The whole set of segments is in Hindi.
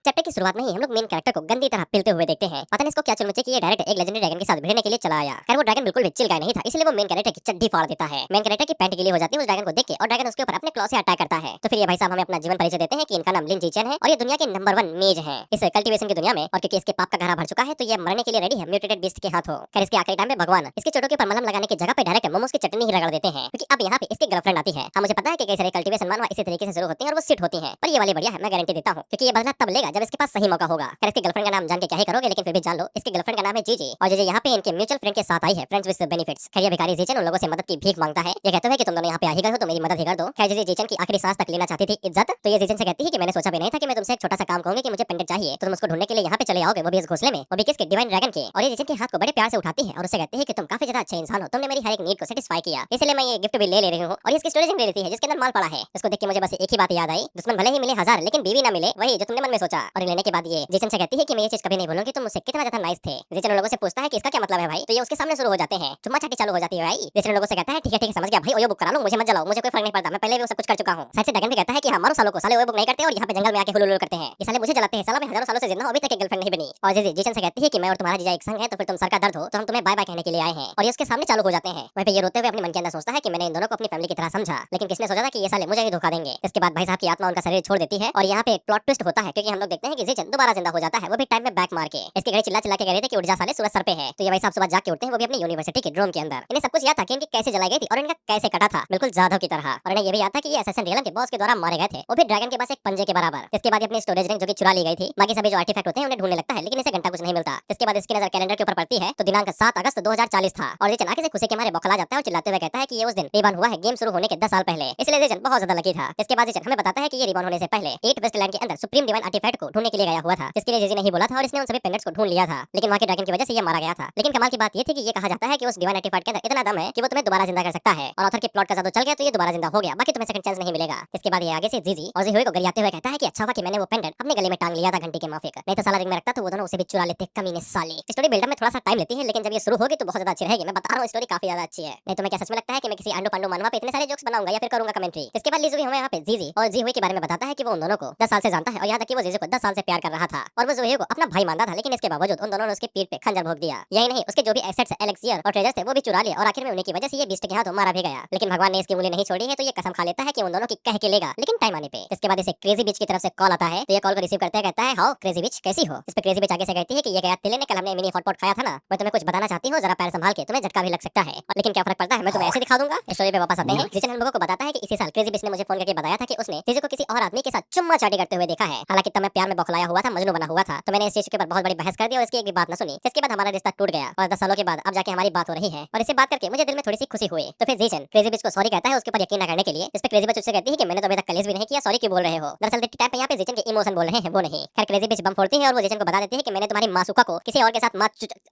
चैप्टर की शुरुआत में ही हम लोग मेन कैरेक्टर को गंदी तरह पिलते हुए देखते हैं। पता नहीं इसको क्या चुनमुचे कि ये डायरेक्ट एक लेजेंडरी ड्रैगन के साथ भिड़ने के लिए चला आया। खैर वो ड्रैगन बिल्कुल भी चिल गाय नहीं था, इसलिए वो मेन कैरेक्टर की चड्डी फाड़ देता है। मेन कैरेक्टर की पैंट गीली हो जाती है उस ड्रैगन को देख के और ड्रैगन उसके ऊपर अपने क्लॉ से अटैक करता है। तो फिर ये भाई साहब हमें अपना जीवन परिचय देते हैं कि इनका नाम लिन जीचेन है और ये दुनिया के नंबर 1 मेज है इस कल्टीवेशन की दुनिया में। और क्योंकि इसके पाप का घड़ा भर चुका है तो ये मरने के लिए रेडी है म्यूटेटेड बीस्ट के हाथों। खैर इसके आखिरी टाइम में भगवान इसके चोटों के ऊपर मलहम लगाने की जगह पे डायरेक्ट मोमोस की चटनी ही रगड़ देते हैं, क्योंकि अब यहाँ पे इसकी गर्लफ्रेंड आती है। हाँ मुझे पता है कि कई सारे कल्टीवेशन मानवा इसी तरीके से शुरू होते हैं और वो सिट होती हैं, पर ये वाली बढ़िया है, मैं गारंटी देता हूँ, क्योंकि ये बदला तब लेगा जब इसके पास सही मौका होगा। खैर इसकी गर्लफ्रेंड का नाम जान के क्या ही करोगे, लेकिन फिर भी जान लो इसकी गर्लफ्रेंड का नाम है जीजी और जीजी यहाँ पे इनके म्यूचुअल फ्रेंड के साथ आई है, फ्रेंड्स विद बेनिफिट्स। खैर ये भिखारी जीचन उन लोगों से मदद की भीख मांगता है। ये कहते हैं कि तुम दोनों यहाँ पे आ ही गए हो तो मेरी मदद ही कर दो। खैर जीजी जीचन की आखिरी सांस तक लेना चाहती थी इज्जत, तो ये जीचन से कहती है कि मैंने सोचा भी नहीं था कि मैं तुमसे एक छोटा सा काम कहूंगी कि मुझे पेंडेंट चाहिए तो तुम उसको ढूंढने के लिए यहाँ पे चले आओगे, वो भी इस घोंसले में, वो भी किसके, डिवाइन ड्रैगन के। और ये जीचन के हाथ को बड़े प्यार से उठाती है और उससे कहती है कि तुम काफी ज्यादा अच्छा इंसान हो, तुमने मेरी हर एक नीड को सेटिस्फाई किया, इसलिए मैं ये गिफ्ट भी ले रही हूँ। और इसकी स्टोरेज ले लेती है जिसके अंदर माल पड़ा है। इसको देख के मुझे बस एक ही बात याद आई, दुश्मन भले ही मिले हजार लेकिन बीवी ना मिले वही जो तुमने मन में सोचा। और लेने के बाद ये जीचन से कहती है कि मैं ये चीज कभी नहीं भूलूंगी, तुम मुझसे कितना ज्यादा नाइस थे। जीचन लोगों से पूछता है कि इसका क्या मतलब है भाई, तो ये उसके सामने शुरू हो जाते हैं, चुम्मा चाटी चालू हो जाती है भाई। जीचन लोगों से कहता है ठीक है समझ गया भाई, ओयो बुक करा लो, मुझे मत जलाओ, मुझे कोई फर्क नहीं पड़ता, मैं पहले भी वो सब कुछ कर चुका हूँ। साइड से ड्रैगन भी कहता है कि हमारे सालों को साले ओयो बुक नहीं करते और यहाँ पे जंगल में आके हुलुलुल करते हैं, ये साले मुझे जलाते हैं, साला मैं हजारों सालों से जिंदा हूं, अभी तक एक गर्लफ्रेंड नहीं बनी। और जीचन से कहती है कि मैं और तुम्हारा जीजा एक संग है, तो फिर तुम सर का दर्द हो तो हम तुम्हें बाय बाय कहने के लिए आए हैं। और ये उसके सामने चालू हो जाते हैं। वहीं पे ये रोते हुए अपने मन के अंदर सोचता है कि मैंने इन दोनों को अपनी फैमिली की तरह समझा, लेकिन किसने सोचा था कि ये साले मुझे ही धोखा देंगे। इसके बाद भाई साहब की आत्मा उनका शरीर छोड़ देती है और यहाँ पे एक प्लॉट ट्विस्ट होता है, क्योंकि हम लोग देखते हैं कि जीचन दोबारा जिंदा हो जाता है, वो भी टाइम में बैक मार के। इसके घड़ी चिल्ला चिल्ला के कह रहे थे कि उठ जा साले, सूरज सर पे है। तो ये भाई साहब सुबह जाग के उठते हैं, वो भी अपनी यूनिवर्सिटी के ड्रोम के अंदर। इन्हें सब कुछ याद था कि इनकी कैसे जलाई गई थी और इनका कैसे कटा था, बिल्कुल जादू की तरह। और इन्हें ये भी याद था कि ये असैसिन रियलम के बॉस के द्वारा मारे गए थे, वो भी ड्रैगन के पास एक पंजे के बराबर। इसके बाद अपनी स्टोरेज रिंग जो कि चुरा ली गई थी, बाकी सभी जो आर्टिफैक्ट होते हैं उन्हें ढूंढने लगता है, लेकिन इसे घंटा कुछ नहीं मिलता। इसके बाद इसकी नजर कैलेंडर के ऊपर पड़ती है तो दिनांक 7 अगस्त 2040 था और जीचन आगे से खुशी के मारे बौखला जाता है और चिल्लाते हुए कहता है कि ये उस दिन रिबॉर्न हुआ है गेम शुरू होने के 10 साल पहले, इसलिए जीचन बहुत ज्यादा लकी था। इसके बाद जीचन हमें बताता है कि ये रिबॉर्न होने से पहले 8 वेस्टलैंड के अंदर सुप्रीम डिवाइन आर्टिफैक्ट को ढूंढने के लिए गया हुआ था, जिसके लिए जीजी ने ही बोला था और इसने उन सभी पेंडेंट्स को ढूंढ लिया था, लेकिन वहां के ड्रैगन की वजह से ये मारा गया था। लेकिन कमाल की बात ये थी कि ये कहा जाता है कि उस डिवाइन आर्टिफैक्ट के अंदर इतना दम है कि वो तुम्हें दोबारा जिंदा कर सकता है, और ऑथर के प्लॉट का जादू चल गया तो ये दोबारा जिंदा हो गया, बाकी तुम्हें सेकंड चांस नहीं मिलेगा। इसके बाद ये आगे से जीजी और जीहुई को गरियाते हुए कहता है कि अच्छा हुआ कि मैंने वो पेंडेंट अपने गले में टांग लिया था घंटी के माफिक, नहीं तो साला रिंग में रखता तो वो दोनों उसे भी चुरा लेते, कमीने साले। स्टोरी बिल्डअप में थोड़ा सा टाइम लेती है, लेकिन जब ये शुरू होगी तो बहुत ज्यादा अच्छी रहेगी, मैं बता रहा हूँ स्टोरी काफी ज्यादा अच्छी है। नहीं तुम्हें क्या सच में लगता है कि मैं किसी अंडू पंडू मनवा पे इतने सारे जोक्स बनाऊंगा या फिर करूंगा कमेंट्री। इसके बाद लिजुई हमें यहाँ पे जीजी और जीहुई के बारे में बताता है कि वो उन दोनों को 10 साल से जानता है और यहाँ तक कि वो जीजी को 10 साल से प्यार कर रहा था और वो जीहुई को अपना भाई मानता था, लेकिन इसके बावजूद उन दोनों ने उसके पीठ पे खंजर भोंक दिया। यही नहीं, उसके जो भी एसेट्स, एलेक्सियर और ट्रेजर्स थे वो भी चुरा लिए और आखिर में उन्हीं की वजह से ये बीस्ट के हाथों मारा भी गया। लेकिन भगवान ने इसकी उंगली नहीं छोड़ी है तो ये कसम खा लेता है कि उन दोनों की कह के लेगा, लेकिन टाइम आने पे। इसके बाद इसे क्रेजी बिच की तरफ से कॉल आता है, तो ये कॉल को रिसीव करते कहता है हाउ क्रेजी बिच कैसी हो। इस पे क्रेजी बिच आगे से कहती है कि ये गया तिले ने कल हमने मिनी हॉटपॉट खाया था ना, मैं तुम्हें कुछ बताना चाहती हूँ, जरा पैर संभाल के, तुम्हें झटका भी लग सकता है, लेकिन क्या फर्क पड़ता है, मैं तुम्हें ऐसे दिखा दूंगा। स्टोरी पे वापस आते हैं। जीचन हम लोगों को बताता है कि इसी साल क्रेजी बिच ने मुझे फोन करके बताया था कि उसने जीजू को किसी और आदमी के साथ चुम्मा चाटी करते हुए देखा है। हालांकि तब मैं प्यार में बौखलाया हुआ था, मजनू बना हुआ था, तो मैंने इस चीज के ऊपर बहुत बड़ी बहस कर दी और इसकी एक भी बात न सुनी। इसके बाद हमारा रिश्ता टूट गया और 10 सालों के बाद अब जाके हमारी बात हो रही है और इसे बात करके मुझे दिल में थोड़ी सी खुशी हुई। तो फिर जीचन क्रेजी बिच को सॉरी कहता है उसके ऊपर यकीन न करने के लिए। इस पे क्रेजी बिच उससे कहती है कि मैंने तो अभी तक कलेश भी नहीं किया, सॉरी क्यों बोल रहे हो। दरअसल टाइम पे यहाँ पे जीचन के इमोशन बोल रहे हैं, वो नहीं। खैर क्रेजी बिच बम फोड़ती है और वो जीचन को बता देती है कि मैंने तुम्हारी मासूका को किसी और के साथ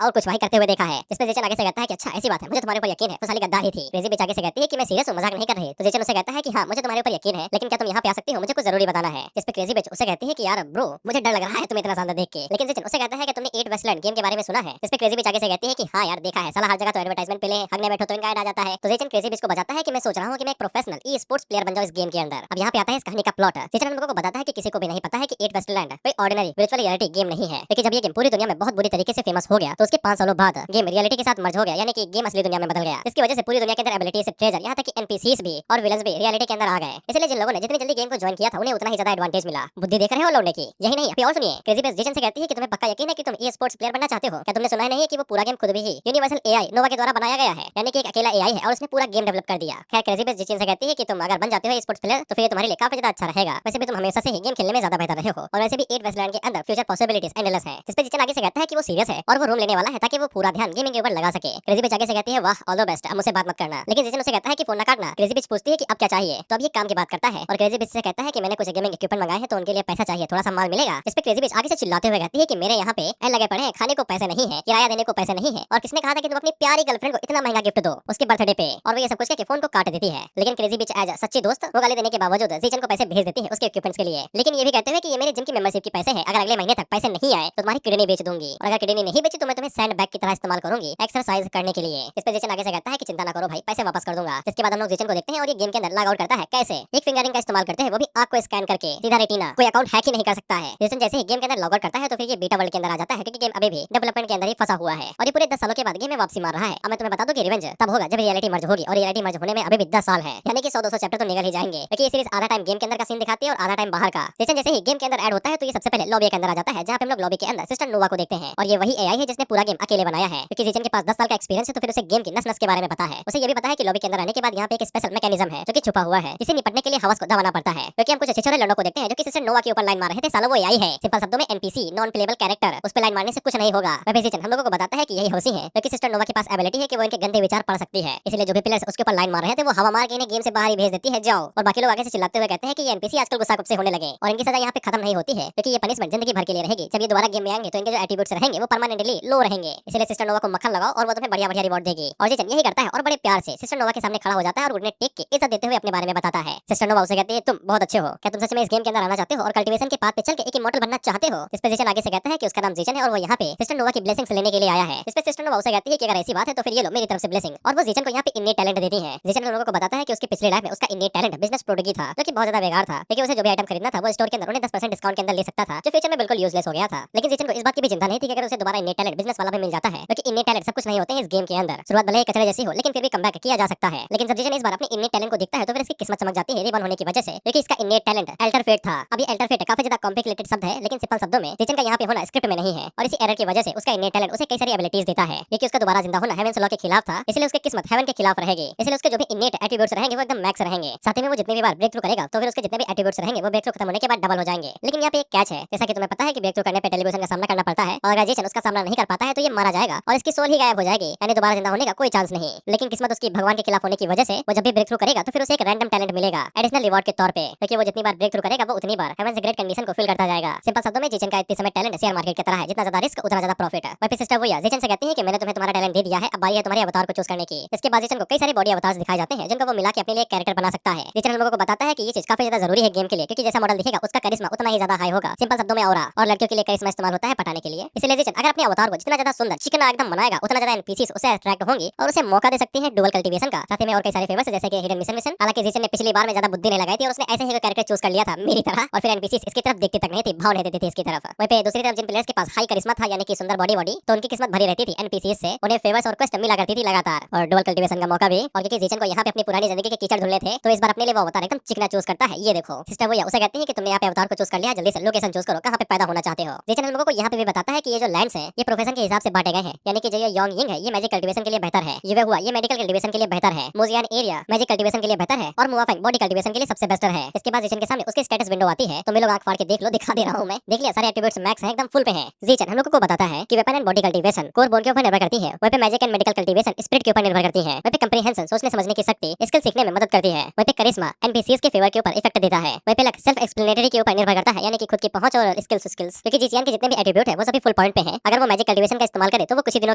और कुछ भाई करते हुए देखा है। जिस पे जीचन आगे से कहता है कि अच्छा ऐसी बात है, मुझे तुम्हारे ऊपर यकीन है, तो साली गद्दार ही थी। क्रेजी बिच आगे से कहती है कि मैं सीरियस हूं, मजाक नहीं कर रही। तो जीचन उसे कहता है कि हां मुझे तुम्हारे ऊपर यकीन है, लेकिन क्या तुम यहाँ पे आ सकती हो, मुझे कुछ जरूरी बताना है। जिस पे क्रेजी बिच उसे कहती है कि यार ब्रो मुझे डर लग रहा है तुम्हें इतना शानदार देख के। लेकिन जीचन उसे कहता है कि तुमने 8 वेस्टलैंड गेम के बारे में सुना है। जिस पे क्रेजी बिच आगे से कहती है कि हां यार देखा है, साला हर जगह तो एडवर्टाइजमेंट पे ले हगने बैठो तो इनका ऐड आ जाता है। तो जीचन क्रेजी बिच को बताता है कि मैं सोच रहा हूं कि मैं एक प्रोफेशनल ई स्पोर्ट्स प्लेयर बन जाऊं इस गेम के अंदर। अब यहाँ पे आता है इस कहानी का प्लॉट। जीचन हम लोगों को बताता है कि किसी को भी नहीं पता है कि 8 वेस्टलैंड कोई ऑर्डिनरी वर्चुअल रियलिटी गेम नहीं है, लेकिन जब ये गेम पूरी दुनिया में बहुत बुरी तरीके से फेमस हो गया तो उसके 5 सालों बाद गेम रियलिटी के साथ मर्ज हो गया, यानी कि गेम असली दुनिया में बदल गया। इसकी वजह से पूरी दुनिया के अंदर एबिलिटीज, ट्रेजर, यहाँ तक कि एनपीसीज भी और विलन्स भी रियलिटी के अंदर आ गए। इसलिए जिन लोगों ने जितनी जल्दी गेम को ज्वाइन किया था उन्हें उतना ही ज्यादा एडवांटेज मिला। बुद्धि देख रहे हो लौंडे की। यही नहीं, अभी और सुनिए। क्रेजी बिच जीचन से कहती है कि तुम्हें पक्का यकीन है कि तुम ई स्पोर्ट्स प्लेयर बनना चाहते हो। क्या तुमने सुना ही नहीं है कि वो पूरा गेम खुद भी ही यूनिवर्सल एआई नोवा के द्वारा बनाया गया है, यानी कि एक अकेला एआई है और उसने पूरा गेम डेवलप कर दिया। खैर क्रेजी बिच जीचन से कहती है कि तुम अगर बन जाते हो स्पोर्ट्स प्लेयर तो फिर तुम्हारे लिए काफी ज्यादा अच्छा रहेगा। वैसे भी तुम हमेशा से ही गेम खेलने में ज्यादा बेहतर रहे हो और वैसे भी 8 वेस्टलैंड के अंदर फ्यूचर पॉसिबिलिटीज एंडलेस है। जिस पे जीचन आगे से कहता है कि वो सीरियस है और वो रूम लेने वाला है ताकि वो पूरा ध्यान गेमिंग के ऊपर लगा सके। क्रेजी बिच आगे से कहती है वाह ऑल द बेस्ट, अब मुझसे बात मत करना। लेकिन जीचन उसे कहता है कि फोन ना काटना। क्रेजी बिच पूछती है कि अब क्या चाहिए, तो अब ये काम की बात करता है और क्रेजी बिच से कहता है कि मैंने कुछ गेमिंग इक्विपमेंट मंगाए हैं तो उनके लिए पैसा चाहिए, थोड़ा सा माल मिलेगा। इस पे क्रेजी बिच आगे से चिल्लाते हुए कहती है कि मेरे यहाँ पे एल लगे पड़े हैं, खाने को पैसे नहीं है, किराया देने को पैसे नहीं है, और किसने कहा था कि तुम अपनी प्यारी गर्लफ्रेंड को इतना महंगा गिफ्ट दो उसके बर्थडे पे। और वो ये सब कुछ कह के फोन को काट देती है। लेकिन क्रेजी बिच एज सच्ची दोस्त वो गाली देने के बावजूद जीचन को पैसे भेज देती है उसके इक्विपमेंट्स के लिए। लेकिन ये भी कहते हैं कि ये मेरे जिम की मेंबरशिप के पैसे हैं, अगर अगले महीने तक पैसे नहीं आए तो तुम्हारी किडनी बेच दूंगी, और अगर किडनी नहीं बेची तो मैं तुम्हें सैंड बैग की तरह इस्तेमाल करूंगी एक्सरसाइज करने के लिए। इस पे जीचन आगे से कहता है कि चिंता ना करो भाई, पैसे वापस कर दूंगा। इसके बाद हम लोग जीचन को देखते हैं और ये गेम के अंदर लॉग आउट करता है। कैसे? एक फिंगरिंग का इस्तेमाल करते हैं, वो भी आंख को स्कैन करके सीधा रेटिना। कोई अकाउंट हैक ही नहीं कर सकता। सकता है। जीचन जैसे ही गेम के अंदर लॉग आउट करता है तो फिर ये बीटा वर्ल्ड के अंदर आ जाता है, क्योंकि गेम अभी भी डेवलपमेंट के अंदर ही फंसा हुआ है और ये पूरे 10 सालों के बाद गेम में वापसी मार रहा है। अब मैं तुम्हें बता दूं कि रिवेंज तब होगा जब रियलिटी मर्ज होगी, और रियलिटी मर्ज होने में अभी भी 10 साल है, यानी कि 100-200 चैप्टर तो निकल ही जाएंगे, क्योंकि ये सीरीज आधा टाइम गेम के अंदर का सीन दिखाती है और आधा टाइम बाहर का। जीचन जैसे ही गेम के अंदर ऐड होता है तो ये सबसे पहले लॉबी के अंदर आ जाता है, जहां पे हम लोग लॉबी के अंदर सिस्टर नोवा को देखते हैं, और ये वही एआई है जिसने पूरा गेम अकेले बनाया है। क्योंकि जीचन के पास 10 साल का एक्सपीरियंस है तो फिर उसे गेम की नस नस के बारे में पता है। उसे ये भी पता है कि लॉबी के अंदर आने के बाद यहाँ पे एक स्पेशल मैकेनिज्म है जो कि छुपा हुआ है, जिसे निपटने के लिए हवस को दबाना पड़ता है। क्योंकि हम कुछ अच्छे छोरे लड़ों को देखते हैं जो कि सिस्टर नोवा के ऊपर लाइन मार रहे थे, साला वो एआई है, सिंपल शब्दों में एनपीसी, नॉन प्लेबल कैरेक्टर, उस पे लाइन मारने से कुछ नहीं होगा। वह जीचन हम लोगों को बताता है कि यही हवसी है, क्योंकि सिस्टर नोवा के पास एबिलिटी है कि वो इनके गंदे विचार पढ़ सकती है, इसलिए जो भी प्लेयर्स उसके ऊपर लाइन मार रहे थे वो हवा मार के इन्हें गेम से बाहर ही भेज देती है, जाओ। और बाकी लोग आगे से चिल्लाते हुए कहते हैं कि ये एनपीसी आजकल गुस्सा कब से होने लगे, और इनकी सजा यहाँ पे खत्म नहीं होती है, क्योंकि ये पनिशमेंट जिंदगी भर के लिए रहेगी। जब ये दोबारा गेम में आएंगे तो इनके जो एट्रीब्यूट्स रहेंगे वो परमानेंटली लो रहेंगे, इसलिए सिस्टर नोवा को मक्खन लगाओ और वो तुम्हें बढ़िया बढ़िया रिवॉर्ड देगी। और जीचन यही करता है और बड़े प्यार से सिस्टर नोवा के सामने खड़ा हो जाता है और उन्हें टेक के इज्जत देते हुए अपने बारे में बताता है। सिस्टर नोवा उसे कहती है तुम बहुत अच्छे हो, क्या तुम सच में इस गेम के अंदर आना चाहते हो और कल्टीवेशन के पाथ पे चल के एक इमॉर्टल बनना चाहते हो? इस पे जीचन आगे से कहता है कि उसका नाम जीचन है और वो यहाँ पे सिस्टर नोवा की ब्लेसिंग्स लेने के लिए आया है। इस पे सिस्टर नोवा उसे कहती है कि अगर ऐसी बात है तो फिर ये लो मेरी तरफ से ब्लेसिंग, और वो जीचन को यहाँ पे इन्नेट टैलेंट देती है। जीचन उन लोगों को बताता है कि उसकी पिछली लाइफ में उसका इन्नेट टैलेंट बिजनेस प्रोडगी था, जो कि बहुत ज्यादा बेकार था, क्योंकि उसे जो भी आइटम खरीदना था वो स्टोर के अंदर उन्हें 10% डिस्काउंट के अंदर ले सकता था, जो फ्यूचर में बिल्कुल यूजलेस हो गया था। लेकिन जीचन को इस बात की भी चिंता नहीं थी कि अगर उसे दोबारा इन्नेट टैलेंट बिजनेस वाला भी मिल जाता है, क्योंकि इन्नेट टैलेंट सब कुछ नहीं होते हैं इस गेम के अंदर। शुरुआत भले ही कचरे जैसी हो लेकिन फिर भी कमबैक किया जा सकता है। लेकिन जब जीचन इस बार अपने इन्नेट टैलेंट को देखता है तो फिर इसकी किस्मत चमक जाती है रिबन होने की वजह से, क्योंकि इसका इन्नेट टैलेंट अल्टरफेट था। अब ये अल्टरफेट काफी ज्यादा कॉम्प्लिकेटेड शब्द है, लेकिन सिंपल शब्दों में जीचन का यहाँ पे होना स्क्रिप्ट में नहीं है, और इसी एरर की वजह से उसका इन्नेट टैलेंट उसे कई सारी एबिलिटीज देता है। क्योंकि उसका दोबारा जिंदा होना हेवेंस लॉ के खिलाफ था, इसलिए उसकी किस्मत हेवन के खिलाफ रहेगी, इसलिए उसके जो भी इन्नेट एट्रीब्यूट्स रहेंगे वो एकदम मैक्स रहेंगे। साथ ही में वो जितने भी बार ब्रेक थ्रू करेगा तो फिर उसके जितने भी एट्रीब्यूट्स रहेंगे वो ब्रेक थ्रू खत्म होने के बाद डबल हो जाएंगे। लेकिन यहाँ पे एक कैच है, जैसा कि तुम्हें पता है कि ब्रेक थ्रू करने पे टेलीविजन का सामना करना पड़ता है, और अगर जीचन उसका सामना नहीं कर पाता है तो ये मारा जाएगा और इसकी सोल ही गायब हो जाएगी, यानी दोबारा जिंदा होने का कोई चांस नहीं। लेकिन किस्मत उसकी भगवान के खिलाफ होने की वजह से वो जब भी ब्रेक थ्रू करेगा तो फिर उसे एक रैंडम टैलेंट मिलेगा एडिशनल रिवॉर्ड के तौर पे, क्योंकि वो जितनी बार ब्रेक थ्रू करेगा वो उतनी बार हेवन से ग्रेट कंडीशन को फील करता जाएगा। सिंपल शब्दों में जीचन का इतने समय टैलेंट शेयर मार्केट की तरह है, जितना ज्यादा रिस्क उतना ज्यादा प्रॉफिट है। वही सिस्टर वो जीचन से कहती है कि मैंने तुम्हें तुम्हारा टैलेंट दे दिया है, अब बारी है तुम्हारे अवतार को चूज करने की। इसके बाद जीचन को कई सारे बॉडी अवतार्स दिखाए जाते हैं जिनको वो मिला के अपने लिए कैरेक्टर बना सकता है। जीचन हम लोगों को बताता है कि ये चीज काफी ज्यादा जरूरी है गेम के लिए, क्योंकि जैसा मॉडल दिखेगा उसका करिश्मा उतना ही ज्यादा हाई होगा। सिंपल शब्दों में ऑरा, और लड़कियों के लिए करिश्मा इस्तेमाल होता है पटाने के लिए, इसलिए जीचन अगर अपने अवतार को जितना ज्यादा सुंदर चिकना एकदम बनाएगा उतना ज्यादा एनपीसीज उसे अट्रैक्ट होंगी और उसे मौका दे सकती है डुअल कल्टीवेशन का। साथ ही में और कई सारे फेवर्स जैसे कि हिडन मिशन। हालांकि जीचन ने पिछली बार में ज्यादा बुद्धि नहीं लगाई थी और उसने ऐसे ही कैरेक्टर चूज कर लिया था मेरी तरह, और फिर एनपीसीज इसकी तरफ देखती तक नहीं थी, भाव नहीं देती थी इसकी तरफ। वहीं पे दूसरी तरफ जिन प्लेयर्स के पास हाई करिश्मा था यानी कि सुंदर बॉडी तो उनकी किस्मत भरी रहती थी एनपीसीज से, उन्हें फेवर्स और क्वेस्ट मिला करती थी लगातार और डुअल कल्टीवेशन का मौका भी। और क्योंकि जीचन को यहाँ पे अपनी पुरानी जिंदगी के कीचड़ धुलने थे तो इस बार अपने लिए वो अवतार एकदम चिकना चूज करता है। ये देखो सिस्टर वो उसे कहती है कि तुमने यहाँ पे अवतार को चूज कर लिया, जल्दी से लोकेशन चूज करो, कहाँ पे पैदा होना चाहते हो। जीचन हम लोगों को यहाँ पे भी बताता है कि ये जो लैंड्स हैं ये प्रोफेशन के हिसाब से बांटे गए हैं, यानी कि जो ये योंग यिंग है ये मैजिक कल्टीवेशन के लिए बेहतर है, ये हुआ ये मेडिकल कल्टीवेशन के लिए बेहतर है, मोजियान एरिया मैजिक कल्टीवेशन के लिए बेहतर है, और मुआफेंग बॉडी कल्टीवेशन के लिए सबसे बेस्ट है। इसके बाद जीचन के सामने उसके स्टेटस विंडो आती है, तो मैं लोग आंख फाड़ के देख लो, दिखा दे रहा हूँ मैं, देख लिया सारे एट्रीब्यूट्स मैक्स हैं, एकदम फुल पे हैं। जीचन हम लोगों को बताता है कि weapon and body cultivation core bone के ऊपर निर्भर करती है, वहीं पे magic and medical cultivation spirit के ऊपर निर्भर करती है, वहीं पे कंप्रीहेंशन सोचने समझने की शक्ति स्किल सीखने में मदद करती है, वहीं पे करिश्मा एनपीसीज के फेवर के ऊपर इफेक्ट देता है, वहीं पे लक सेल्फ एक्सप्लेनेटरी के ऊपर निर्भर करता है, यानी कि खुद की पहुंच और स्किल्स। क्योंकि जीचन के जितने भी एट्रीब्यूट है वो सभी फुल पॉइंट पे हैं, अगर वो मैजिक कल्टीवेशन का इस्तेमाल करे तो वो कुछ ही दिनों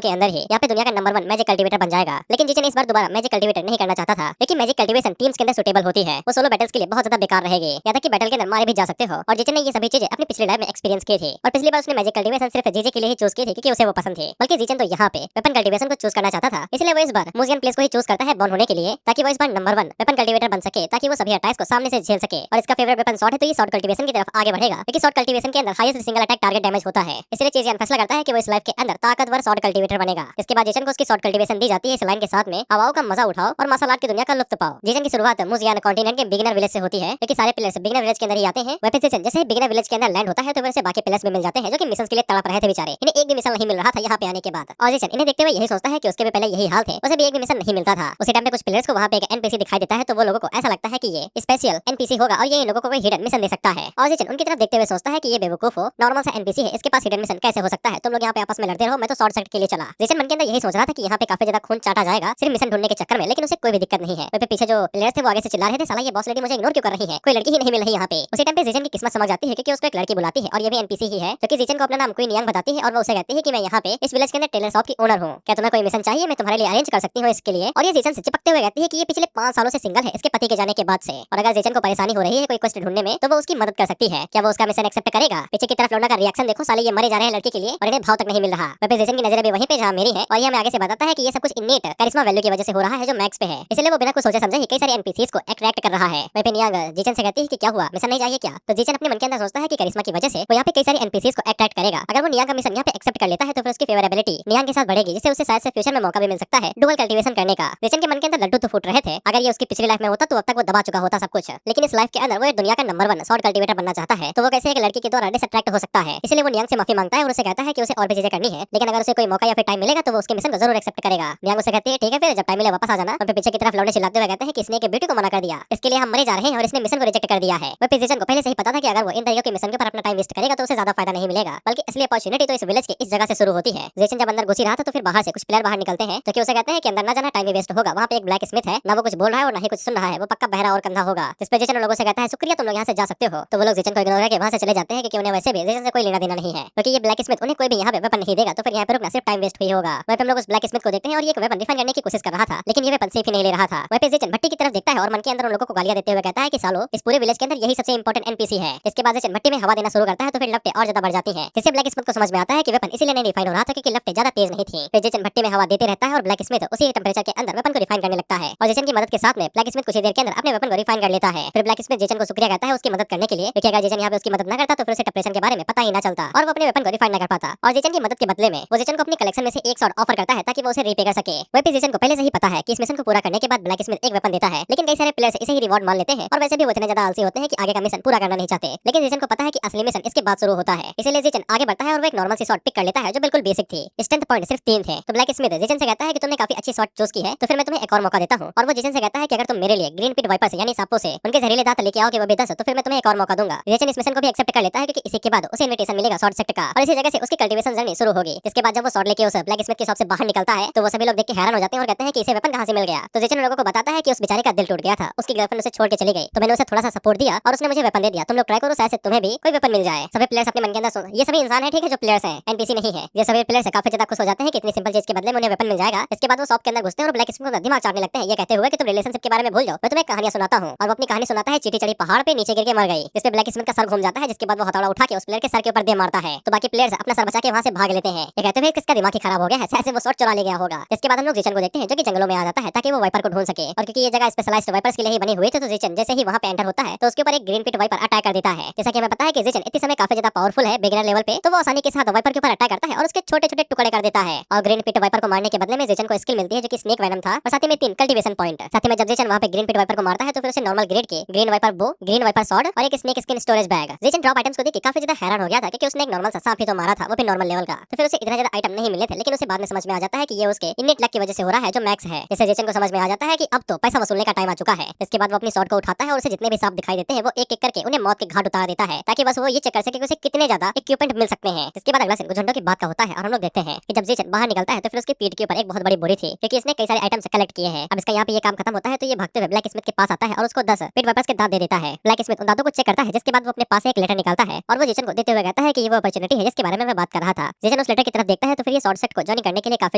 के अंदर ही यहाँ पे दुनिया का नंबर 1 मैजिक कल्टीवेटर बन जाएगा। लेकिन जीचन इस बार दोबारा मैजिक कल्टीवेटर नहीं करना चाहता था, लेकिन मैजिक कल्टीवेशन टीम्स के अंदर सुटेबल होती है, वो सोलो बैटल्स के लिए बहुत ज्यादा बेकार रहेगी, या तक कि बैटल के अंदर मारे भी जा सकते हो। और जीचन ने ये सभी चीजें अपनी पिछली लाइफ में एक्सपीरियंस की थी, और पिछली बार उसने मैजिक कल्टीवेशन सिर्फ जीजे के लिए ही चूज की थी क्योंकि उसे वो पसंद थी। बल्कि जीचन तो यहाँ पे वेपन कल्टीवेशन को चूज करना चाहता था, इसलिए वो इस बार म्यूजियम प्लेस को ही चूज करता है बॉर्न होने के लिए, ताकि वो इस बार नंबर 1 वेपन कल्टीवेटर बन सके, ताकि वो सभी अटैक्स को सामने से झेल सके। और इसका फेवरेट वेपन शॉट है तो ये शॉट कल्टीवेशन की तरफ आगे बढ़ेगा, क्योंकि शॉट कल्टीवेशन के अंदर highest single attack target damage होता है, इसलिए चीज़ फैसला करता है कि वो इस लाइफ के अंदर ताकतवर शॉट कल्टीवेटर बनेगा। इसके बाद जीचन को उसकी शॉट कल्टीवेशन दी जाती है इस लाइन के साथ में, हवाओं का मजा उठाओ और मार्शल आर्ट की दुनिया का लुत्फ पाओ। जीचन की शुरुआत मुजियान कॉन्टिनेंट के बिगिनर विलेज से होती है, क्योंकि सारे प्लेयर्स बिगिनर विलेज के अंदर ही आते हैं। वहीं पे जीचन जैसे बिगिनर विलेज के अंदर लैंड होता है तो वैसे बाकी प्लेयर्स भी मिल जाते हैं जो कि मिशंस के लिए तड़प रहे थे बेचारे, इन्हें एक भी मिशन नहीं मिल रहा था यहाँ पे आने के बाद। और जीचन इन्हें देखते हुए यही सोचता है कि उसके भी पहले यही हाल थे, उसे भी एक भी मिशन नहीं मिलता था। उसी टाइम पे कुछ प्लेयर्स को वहाँ पे एक एनपीसी दिखाई देता है, तो वो लोगों को ऐसा लगता है कि ये स्पेशल एनपीसी होगा और ये इन लोगों को कोई हिडन मिशन दे सकता है। और जीचन उनकी तरफ देखते हुए सोचता है कि ये बेवकूफ हो, नॉर्मल सा एनपीसी है, इसके पास हिडन मिशन कैसे हो सकता है, तुम लोग यहाँ पे आपस में लड़ते रहो, मैं तो शॉर्ट सर्किट के लिए चला। जीचन मन के अंदर यही सोच रहा था कि यहाँ पे काफी ज्यादा खून चाटा जाएगा सिर्फ मिशन ढूंढने के चक्कर में, लेकिन उसे कोई भी दिक्कत नहीं है। वहीं पे पीछे जो प्लेयर्स थे वो आगे से चिल्ला रहे थे, साला ये बॉस लेडी मुझे इग्नोर क्यों कर रही है, कोई लड़की ही नहीं मिल रही यहाँ पे। उसी टाइम पे जीचन की किस्मत समझ जाती है क्योंकि उसको एक लड़की बुलाती है और ये भी एनपीसी ही है, क्योंकि जीचन को अपना नाम क्वीन यांग बताती है और वो उसे कहती है कि मैं यहाँ पे इस विलेज के अंदर टेलर शॉप की ओनर हूँ, क्या तुम्हें कोई मिशन चाहिए, मैं तुम्हारे लिए अरेंज कर सकती हूँ इसके लिए। और ये जीचन से चिपकते हुए कहती है कि ये पिछले 5 सालों से सिंगल है इसके पति के जाने के बाद से, और अगर जीचन को परेशानी हो रही है कोई क्वेस्ट ढूंढने में तो वो उसकी मदद कर सकती है, क्या वो उसका मिशन एक्सेप्ट करेगा। पीछे की तरफ लौंडा का रिएक्शन देखो, साले ये मरे जा रहे हैं लड़की के लिए और इन्हें भाव तक नहीं मिल रहा। वहीं जीचन की नजरें भी वहीं पे जहाँ मेरी है, और ये हमें आगे से बताता है कि ये सब कुछ इन्नेट करिश्मा वैल्यू की वजह से हो रहा है जो मैक्स पे है, इसलिए वो बिना कुछ सोचे समझे ही कई सारे एनपीसीज को अट्रैक्ट कर रहा है। वहीं पे नियांग जीचन से कहती है कि क्या हुआ, मिशन नहीं चाहिए क्या, तो जीचन अपने मन के अंदर सोचता है कि करिश्मा की वजह से वो यहाँ पे कई सारी एनपीसीज को अट्रैक्ट करेगा। अगर वो नियांग का मिशन यहाँ पे एक्सेप्ट कर लेता है तो फिर उसकी फेवरेबिलिटी नियांग के साथ बढ़ेगी, जिससे उसे शायद से फ्यूचर में मौका भी मिल सकता है डुअल कल्टीवेशन करने का। जेचन के मन के अंदर लड्डू तो फूट रहे थे, अगर ये उसकी पिछली लाइफ में होता तो अब तक वो दबा चुका होता सब कुछ। लेकिन इस लाइफ के अंदर वो एक दुनिया का नंबर 1 स्वॉर्ड कल्टीवेटर बनना चाहता है, तो वो कैसे एक लड़की के द्वारा डिसअट्रैक्ट हो सकता है। इसलिए वो नियांग से माफी मांगता है और उसे कहता है कि उसे और भी चीजें करनी है, लेकिन अगर उसे कोई मौका या फिर टाइम मिलेगा तो वो उसके मिशन को जरूर एक्सेप्ट करेगा। नियांग उसे कहती है ठीक है फिर जब टाइम मिले वापस आ जाना। वहाँ पे पीछे की तरफ लौंडे चिल्लाते हुए कहते हैं कि इसने एक ब्यूटी को मना कर दिया, इसके लिए हम मरे जा रहे हैं और इसने मिशन को रिजेक्ट कर दिया है। वह जेचन को पहले से ही पता था कि अगर वो इन तरीके के मिशन के ऊपर अपना टाइम वेस्ट करेगा तो उसे ज्यादा फायदा नहीं मिलेगा, बल्कि असली अपॉर्चुनिटी तो इस विलेज के इस जगह से शुरू होती है। जेचन जब अंदर घुसी रहा था तो फिर बाहर से कुछ प्लेयर बाहर निकलते हैं जो कि उसे कहते हैं कि अंदर ना जाना, टाइम भी वेस्ट होगा। वहाँ पे एक ब्लैक स्मिथ है, ना वो कुछ बोल रहा है और ना ही कुछ सुन रहा है, वो पक्का बहरा और कंधा होगा। जिस पे जेचन लोगों से कहता है शुक्रिया तुम लोग यहाँ से जा सकते हो, तो वो लोग जेचन को इग्नोर करके वहाँ से चले जाते हैं क्योंकि उन्हें वैसे भी जेचन से कोई लेना देना नहीं है, क्योंकि ये ब्लैक स्मिथ उन्हें कोई भी यहाँ पे वेपन नहीं देगा, तो फिर यहाँ पे रुकना सिर्फ टाइम वेस्ट ही होगा। वहीं पे हम लोग उस ब्लैक स्मिथ को देखते हैं और ये एक वेपन रिफाइन करने की कोशिश कर रहा था, लेकिन ये वेपन सेफ ही नहीं ले रहा था। वहीं पे जेचन भट्टी की तरफ देखता है और मन के अंदर उन लोगों को गालियां देते हुए कहता है कि सालो इस पूरे विलेज के अंदर यही सबसे इंपॉर्टेंट एनपीसी है। इसके बाद जेचन भट्टी में हवा देना शुरू करता है तो फिर लपटें और ज्यादा बढ़ जाती हैं, जिससे ब्लैक स्मिथ को समझ में आता है कि वेपन इसीलिए नहीं रिफाइन हो रहा था क्योंकि लपटें ज्यादा तेज नहीं थी। फिर जेचन भट्टी में हवा देते रहता है और ब्लैक स्मिथ उसी टेंपरेचर के अंदर वेपन को रिफाइन करने लगता है और जेचन की मदद के साथ में ब्लैक स्मिथ कुछ ही देर के अंदर अपने वेपन को रिफाइन कर लेता है। फिर ब्लैक स्मिथ जेचन को शुक्रिया कहता है उसकी मदद करने के लिए, क्योंकि अगर जेचन यहाँ पे उसकी मदद न करता तो फिर उसे टेंपरेचर के बारे में पता ही ना चलता और वो अपने वेपन को रिफाइन न कर पाता। और जेचन की मदद के बदले में वो जेचन को अपनी कलेक्शन में से एक शॉट ऑफर करता है ताकि वो उसे रीपे कर सके। वहीं पे जेचन को पहले से ही पता है कि इस मिशन को पूरा करने के बाद ब्लैक स्मिथ एक वेपन देता है, लेकिन कई सारे प्लेयर्स इसे ही रिवॉर्ड मान लेते हैं और वैसे भी वो इतने ज्यादा आलसी होते हैं कि आगे का मिशन पूरा करना नहीं चाहते। लेकिन जेचन को पता है कि असली मिशन इसके बाद शुरू होता है, इसलिए जेचन आगे बढ़ता है और वो एक नॉर्मल सी शॉट पिक कर लेता है जो बिल्कुल बेसिक थी। स्ट्रेंथ पॉइंट सिर्फ 3 थे। तो ब्लैक स्मिथ जेचन से कहता है कि तुमने काफी अच्छी शॉट चूज की है, तो फिर मैं तुम्हें एक और मौका देता हूँ। और वो जेचन से कहता है कि अगर तुम मेरे लिए ग्रीन पिट वाइपर से यानी सांपों से उनके जहरीले दांत लेके आओगे वो भी 10, तो फिर मैं तुम्हें एक और मौका दूंगा। जेचन इस मिशन को भी एक्सेप्ट कर लेता है क्योंकि इसी के बाद उसे इनविटेशन मिलेगा शॉर्ट सेक्टर का और इसी जगह से उसकी कल्टीवेशन जर्नी शुरू होगी। जिसके बाद जब वो शॉर्ट लेके उस ब्लैक स्मिथ की शॉप से बाहर निकलता है तो वो सभी लोग देख के हैरान हो जाते हैं और कहते हैं कि इसे वेपन कहां से मिल गया। तो जेचन लोगों को बताता है कि उस बेचारे का दिल टूट गया था, उसकी गर्लफ्रेंड उसे छोड़ के चली गई, तो मैंने उसे थोड़ा सा सपोर्ट दिया और उसने मुझे वेपन दे दिया, तुम लोग ट्राई करो शायद से तुम्हें भी कोई वेपन मिल जाए। सभी प्लेयर्स अपने मन के अंदर ये सभी इंसान है ठीक है जो प्लेयर्स हैं, एनपीसी नहीं है। ये सभी प्लेयर्स काफी ज्यादा खुश हो जाते हैं कि इतनी सिंपल चीज के बदले में उन्हें वेपन मिल जाएगा। इसके बाद वो शॉप के अंदर घुसते हैं और ब्लैक स्मिथ को दिमाग चाटने लगते हैं, ये कहते हुए कि तुम रिलेशनशिप के बारे में भूल जाओ, मैं तुम्हें कहानियां सुनाता हूं। और वो अपनी कहानी सुनाता है चीटी चढ़ी पहाड़ पे नीचे गिर के मर गई, जिस पे ब्लैक स्मिथ का सर घूम जाता है, जिसके बाद वो हथौड़ा उठा के उस प्लेयर के सर के ऊपर दे मारता है। तो बाकी प्लेयर्स अपना सर बचा के वहां से भाग लेते हैं। ये कहते हुए किसका दिमाग ही खराब हो गया है, ऐसे वो शॉट चुरा ले गया होगा। इसके बाद हम लोग जेचन को देखते हैं जो कि जंगलों में आ जाता है ताकि वो वाइपर को ढूंढ सके, और क्योंकि ये जगह स्पेशलाइज्ड वाइपर्स के लिए ही बनी हुई थी तो जेचन जैसे ही वहां पे एंटर होता है तो उसके ऊपर एक ग्रीन पिट वाइपर अटैक कर देता है। जैसा कि हमें पता है कि जेचन इतने समय काफी ज्यादा पावरफुल है बिगिनर लेवल पे, तो वो आसानी के साथ वाइपर के ऊपर अटैक करता है और उसके छोटे छोटे टुकड़े कर देता है। और ग्रीन पिट वाइपर को मारने के बदले में जेचन को स्किल मिलती है जो कि स्नेक वेनम था और साथ ही में 3 कल्टीवेशन पॉइंट। साथ ही में जब जेचन वहां पे ग्रीन पिट वाइपर को मारता है तो फिर उसे नॉर्मल ग्रेड के green viper bow, green viper sword और एक स्नेक स्किन स्टोरेज बैग। जेचन ड्रॉप आइटम्स को देख के काफी ज्यादा हैरान हो गया था क्योंकि उसने एक नॉर्मल सा सांप ही तो मारा था, वो भी नॉर्मल लेवल का, तो फिर उसे इतने ज्यादा आइटम नहीं मिले थे। लेकिन उसे बाद में समझ में आ जाता है कि ये उसके इननेट लक की वजह से हो रहा है जो मैक्स है। इससे जेचन को समझ में आ जाता है कि अब तो पैसा वसूलने का टाइम आ चुका है। इसके बाद वो अपनी स्वॉर्ड को उठाता है और उसे जितने भी सांप दिखाई देते हैं वो एक एक करके उन्हें मौत के घाट उतार देता है ताकि बस वो ये चेक कर सके कि उसे कितने ज्यादा इक्विपमेंट मिल सकते हैं। इसके बाद अगला सीन कुछ घंटों की बात का होता है और हम लोग देखते हैं कि जब जेचन बाहर निकलता है तो फिर उसकी पीठ के ऊपर एक बहुत बड़ी बोरी थी क्योंकि इसने कई सारे आइटम्स कलेक्ट किए हैं। अब इसका यहाँ पे ये काम खत्म होता है तो ये भागते हुए ब्लैक स्मिथ के पास आता है और उसको 10 पिट वाइपर्स के दांत दे देता है। ब्लैक स्मिथ उन दांतों को चेक करता है, जिसके बाद वो अपने पास से एक लेटर निकालता है और वो जेचन को देते हुए कहता है कि ये वो अपॉर्चुनिटी है जिसके बारे में मैं बात कर रहा था। जेचन उस लेटर की तरफ देखता है तो फिर ये शॉर्ट सेट को जॉइन करने के लिए काफी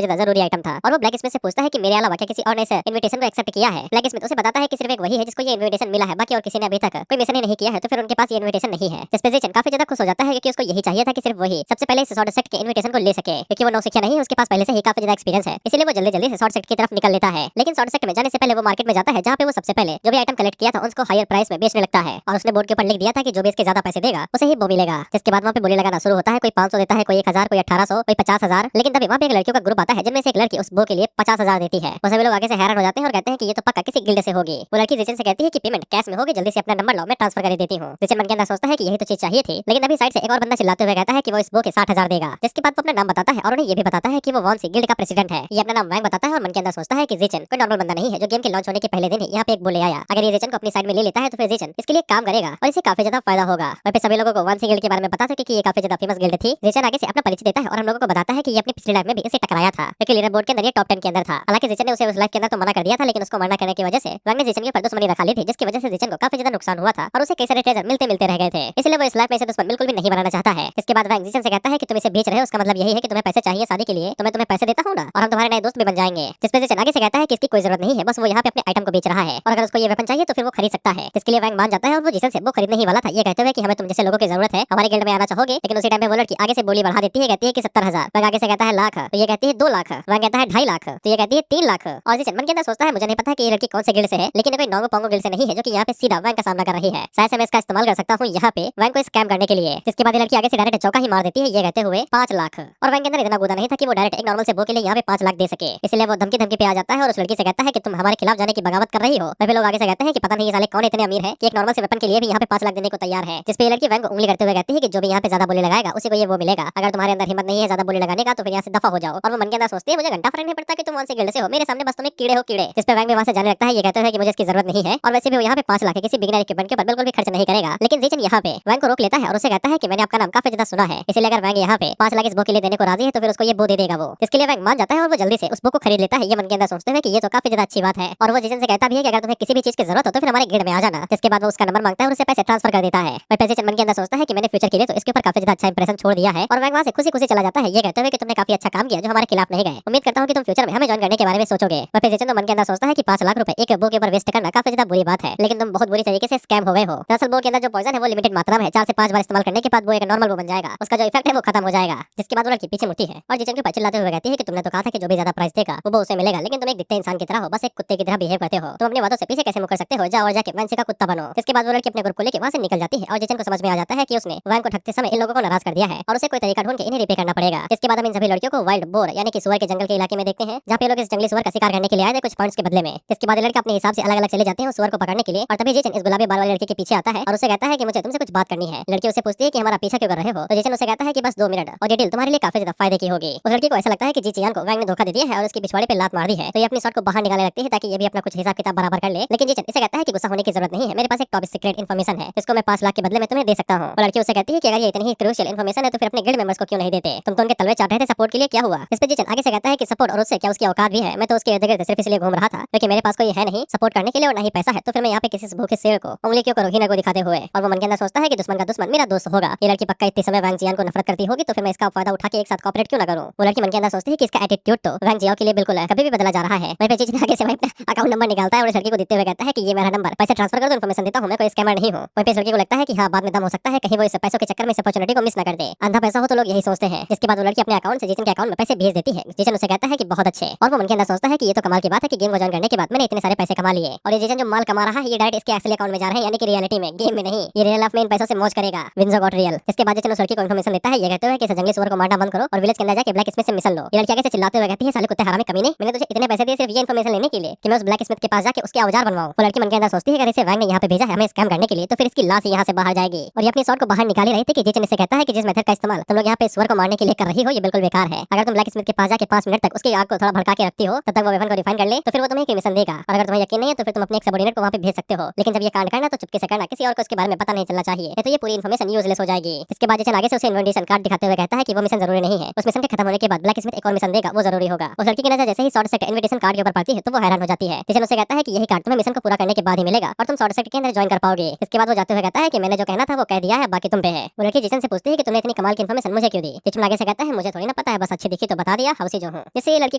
ज्यादा जरूरी आइटम था और वो ब्लैक स्मिथ से पूछता है कि मेरे अलावा क्या किसी और ने इस इनविटेशन को एक्सेप्ट किया है। ब्लैक स्मिथ उसे बताता है कि सिर्फ एक वही है जिसको ये इनविटेशन मिला है, बाकी और किसी ने अभी तक कोई मिशन ही नहीं किया है, तो फिर उनके पास ये इनविटेशन नहीं है। जिस पे जेचन काफी ज्यादा खुश हो जाता है क्योंकि उसको यही चाहिए था कि सिर्फ वही सबसे पहले इस शॉर्ट सेट के इनविटेशन को ले सके, क्योंकि वो नौसिखिया नहीं है, उसके पास पहले से ही काफी ज्यादा एक्सपीरियंस है, इसलिए वो जल्दी जल्दी से शॉर्ट सेट की तरफ निकल लेता है। लेकिन शॉर्ट सेट में जाने से पहले वो मार्केट में जाता है जहाँ पे वो सबसे पहले जो भी आइटम कलेक्ट किया था उसको हायर प्राइस में बेचने लगता है और उसने बोर्ड के ऊपर लिख दिया था कि जो भी इसके ज्यादा पैसे देगा उसे ही वो मिलेगा। जिसके बाद वहाँ पे बोली लगाना शुरू होता है, कोई 500 देता है, कोई 1000, कोई 1800, कोई 50,000। लेकिन तभी वहाँ पे एक लड़कियों का ग्रुप आता है जिनमें से एक लड़की उस बो के लिए 50,000 देती है। वो सभी लोग आगे से हैरान हो जाते हैं और कहते हैं कि ये तो पक्का किसी गिल्ड से होगी। वो लड़की जेचन से कहती है कि पेमेंट कैश में होगी, जल्दी से अपना नंबर लो, मैं ट्रांसफर कर देती हूँ। जेचन मन के अंदर सोचता है कि यही तो चीज चाहिए थी, लेकिन अभी साइड से एक और बंदा चिल्लाते हुए कहता है कि वो इस बो के 60,000 देगा। जिसके बाद वो अपना नाम बताता है और उन्हें ये भी बताता है कि वो वॉन सी गिल्ड का प्रेसिडेंट है। ये अपना नाम वैंग बताता है और मन के अंदर सोचता है कि जेचन कोई नॉर्मल बंदा नहीं है जो गेम के लॉन्च होने के पहले दिन ही यहाँ पे एक बो ले आया। अगर ये जेचन को अपनी साइड में ले लेता है तो फिर जेचन इसके लिए काम करेगा और इसे काफी ज्यादा फायदा होगा। वहाँ पे सभी लोगों को वॉन सी गिल्ड के बारे में पता था कि ये काफी ज्यादा फेमस गिल्ड थी। जेचन आगे से अपना परिचय देता है और हम लोगों को बताता है कि ये अपनी पिछली लाइफ में भी इसे टकराया था क्योंकि लीडर बोर्ड के अंदर ये टॉप 10 के अंदर था। हालांकि जेचन ने उसे उस लाइफ के अंदर तो मना कर दिया था, लेकिन उसको मना करने की वजह से वैंग ने जेचन के ऊपर दुश्मनी रखा ली थी, जिसकी वजह से जेचन को काफी ज्यादा नुकसान हुआ था और उसे कई सारे ट्रेजर मिलते मिलते रह गए थे। इसलिए वो इस लाइफ में इसे दुश्मन बिल्कुल भी नहीं बनाना चाहता है। इसके बाद वैंग जेचन से कहता है कि तुम इसे बेच रहे हो, उसका मतलब यही है कि तुम्हें पैसे चाहिए शादी के लिए, तो मैं तुम्हें पैसे देता हूँ ना और हम तुम्हारे नए दोस्त भी बन जाएंगे। जिस पे जेचन आगे से कहता है कि इसकी कोई जरूरत नहीं है, बस वो यहाँ पे अपने आइटम को बेच रहा है और अगर उसको ये वेपन चाहिए तो फिर वो खरीद सकता है। इसके लिए वैंग मान जाता है और वो जेचन से वो खरीदने ही वाला था, ये कहते हुए कि हमें तुम जैसे लोगों की जरूरत है, हमारे गिल्ड में आना चाहोगे। लेकिन उसी टाइम पे वो लड़की आगे से बोली बढ़ा देती है, कहती है कि 70,000। वैंग आगे से कहता है लाख, तो ये कहती है 2 लाख। वैंग कहता है 2.5 लाख, तो ये कहती है 3 लाख। और जेचन मन के अंदर सोचता है मुझे नहीं पता कि ये लड़की कौन से गिल्ड से है, लेकिन कोई नॉर्मल पोंगो गिल्ड से नहीं है जो कि यहाँ पे सीधा वैंग का सामना कर रही है। शायद से मैं इसका इस्तेमाल कर सकता हूँ हूँ यहाँ पे वैंग को स्कैम करने के लिए। जिसके बाद ये लड़की आगे से डायरेक्ट चौका ही मार देती है ये कहते हुए 5 लाख। और वैंग के अंदर इतना गुदा नहीं था कि वो डायरेक्ट एक नॉर्मल से बो के लिए यहाँ पे 5 लाख दे सके, इसलिए वो धमकी धमकी पे आ जाता है और उस लड़की से कहता है कि तुम हमारे खिलाफ जाने की बगावत कर रही हो। वह लोग आगे से कहते हैं कि पता नहीं ये साले कौन इतने अमीर है कि एक नॉर्मल से वेपन के लिए भी यहाँ पे 5 लाख देने को तैयार है। जिस पे ये लड़की वैंग को उंगली करते हुए कहती है कि जो भी यहाँ पे ज्यादा बोली लगाएगा उसी को ये वो मिलेगा। अगर तुम्हारे अंदर हिम्मत नहीं है ज्यादा बोली लगाने का तो फिर यहाँ से दफा हो जाओ। और वो मन के अंदर सोचती है मुझे घंटा फर्क नहीं पड़ता कि तुम वहाँ से गिल्ड से हो, मेरे सामने बस तुम एक कीड़े हो कीड़े। जिस पे वैंग भी वहाँ से जाने लगता है। ये कहता है कि मुझे इसकी जरूरत नहीं है और वैसे भी वो यहाँ पे 5 लाख किसी बिगिनर इक्विपमेंट के ऊपर बिल्कुल भी खर्च नहीं करेगा। लेकिन जीचन यहाँ पे वैंग को रोक लेता है और उसे कहता है कि मैंने आपका नाम काफी ज्यादा सुना है, इसलिए अगर वैंग यहाँ पे 5 लाख इस बो के लिए देने को राजी है तो फिर उसको ये बो दे देगा वो। इसके लिए वैंग मान जाता है और वो जल्दी से उस बो को खरीद लेता है। ये मन के अंदर सोचते हुए कि ये तो काफी ज्यादा अच्छी बात है। और वो जीचन से कहता भी है कि अगर तुम्हें किसी भी चीज की जरूरत हो तो फिर हमारे गिल्ड में आ जाना। जिसके बाद वो उसका नंबर मांगता है और उसे पैसे ट्रांसफर कर देता है। वह पैसे मन के अंदर सोचता है कि मैंने फ्यूचर के लिए तो इसके ऊपर काफी ज्यादा अच्छा इंप्रेशन छोड़ दिया है। और वैंग वहाँ से खुशी खुशी चला जाता है ये कहते हुए कि तुमने काफी अच्छा काम किया जो हमारे खिलाफ नहीं गए। उम्मीद करता हूँ कि तुम फ्यूचर में हमें ज्वाइन करने के बारे में सोचोगे। वह जीचन तो मन के अंदर सोचता है कि 5 लाख रुपए एक बो के ऊपर वेस्ट करना काफी ज्यादा बुरी बात है, लेकिन तुम बहुत बुरी तरीके से स्कैम हो गए हो। दरअसल बो के अंदर जो पॉइजन है वो लिमिटेड मात्रा में है, 4 से 5 बार इस्तेमाल करने के बाद वो एक नॉर्मल बो बन जाएगा, उसका जो इफेक्ट है वो खत्म हो जाएगा। जिसके बाद वो लड़की पीछे मुड़ती है और जीचन के ऊपर चिल्लाते हुए कहती है कि तुमने तो कहा था कि जो भी ज्यादा प्राइस देगा वो उसे मिलेगा, लेकिन तुम एक दिखते इंसान की तरह हो, बस एक कुत्ते की तरह बिहेव करते हो। तुम अपने बातों से पीछे कैसे मुकर सकते हो, जाओ और जाके वैंग का कुत्ता बनो। इसके बाद वो लड़की अपने ग्रुप को लेकर वहाँ से निकल जाती है और जीचन को समझ में आ जाता है कि उसने वैंग को ठगते समय इन लोगों को नाराज कर दिया है और उसे कोई तरीका ढूंढ के इन्हें रिपे करना पड़ेगा। इसके बाद हम इन सभी लड़कियों को वाइल्ड बोर यानी कि सुअर के जंगल के इलाके में देखते हैं, जहाँ पे लोग इस जंगली सुअर का शिकार करने के लिए आए थे कुछ पॉइंट्स के बदले में। इसके बाद लड़के अपने हिसाब से अलग अलग चले जाते हैं सुअर को पकड़ने के लिए। और तभी जीचन इस गुलाबी बाल वाले लड़के के पीछे आता है और उसे कहता है कि मुझे तुमसे कुछ बात करनी है। लड़की उसे पूछती है कि हमारा पीछा क्यों कर रहे हो, तो जीचन उसे कहता है कि बस 2 मिनट और ये डील तुम्हारे लिए काफी ज्यादा फायदे की होगी। उस लड़की को ऐसा लगता है कि जी चियान को वैंग ने धोखा दे दिया है और उसकी पिछवाड़े पे लात मार दी है, तो ये अपनी शॉट को बाहर निकालने लगती है ताकि ये भी अपना कुछ हिसाब किताब बराबर कर ले। लेकिन जीचन इसे कहता है कि गुस्सा होने की जरूरत नहीं है, मेरे पास एक टॉप सीक्रेट इन्फॉर्मेशन है जिसको मैं 5 लाख के बदले में तुम्हें दे सकता हूँ। और लड़की उसे कहती है कि अगर ये इतनी ही क्रूशियल इन्फॉर्मेशन है तो फिर अपने गिल्ड मेंबर्स को क्यों नहीं देते, तुम तो उनके तलवे चाट रहे थे सपोर्ट के लिए, क्या हुआ। इस पे जीचन आगे से कहता है कि सपोर्ट और उससे क्या उसकी औकात भी है, मैं तो उसके इर्द गिर्द सिर्फ इसलिए घूम रहा था क्योंकि मेरे पास कोई है नहीं सपोर्ट करने के लिए और ना ही पैसा है, तो फिर मैं यहाँ पे किसी भूखे शेर को उंगली क्यों करूँ हीना को दिखाते हुए। और वो मन के अंदर सोचता है कि दुश्मन का दुश्मन मेरा दोस्त होगा। ये लड़की पक्का इतने समय वैंग जियान को नफरत करती होगी तो फिर मैं इसका फायदा उठा के एक साथ कॉपरेट क्यों ना करूँ। वो लड़की मन के अंदर सोचती है कि इसका एटीट्यूड तो वैंग जियाओ के लिए बिल्कुल कभी भी बदला जा रहा है। वहीं पे जीचन आगे से अपना अकाउंट नंबर निकालता है और इस लड़की को देते हुए कहता है कि ये मेरा नंबर, पैसे ट्रांसफर कर दो, इन्फॉर्मेशन देता हूँ, मैं कोई स्कैमर नहीं हूँ। वहीं पे इस लड़की को लगता है कि हाँ बाद में दम हो सकता है, कहीं वो इस पैसों के चक्कर में इस अपॉर्चुनिटी को मिस न कर दे। अंधा पैसा हो तो लोग यही सोचते हैं। जिसके बाद वो लड़की अपने अकाउंट से जीचन के अकाउंट में पैसे भेज देती है। जीचन उसे कहता है कि बहुत अच्छे, और वो मन के अंदर सोचता है कि ये तो कमाल की बात है कि गेम को ज्वाइन करने के बाद मैंने इतने सारे पैसे कमा लिए। और ये जीचन जो माल कमा रहा है ये डायरेक्ट इसके असली अकाउंट में जा रहे हैं, यानी कि रियलिटी में, गेम में नहीं। ये रियल लाइफ में इन पैसों से मौज करेगा। WinZO got real. इसके बाद जीचन उस लड़की को इन्फॉर्मेशन देता है, ये कहते हुए कि इस जंगली सुअर को मारना बंद करो और विलेज के अंदर जाके ब्लैक स्मिथ से मिसल लो। ये लड़की आगे से चिल्लाते हुए कहती है साले कुत्ते हरामी कमीने, मैंने तुझे इतने पैसे दिए सिर्फ ये इन्फॉर्मेशन लेने के लिए कि मैं उस ब्लैक स्मिथ के पास जाके उसके औजार बनवाऊं। वो लड़की मन के अंदर सोचती है कि अगर इसे वैंग ने यहाँ पे भेजा है हमें स्कैम करने के लिए तो फिर इसकी लाश यहाँ से बाहर जाएगी। और ये अपनी शॉट को बाहर निकाल ही रही थी कि जीचन इसे कहता है कि जिस मेथड का इस्तेमाल तुम लोग यहाँ पे सुअर को मारने के लिए कर रही हो ये बिल्कुल बेकार है। अगर तुम ब्लैक स्मिथ के पास जाके 5 मिनट तक उसकी आग को थोड़ा भड़का के रखती हो तब तक वो वेपन को रिफाइन कर ले तो फिर वो तुम्हें एक मिशन देगा। और अगर तुम्हें यकीन नहीं है तो फिर तुम अपने एक सबऑर्डिनेट को वहाँ पे भेज सकते हो, लेकिन जब ये कांड करना तो चुपके से करना, किसी और को इसके बारे में पता नहीं चलना चाहिए, तो ये पूरी इन्फॉर्मेशन यूजलेस हो जाएगी। इसके बाद जीचन आगे से उसे इन्विटेशन कार्ड दिखाते हुए कहता है कि वो मिशन जरूरी नहीं है, उस मिशन के खत्म होने के बाद ब्लैक स्मिथ एक और मिशन देगा वो जरूरी होगा। उस लड़की की नजर जैसे ही शॉर्ट सेट इन्विटेशन कार्ड के ऊपर पड़ती है तो वो हैरान हो जाती है। जीचन उसे कहता है कि यही कार्ड तुम्हें मिशन को पूरा करने के बाद ही मिलेगा और तुम शॉर्ट सेट के अंदर ज्वाइन कर पाओगे। इसके बाद वो जाते हुए कहता है कि मैंने जो कहना था वो कह दिया है, बाकी तुम पे है। वो लड़की जीचन से पूछती है कि तुमने इतनी कमाल की इन्फॉर्मेशन मुझे क्यों दी। जीचन आगे से कहता है मुझे थोड़ी ना पता है, बस अच्छी दिखी तो बता दिया, हौसी जो हूँ। जिससे ये लड़की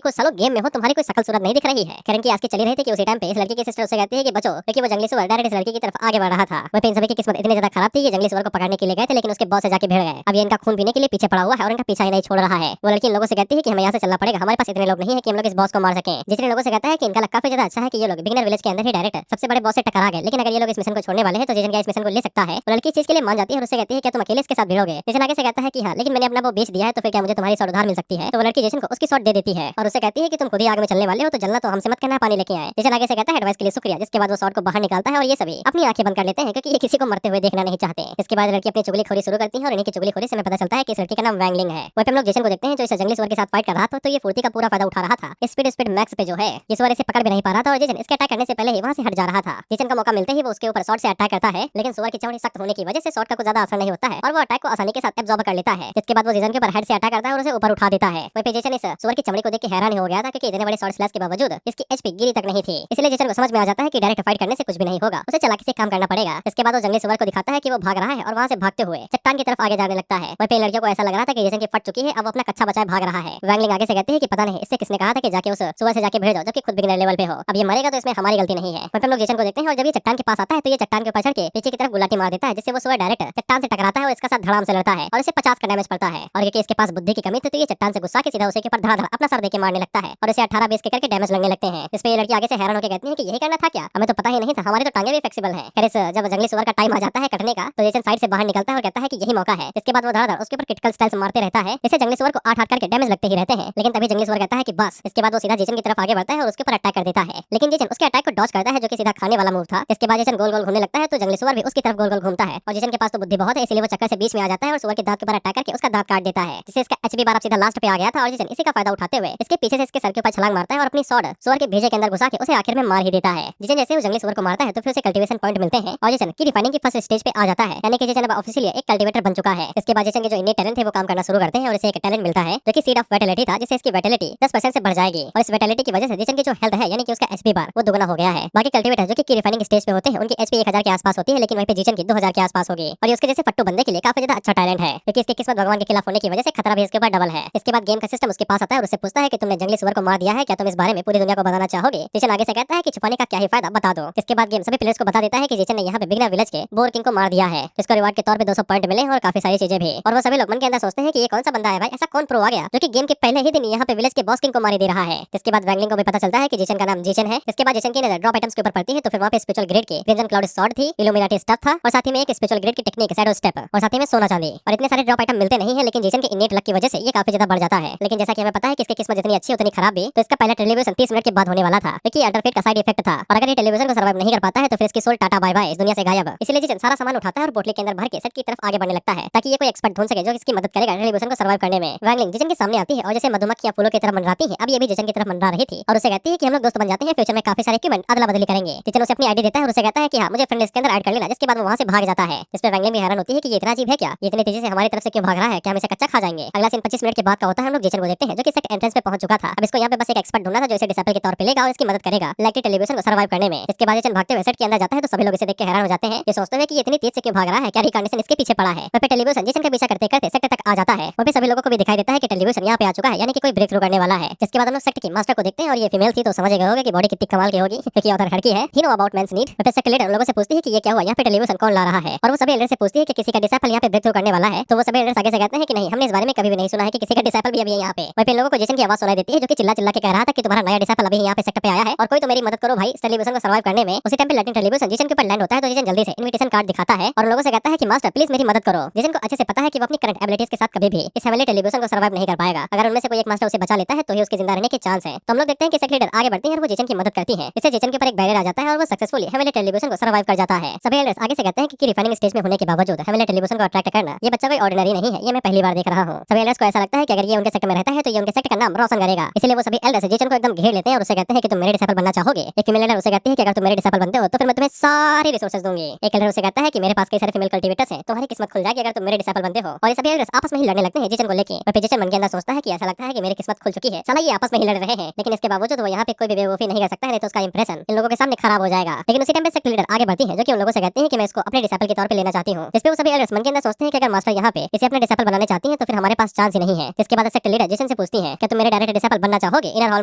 को सालों गेम में हो तुम्हारी कोई शकल सूरत नहीं दिख रही है। कारण की आज की चली रही थी कि उसी टाइम पे इस लड़की की सिस्टर उसे कहती है कि बचो, लेकिन वो जंगली सुअर डायरेक्ट इस लड़की की तरफ आगे बढ़ रहा था। वहीं इन सभी की किस्मत इतनी ज्यादा खराब थी कि जंगली सुअर को पकड़ने के लिए गए थे लेकिन उसके बॉस से जाके भिड़ गए। अब ये इनका खून पीने के लिए पीछे पड़ा हुआ है और इनका पीछा ही नहीं छोड़ रहा है। वो लड़की इन लोगों से कहती है कि हमें यहाँ से चलना पड़ेगा, हमारे पास इतने लोग नहीं है कि हम लोग इस बॉस को मार सकें। जितने लोगों से कहता है कि इनका लक काफी ज्यादा अच्छा है कि ये लोग बिगिनर विलेज के अंदर ही डायरेक्ट सबसे बड़े बॉस से टकरा गए, लेकिन अगर ये लोग इस मिशन को छोड़ने वाले हैं तो जीचन क्या इस मिशन को ले सकता है। वो लड़की इस चीज के लिए मान जाती है और उससे कहती है कि तुम अकेले इसके साथ भिड़ोगे। जीचन आगे से कहता है कि हाँ, लेकिन मैंने अपना वो बेच दिया है तो फिर क्या मुझे तुम्हारी शॉट उधार मिल सकती है। तो वो लड़की जीचन को उसकी शॉट दे देती है और उसे कहती है कि तुम खुद ही आग में चलने वाले हो तो जलना तो हमसे मत कहना, पानी लेके आए। जीचन आगे से कहता है एडवाइस के लिए शुक्रिया। जिसके बाद वो शॉट को बाहर निकालता है और ये सभी अपनी आंखें बंद कर लेते हैं क्योंकि ये किसी को मरते हुए देखना नहीं चाहते। इसके बाद लड़की अपनी चुगलीखोरी शुरू करती है और इन्हीं की चुगलीखोरी से हमें पता चलता है कि इस लड़की का नाम वैंग लिंग है। वहीं पे हम लोग जीचन को देखते हैं जो इस जंगली सुअर के साथ फाइट कर रहा था, तो ये फुर्ती का पूरा फायदा उठा रहा था। स्पीड मैक्स पे जो है ये सुअर इसे पकड़ भी नहीं पा रहा था और जीचन इसके अटैक करने से पहले ही वहां से हट जा रहा था। जीचन का मौका मिलते ही वो उसके ऊपर शॉट से अटैक करता है, लेकिन सुअर की चमड़ी सख्त होने की वजह से शॉट का कुछ ज्यादा असर नहीं होता है और वो अटैक को आसानी के साथ एब्जॉर्ब कर लेता है। जिसके बाद वो जीचन के ऊपर हेड से अटैक करता है और उसे ऊपर उठा देता है। वहीं पे जीचन इस सुअर की चमड़ी को देख के हैरान ही हो गया था क्योंकि इतने बड़े शॉट स्लैश के बावजूद इसकी एचपी गिरी तक नहीं थी। इसलिए जीचन को समझ में आ जाता है कि डायरेक्ट फाइट करने से कुछ भी नहीं होगा, उसे चालाकी से काम करना पड़ेगा। इसके बाद वो जंगली सुअर को दिखाता है कि वो भाग रहा है और वहां से भागते हुए चट्टान की तरफ आगे जाने लगता है। वहीं पे लड़कियों को ऐसा लग रहा था कि जीचन की फट चुकी है, अब वो अपना कच्चा बचाए भाग रहा है। वैंग लिंग आगे से कहती है कि पता नहीं इससे किसने कहा था कि जाके उस सुअर से जाके भिड़ जाओ जबकि खुद बिगिनर लेवल पे हो, अब ये मरेगा तो इसमें हमारी गलती नहीं है। वहीं पे हम लोग जीचन को देखते हैं और जब ये चट्टान के पास आता है तो ये चट्टान के ऊपर चढ़ के पीछे की तरफ गुलाटी मार देता है, जिससे वो सुअर डायरेक्ट चट्टान से टकराता है और इसका साथ धड़ाम से लड़ता है और इसे 50 का डैमेज पड़ता है। और क्योंकि इसके पास बुद्धि की कमी थी तो ये चट्टान से गुस्सा के सीधा उसे के ऊपर धड़ाधड़ अपना सर देके मारने लगता है और इसे 18-20 के करके डैमेज लगने लगते हैं। इस पे ये लड़की आगे से हैरान होकर कहती है कि यही करना था क्या, हमें तो पता ही नहीं था, हमारी तो टांगे भी फ्लेक्सिबल है। जब जंगली सुअर का टाइम आ जाता आता है कटने का तो जेसन साइड से बाहर निकलता है और कहता है कि यही मौका है। इसके बाद वो धड़ाधड़ उसके ऊपर क्रिटिकल स्टाइल्स मारते रहता है, इससे जंगली सुअर को 8 करके डैमेज लगते ही रहते हैं। लेकिन तभी जंगली सुअर कहता है कि बस। इसके बाद वो सीधा जेसन की तरफ आगे बढ़ता है और उसके ऊपर अटैक कर देता है, लेकिन जेसन उसके अटैक को डॉज करता है जो कि सीधा खाने वाला मूव था। इसके बाद जेसन गोल गोल घूमने लगता है तो जंगली सुअर भी उसकी तरफ गोल गोल घूमता है और जेसन के पास तो बुद्धि बहुत है, इसलिए वो चक्कर से बीच में आ जाता है और सुअर के दांत के ऊपर अटैक करके उसका दांत काट देता है, जिससे इसका एचपी बार अब सीधा लास्ट पे आ गया था। और जेसन इसी का फायदा उठाते हुए इसके पीछे से इसके सर के ऊपर छलांग मारता है और अपनी स्वॉर्ड सुअर के भेजे के अंदर घुसा के उसे आखिर में मार ही देता है। जेसन जैसे वो जंगली सुअर को मारता है तो फिर उसे कल्टीवेशन पॉइंट मिलते हैं और जेसन की रिफाइनिंग की फर्स्ट स्टेज पे आ जाता है, यानी कि जेसन अब ऑफिशियली एक कल्टीवेटर बन चुका है। इसके बाद जेसन के जो इन्हीं टैलेंट थे वो काम करना शुरू करते हैं और इसे एक टैलेंट मिलता है जो कि सीड ऑफ वाइटैलिटी था, जिससे इसकी वाइटैलिटी 10% से बढ़ जाएगी और इस वाइटैलिटी की वजह से जेसन की जो हेल्थ है यानी कि उसका एचपी बार वो दुगना हो गया है। बाकी कल्टीवेटर जो कि रिफाइनिंग स्टेज पे होते हैं उनकी एचपी 1000 के आसपास होती है, लेकिन वहीं पे जेसन की 2000 के आसपास होगी और ये उसके जैसे फट्टू बंदे के लिए काफी ज्यादा अच्छा टैलेंट है, क्योंकि इसकी किस्मत भगवान के खिलाफ होने की वजह से खतरा भी इसके ऊपर डबल है। इसके बाद गेम का सिस्टम उसके पास आता है और उससे पूछता है कि तुमने जंगली सुअर को मार दिया है, क्या तुम इस बारे में पूरी दुनिया को बताना चाहोगे? जेसन आगे से कहता है कि छुपाने का क्या ही फायदा, बता दो। इसके बाद गेम सभी प्लेयर्स को बता देता है कि जेसन ने यहाँ पे बिगनर विलेज के बोर किंग को मार दिया है, जिसको रिवार्ड के तौर पे 200 पॉइंट मिले और काफी सारी चीजें भी। और वो सभी लोग मन के अंदर सोचते हैं कि ये कौन सा बंदा है भाई, ऐसा कौन प्रो आ गया जो कि गेम के पहले ही दिन यहाँ पे विलेज के बॉस किंग को मार दे रहा है। इसके बाद वैंगलिंग को भी पता चलता है कि जेसन का नाम जेसन है। इसके बाद जेसन की नजर ड्रॉप आइटम्स के ऊपर पड़ती है तो फिर वहाँ पे स्पिरिचुअल ग्रेड के क्रिम्सन क्लाउड स्वॉर्ड थी, इल्यूमिनाटी स्टफ था और साथ ही में एक स्पिरिचुअल ग्रेड की टेक्निक शैडो स्टेप और साथ ही में सोना चांदी। और इतने सारे ड्रॉप आइटम मिलते नहीं है, लेकिन जेसन के इनेट लक की वजह से ये काफी ज्यादा बढ़ जाता है। लेकिन जैसा कि हमें पता है कि इसकी किस्मत जितनी अच्छी उतनी खराब भी, तो इसका पहला टेलीविजन 30 मिनट के बाद होने वाला था, क्योंकि अल्टरफेट का साइड इफेक्ट था और अगर ये टेलीविजन को सर्वाइव नहीं कर पाता है तो फिर इसकी सोल टाटा बाय बाय, इस दुनिया से गायब। इसलिए जेसन सारा सामान उठाता है और पोटली के अंदर भर के सेट की तरफ आगे बढ़ने लगता है ताकि ये कोई एक्सपर्ट ढूंढ सके जो इसकी मदद करेगा टेलीविजन को सर्वाइव करने में। वैंगलिंग जेसन के सामने आती है और जैसे मधुमक्खियां फूलों की तरह मंडराती है, अब ये भी जेसन की तरफ मंडरा रही थी और उसे कहती है कि हम लोग दोस्त बन जाते हैं, फ्यूचर में काफी सारे इक्विपमेंट अदला बदली करेंगे। जेसन उसे अपनी आईडी देता है और उसे कहता है कि हां मुझे फ्रेंड लिस्ट के अंदर ऐड कर लेना, जिसके बाद वो वहां से भाग जाता है। इस पे वैंगलिंग भी हैरान होती है कि ये इतना अजीब है क्या, ये इतनी तेजी से हमारी तरफ से क्यों भाग रहा है, क्या हम इसे कच्चा खा जाएंगे। अगला सीन 25 मिनट के बाद का होता है। हम लोग जेसन को देखते हैं जो कि सेट एंट्रेंस पे पहुंच चुका था। अब इसको यहाँ पे बस एक एक्सपर्ट ढूंढना था जो इसे डिसेबल के तौर पे लेगा और इसकी मदद करेगा इलेक्ट्रिक टेलीविजन को सर्वाइव करने में। इसके बाद जेसन भागते हुए सेट के अंदर जाता है तो सभी लोग इसे देख के हैरान हो जाते हैं, ये सोचते हुए कि ये इतनी तेज से क्यों भाग रहा है, क्या रिकॉर्डिनेशन इसके पीछे पड़ा है। वहाँ पे टेलीविजन जेसन का पीछा करते करते सेक्टर तक आ जाता है। वहाँ पे सभी लोगों को भी दिखाई देता है कि टेलीविजन यहाँ पे आ चुका है, यानी कि कोई ब्रेक थ्रू करने वाला है। जिसके बाद हम लोग सेक्टर की मास्टर को देखते हैं और ये फीमेल थी तो समझ गए होगे कि बॉडी कितनी कमाल की होगी, क्योंकि ऑथर लड़की है। ही नो अबाउट मेंस नीड। वहाँ पे सेक्टर लीडर लोगों से पूछती है कि ये क्या हुआ, यहाँ पे टेलीविजन कौन ला रहा है, और वो सभी एल्डर से पूछती है कि किसी का डिसाइपल यहाँ पे ब्रेक थ्रू करने वाला है। तो वो सभी एल्डर्स आगे से कहते हैं कि नहीं, हमने इस बारे में कभी भी नहीं सुना है कि किसी का डिसाइपल भी अभी यहाँ पे। वहाँ पे लोगों को जेसन की आवाज सुनाई देती है जो कि चिल्ला चिल्ला के कह रहा था कि तुम्हारा नया डिसाइपल अभी यहाँ पे सेक्टर पे आया है और कोई तो मेरी मदद करो भाई इस टेलीविजन को सर्वाइव करने में। उसी टाइम पे लाइटिंग टेलीविजन जेसन के ऊपर लैंड होता है तो जेसन जल्दी से इनविटेशन कार्ड दिखाता है और लोगों से कहता है कि मास्टर प्लीज मेरी मदद करो। जेसन को अच्छे से पता है कि वो अपनी करंट एबिलिटीज के साथ कभी भी इस हेवनली टेलीविजन को सर्वाइव नहीं कर पाएगा। अगर उनमें से कोई एक मास्टर उसे बचा लेता है तो ही उसके जिंदा रहने के चांस है। तो हम लोग देखते हैं कि सेक्टर लीडर आगे बढ़ती है और वो जेसन की मदद करती है। इससे जेसन के ऊपर एक बैरियर आ जाता है और वो सक्सेसफुली हेवनली टेलीविजन को सर्वाइव कर जाता है। सभी एल्डर्स आगे से कहते हैं कि रिफाइनिंग स्टेज में होने के बावजूद हेवनली टेलीविजन को अट्रैक्ट करना ये बच्चा कोई ऑर्डिनरी नहीं है, ये मैं पहली बार देख रहा हूँ। सभी एल्डर्स को ऐसा लगता है कि अगर ये उनके सेक्टर में रहता है तो ये उनके सेक्टर का नाम रोशन करेगा। इसलिए वो सभी एल्डर्स जेसन को एकदम घेर लेते हैं और उसे कहते हैं कि तुम मेरे डिसाइपल बनना चाहोगे। एक फीमेल एल्डर उसे कहती है कि अगर तुम मेरे डिसाइपल बनते हो तो फिर मैं तुम्हें सारी रिसोर्सेज दूंगी। एक एल्डर उसे कहता है कि मेरे पास कई सारे फीमेल कल्टीवेटर्स हैं, तुम्हारी किस्मत खुल जाएगी अगर तुम मेरे डिसाइपल बनते हो। और ये सभी एल्डर्स आपस में ही लड़ने लगते हैं जेसन को लेके। और जेसन मन के अंदर सोचता है कि ऐसा लगता है कि मेरी किस्मत खुल चुकी है, साला ये आपस में ही लड़ रहे हैं, लेकिन इसके बावजूद वो यहाँ पे कोई भी बेवकूफी नहीं कर सकता है, नहीं तो उसका इंप्रेशन इन लोगों के सामने खराब हो जाएगा। लेकिन उसी टाइम पे सेक्टर लीडर आगे बढ़ती है जो कि उन लोगों से कहती है कि मैं इसको अपने डिसाइपल के तौर पे लेना चाहती हूँ। इस पे वो सभी एल्डर्स मन के अंदर सोचते हैं कि अगर मास्टर यहाँ पे इसे अपने डिसाइपल बनाने चाहती है तो फिर हमारे पास चांस ही नहीं है। इसके बाद सेक्टर लीडर जेसन से पूछती है कि तुम मेरे डायरेक्ट डिसाइपल बनना चाहोगे इनर हॉल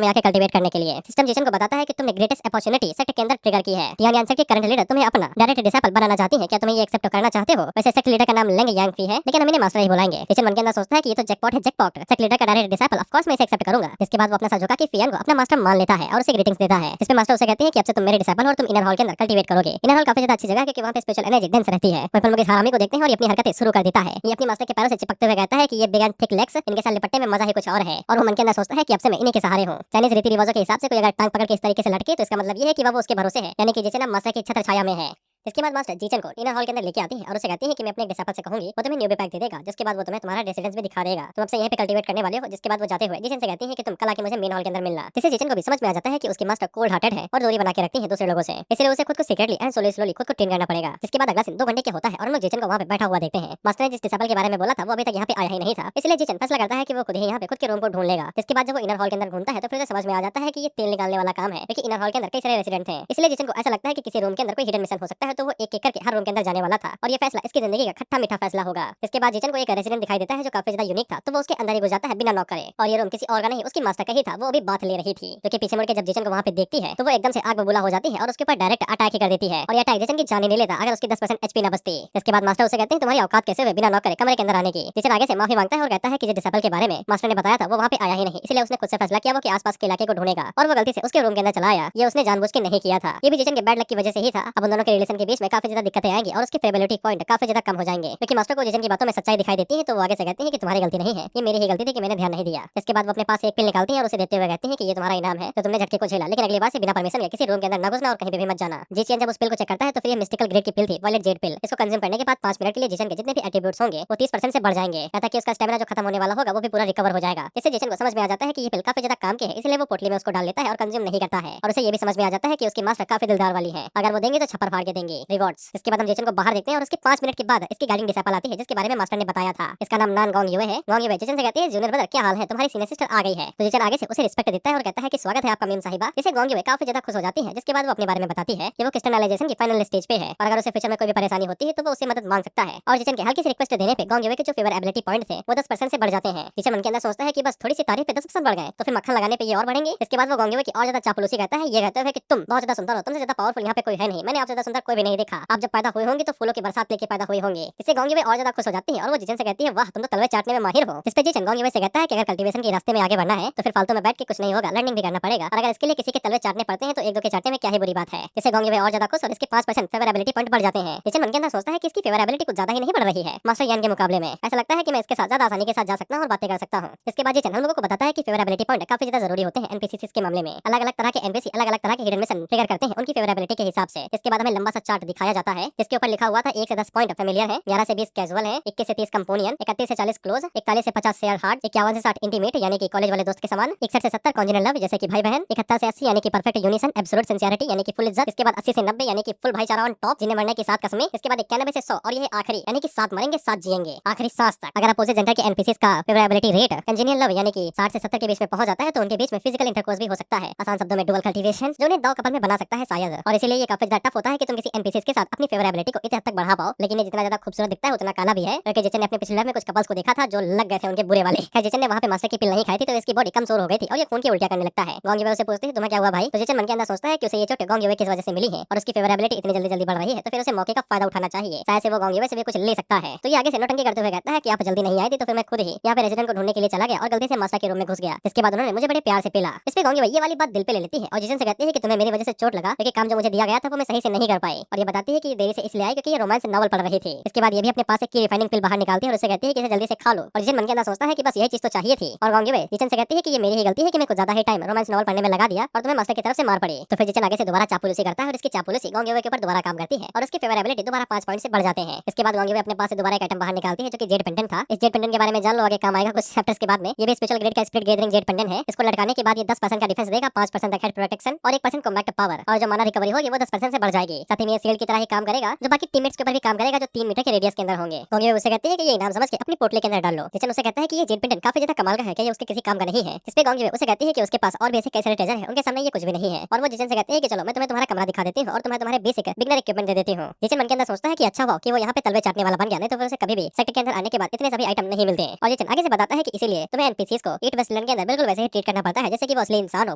में आके कल्टीवेट करने के लिए। सिस्टम जेसन को बताता है कि तुमने ग्रेटेस्ट अपॉर्चुनिटी सेक्टर के अंदर ट्रिगर की है, यानी आंसर के करंट लीडर तुम्हें अपना डायरेक्ट डिसाइपल बनाना चाहती है, क्या तुम्हें ये एक्सेप्ट करना चाहते हो? वैसे सेक्टर लीडर का नाम लेंग यांग फी है, लेकिन हम इन्हें मास्टर ही बुलाएंगे। जेसन मन के अंदर सोचता है कि ये तो जैकपॉट है, जैकपॉट। सेक्टर लीडर का डायरेक्ट डिसाइपल ऑफ कोर्स मैं इसे एक्सेप्ट करूंगा। इसके बाद वो अपना सर झुका के फियान को अपना मास्टर मान लेता है और उसे ग्रीटिंग्स देता है। इस पे मास्टर उसे कहते हैं कि अब से तुम मेरे डिसाइपल और तुम इनर हॉल के अंदर कल्टीवेट करोगे। इनर हॉल काफी ज्यादा अच्छी जगह है क्योंकि वहां पे स्पेशल एनर्जी डेंस रहती है। वहीं पर लोग इस हरामी को देखते हैं और ये अपनी हरकतें शुरू कर देता है। ये अपनी मास्टर के पैरों से चिपकते हुए कहता है कि ये बिग एंड थिक लेग्स, इनके साथ लिपटने में मजा ही कुछ और है। और वो मन के अंदर सोचता है कि अब से मैं इन्हीं के सहारे हूँ। चाइनीज रीति रिवाजों के हिसाब से कोई अगर टांग पकड़ के इस तरीके से लटके तो इसका मतलब ये है कि वो उसके भरोसे है, यानी कि जेसन मास्टर की छत्र छाया में है। इसके बाद मास्टर जेसन को इनर हॉल के अंदर लेके आती है और उसे कहती है कि मैं अपने डिसाइपल से कहूंगी वो तुम्हें न्यूबी पैक दे देगा, जिसके बाद वो तुम्हें तुम्हारा रेसिडेंस भी दिखा देगा, तुम अब से यहीं पे कल्टीवेट करने वाले हो। जिसके बाद वो जाते हुए जेसन से कहती है कि तुम कल आके मुझे मेन हॉल के अंदर मिलना। जिससे जेसन को भी समझ में आ जाता है कि उसकी मास्टर कोल्ड हार्टेड है और दूरी बना के रखती है दूसरे लोगों से, इसलिए उसे खुद को सीक्रेटली एंड स्लोली खुद को ट्रेन करना पड़ेगा। जिसके बाद अगला सीन 2 घंटे के होता है और हम लोग जेसन को वहां पे बैठा हुआ देखते हैं। मास्टर ने जिस डिसाइपल के बारे में बोला था वो अभी तक यहाँ पे आया ही नहीं था, इसलिए जेसन फैसला करता है कि वो खुद ही यहाँ पे खुद के रूम को ढूंढ लेगा। जिसके बाद जब वो इनर हॉल के अंदर घूमता है तो फिर उसे समझ में आ जाता है कि ये तेल निकालने वाला काम है, क्योंकि इनर हॉल के अंदर कई सारे रेसिडेंट हैं। इसलिए जेसन को ऐसा लगता है कि किसी रूम के अंदर कोई हिडन मिशन हो सकता है, तो वो एक एक करके हर रूम के अंदर जाने वाला था और ये फैसला इसकी जिंदगी का खट्टा मीठा फैसला होगा। इसके बाद जेसन को एक रेसिडेंट दिखाई देता है जो काफी ज्यादा यूनिक था, तो वो उसके अंदर ही घुस जाता है बिना नॉक करे। और ये रूम किसी और का नहीं उसकी मास्टर का ही था, वो अभी बात ले रही थी, जो कि पीछे मुड़ के जब जेसन को वहां पे देखती है तो वो एकदम से आग बबूला हो जाती है और उसके ऊपर डायरेक्ट अटैक ही कर देती है। और ये अटैक जेसन की जान ही नहीं लेता अगर उसकी 10% एचपी न बचती। इसके बाद मास्टर उसे कहते हैं तुम्हारी औकात कैसे हुई बिना नॉक करे कमरे के अंदर आने की। जेसन आगे से माफी मांगता है और कहता है कि जिस डिसाइपल के बारे में मास्टर ने बताया था वो वहां पे आया ही नहीं, इसलिए उसने खुद से फैसला किया वो कि आसपास के इलाके को ढूंढेगा और वो गलती से उसके रूम के अंदर चला आया। ये उसने जानबूझ के नहीं किया था, ये भी जेसन के बैड लक की वजह से ही था। अब उन दोनों के रिलेशन की के बीच में काफी ज्यादा दिक्कतें आएंगी और उसके फेवरेबिलिटी पॉइंट काफी ज्यादा कम हो जाएंगे, क्योंकि मास्टर को जिचन की बातों में सच्चाई दिखाई देती है। तो वो आगे से कहते हैं कि तुम्हारी गलती नहीं है, ये मेरी ही गलती थी कि मैंने ध्यान नहीं दिया। इसके बाद वो अपने पास एक पिल निकालती है और उसे देते हुए कहती है कि ये तुम्हारा इनाम है, तो तुमने झटके को झेला, लेकिन अगली बार से बिना परमिशन के किसी रूम के अंदर न घुसना और कहीं भी मत जाना। जिचन जब उस पिल को चेक करता है तो फिर ये मिस्टिकल ग्रेड की पिल थी, वायलेट जेड पिल। इसको कंज्यूम करने के बाद 5 मिनट के लिए जिचन के जितने भी एट्रीब्यूट्स होंगे वो 30% से बढ़ जाएंगे, यहाँ तक कि उसका स्टेमिना जो खत्म होने वाला होगा वो भी पूरा रिकवर हो जाएगा। इससे जिचन को समझ में आ जाता है कि ये पिल काफी ज्यादा काम के है, इसलिए वो पोटली में उसको डाल लेता है और कंज्यूम नहीं करता है। और उसे ये भी समझ में आ जाता है कि उसकी मास्टर काफी दिलदार वाली है, अगर वो देंगे तो छप्पर फाड़ के देंगे रिवॉर्ड्स। इसके बाद हम जिचन को बाहर देखते हैं और उसके 5 मिनट के बाद इसकी गाइडिंग डिसाइपल आती है, जिसके बारे में मास्टर ने बताया था। इसका नाम नान गोंग युए है। गोंग युए जिचन से कहती है, जूनियर ब्रदर क्या हाल है, तुम्हारी सीनियर सिस्टर आ गई है। तो जिचन आगे से उसे रिस्पेक्ट देता है और कहता है कि स्वागत है आपका मेम साहिबा। इसे गोंग युए काफी ज्यादा खुश हो जाती है, जिसके बाद वो अपने बारे में बताती है कि वो क्रिस्टलाइजेशन की फाइनल स्टेज पे है और अगर उसे फ्यूचर में कोई भी परेशानी होती है तो वो उससे मदद मांग सकता है। और जिचन के हल्की सी रिक्वेस्ट देने पे गोंग युए के जो फेवरेबिलिटी पॉइंट थे वो 10% से बढ़ जाते हैं। जिचन मन के अंदर सोचता है कि बस थोड़ी सी तारीफ पे 10% बढ़ गए तो फिर मक्खन लगाने पे ये और बढ़ेंगे। इसके बाद वो गोंग युए की और ज्यादा चापलूसी करता है, ये कहते हुए कि तुम बहुत ज्यादा सुंदर हो, तुमसे ज्यादा पावरफुल यहाँ पे कोई है नहीं, मैंने आपसे ज्यादा सुंदर कोई भी नहीं देखा। आप जब पैदा हुए होंगे तो फूलों की बरसात लेके पैदा हुए होंगे। इससे गोंग युए और ज्यादा खुश हो जाती है और वो जिचन से कहती है, वाह तुम तो तलवार चाटने में माहिर हो। इस पे जिचन गोंग युए से कहता है कि अगर कल्टीवेशन के रास्ते में आगे बढ़ना है तो फिर फालतू में बैठ के कुछ नहीं होगा, लर्निंग भी करना पड़ेगा, और अगर इसके लिए किसी के तलवे चाटने पड़ते हैं तो एक दो के चाटने में क्या ही बुरी बात है। इससे गोंग युए और ज्यादा खुश और इसके 5% फेवरेबिलिटी पॉइंट बढ़ जाते हैं। जिचन मन के अंदर सोचता है कि इसकी फेवरेबिलिटी कुछ ज्यादा ही नहीं बढ़ रही है मास्टर यान के मुकाबले में। ऐसा लगता है कि मैं इसके साथ ज्यादा आसानी के साथ जा सकता हूं और बातें कर सकता हूं। इसके बाद जिचन हम लोगों को बताता है कि फेवरेबिलिटी पॉइंट काफी ज्यादा जरूरी होते हैं एनपीसीसीज के मामले में। अलग अलग तरह के एनपीसी अलग अलग तरह के हिडन मिशन ट्रिगर करते हैं उनकी फेवरेबिलिटी के हिसाब से। इसके बाद हमें लंबा सा चार्ट दिखाया जाता है जिसके ऊपर लिखा हुआ था 1 से 10 पॉइंट फेमिलियर है, 11 से 20 कैजुअल है, 21 से 30 कंपोनियन, 31 से 40 क्लोज, 41 से 50 शेयर हार्ड, 51 से 60 इंटीमेट यानी कि कॉलेज वाले दोस्त के समान, 61 से 70 कॉन्जुगल लव जैसे कि भाई बहन, 71 से 80 यानी कि परफेक्ट यूनिसन एब्सोल्यूट सिंसियरिटी यानी कि फुल इज्जत। इसके बाद 80 से 90 यानी कि फुल भाईचारा ऑन टॉप, जिन्हें मरने की 7 कसमें। इसके बाद 91 से 100 और ये आखिरी यानी कि 7 मरेंगे 7 जिएंगे, आखिरी सांस तक। अगर अपोजिट जेंडर के एनपीसीज का फेवरेबिलिटी रेट कंजेनियल लव यानी कि 60 से 70 के बीच में पहुंच जाता है तो उनके बीच में फिजिकल इंटरकोर्स भी हो सकता है, आसान शब्दों में डुअल कल्टीवेशन, जो उन्हें 2 कपल में बना सकता है शायद। और इसीलिए ये काफी ज्यादा टफ होता है कि तुम किसी एनपीसीज के साथ अपनी फेवरेबिलिटी को इतने हद तक बढ़ा पाओ। लेकिन ये जितना ज्यादा खूबसूरत दिखता है उतना काला भी है, क्योंकि जिचन ने अपने पिछले लाइफ में कुछ कपल्स को देखा था जो लग गए थे उनके बुरे वाले। खैर जिचन ने वहां पे मास्टर की पिल नहीं खाई थी तो इसकी बॉडी कमजोर हो गई थी और ये खून की उल्टियां करने लगता है। गोंग युए उसे पूछती है तुम्हें क्या हुआ भाई, तो जिचन मन के अंदर सोचता है कि उसे ये चोट गोंग युए की वजह से मिली है और उसकी फेवरेबिलिटी इतनी जल्दी जल्दी बढ़ रही है तो फिर उसे मौके का फायदा उठाना चाहिए, शायद से वो गोंग युए से भी कुछ ले सकता है। तो ये आगे से नोटंकी करते हुए कहता है कि आप जल्दी नहीं आई थी तो फिर मैं खुद ही यहाँ पे रेजिडेंट को ढूंढने के लिए चला गया और गलती से मास्टर के रूम में घुस गया। इसके बाद उन्होंने मुझे बड़े प्यार से पिला। इस पे गोंग युए ये वाली बात दिल पे ले लेती है और जिचन से कहती है कि तुम्हें मेरी वजह से चोट लगा, लेकिन काम जो मुझे दिया गया था वो मैं सही से नहीं कर पाई। और ये बताती है कि देरी से इसलिए आई क्योंकि ये रोमांस नॉवल पढ़ रही थी। इसके बाद ये भी अपने पास एक की रिफाइनिंग पिल बाहर निकालती है और उसे कहती है कि इसे जल्दी से खा लो। और जिचन मन के अंदर सोचता है कि बस यही चीज तो चाहिए थी। और गोंग युए जिचन से कहती है कि ये मेरी ही गलती है कि मैं कुछ ज्यादा ही टाइम रोमांस नॉवल पढ़ने में लगा दिया और तुम्हें मास्टर की तरफ से मार पड़ी। तो फिर जिचन आगे से दोबारा चापलूसी करता है और इसकी चापलूसी गोंग युए के ऊपर दोबारा काम करती है और उसकी फेवरेबिलिटी दोबारा 5 पॉइंट से बढ़ जाते हैं। इसके बाद गोंग युए अपने पास से दोबारा एक आइटम बाहर निकालती है जो कि जेड पेंडेंट था। इस जेड पेंडेंट के बारे में जान लो, आगे काम आएगा कुछ चैप्टर्स के बाद में। ये भी स्पेशल ग्रेड का स्पिरिट गैदरिंग जेड पेंडेंट है। इसको लटकाने के बाद ये 10% का डिफेंस देगा, 5% तक हेड प्रोटेक्शन और 1% कॉम्बैट पावर, और जो माना रिकवरी होगी वो 10% से बढ़ जाएगी। साथ ही में सील की तरह ही काम करेगा जो बाकी टीममेट्स के ऊपर भी काम करेगा जो 3 मीटर के रेडियस के अंदर होंगे। गोंग युए उसे कहती है कि ये इनाम समझ के अपनी पोटली के अंदर डाल लो। जिचन उसे कहता है कि ये जेड पेंडेंट काफी ज्यादा कमाल का है कि ये उसके किसी काम का नहीं है। इस पे गोंग युए उसे कहती है कि उसके पास और भी ऐसे कई सारे ट्रेजर है, उनके सामने ये कुछ भी नहीं है। और वो जिचन से कहते हैं कि चलो मैं तुम्हें तुम्हारा कमरा दिखा देती हूँ और तुम्हें तुम्हारे बेसिक बिगनर इक्विपमेंट दे देती हूँ। जिचन मन के अंदर सोचता है कि अच्छा हुआ कि वो यहाँ पे तलवे चाटने वाला बन गया, नहीं तो फिर उसे कभी भी सेक्टर के अंदर आने के बाद इतने सभी आइटम नहीं मिलते हैं। और जिचन आगे से बताता है कि इसीलिए तुम्हें एनपीसीज को ईट वेस्टलैंड के अंदर बिल्कुल वैसे ही ट्रीट करना पड़ता है जैसे कि वो असली इंसान हो,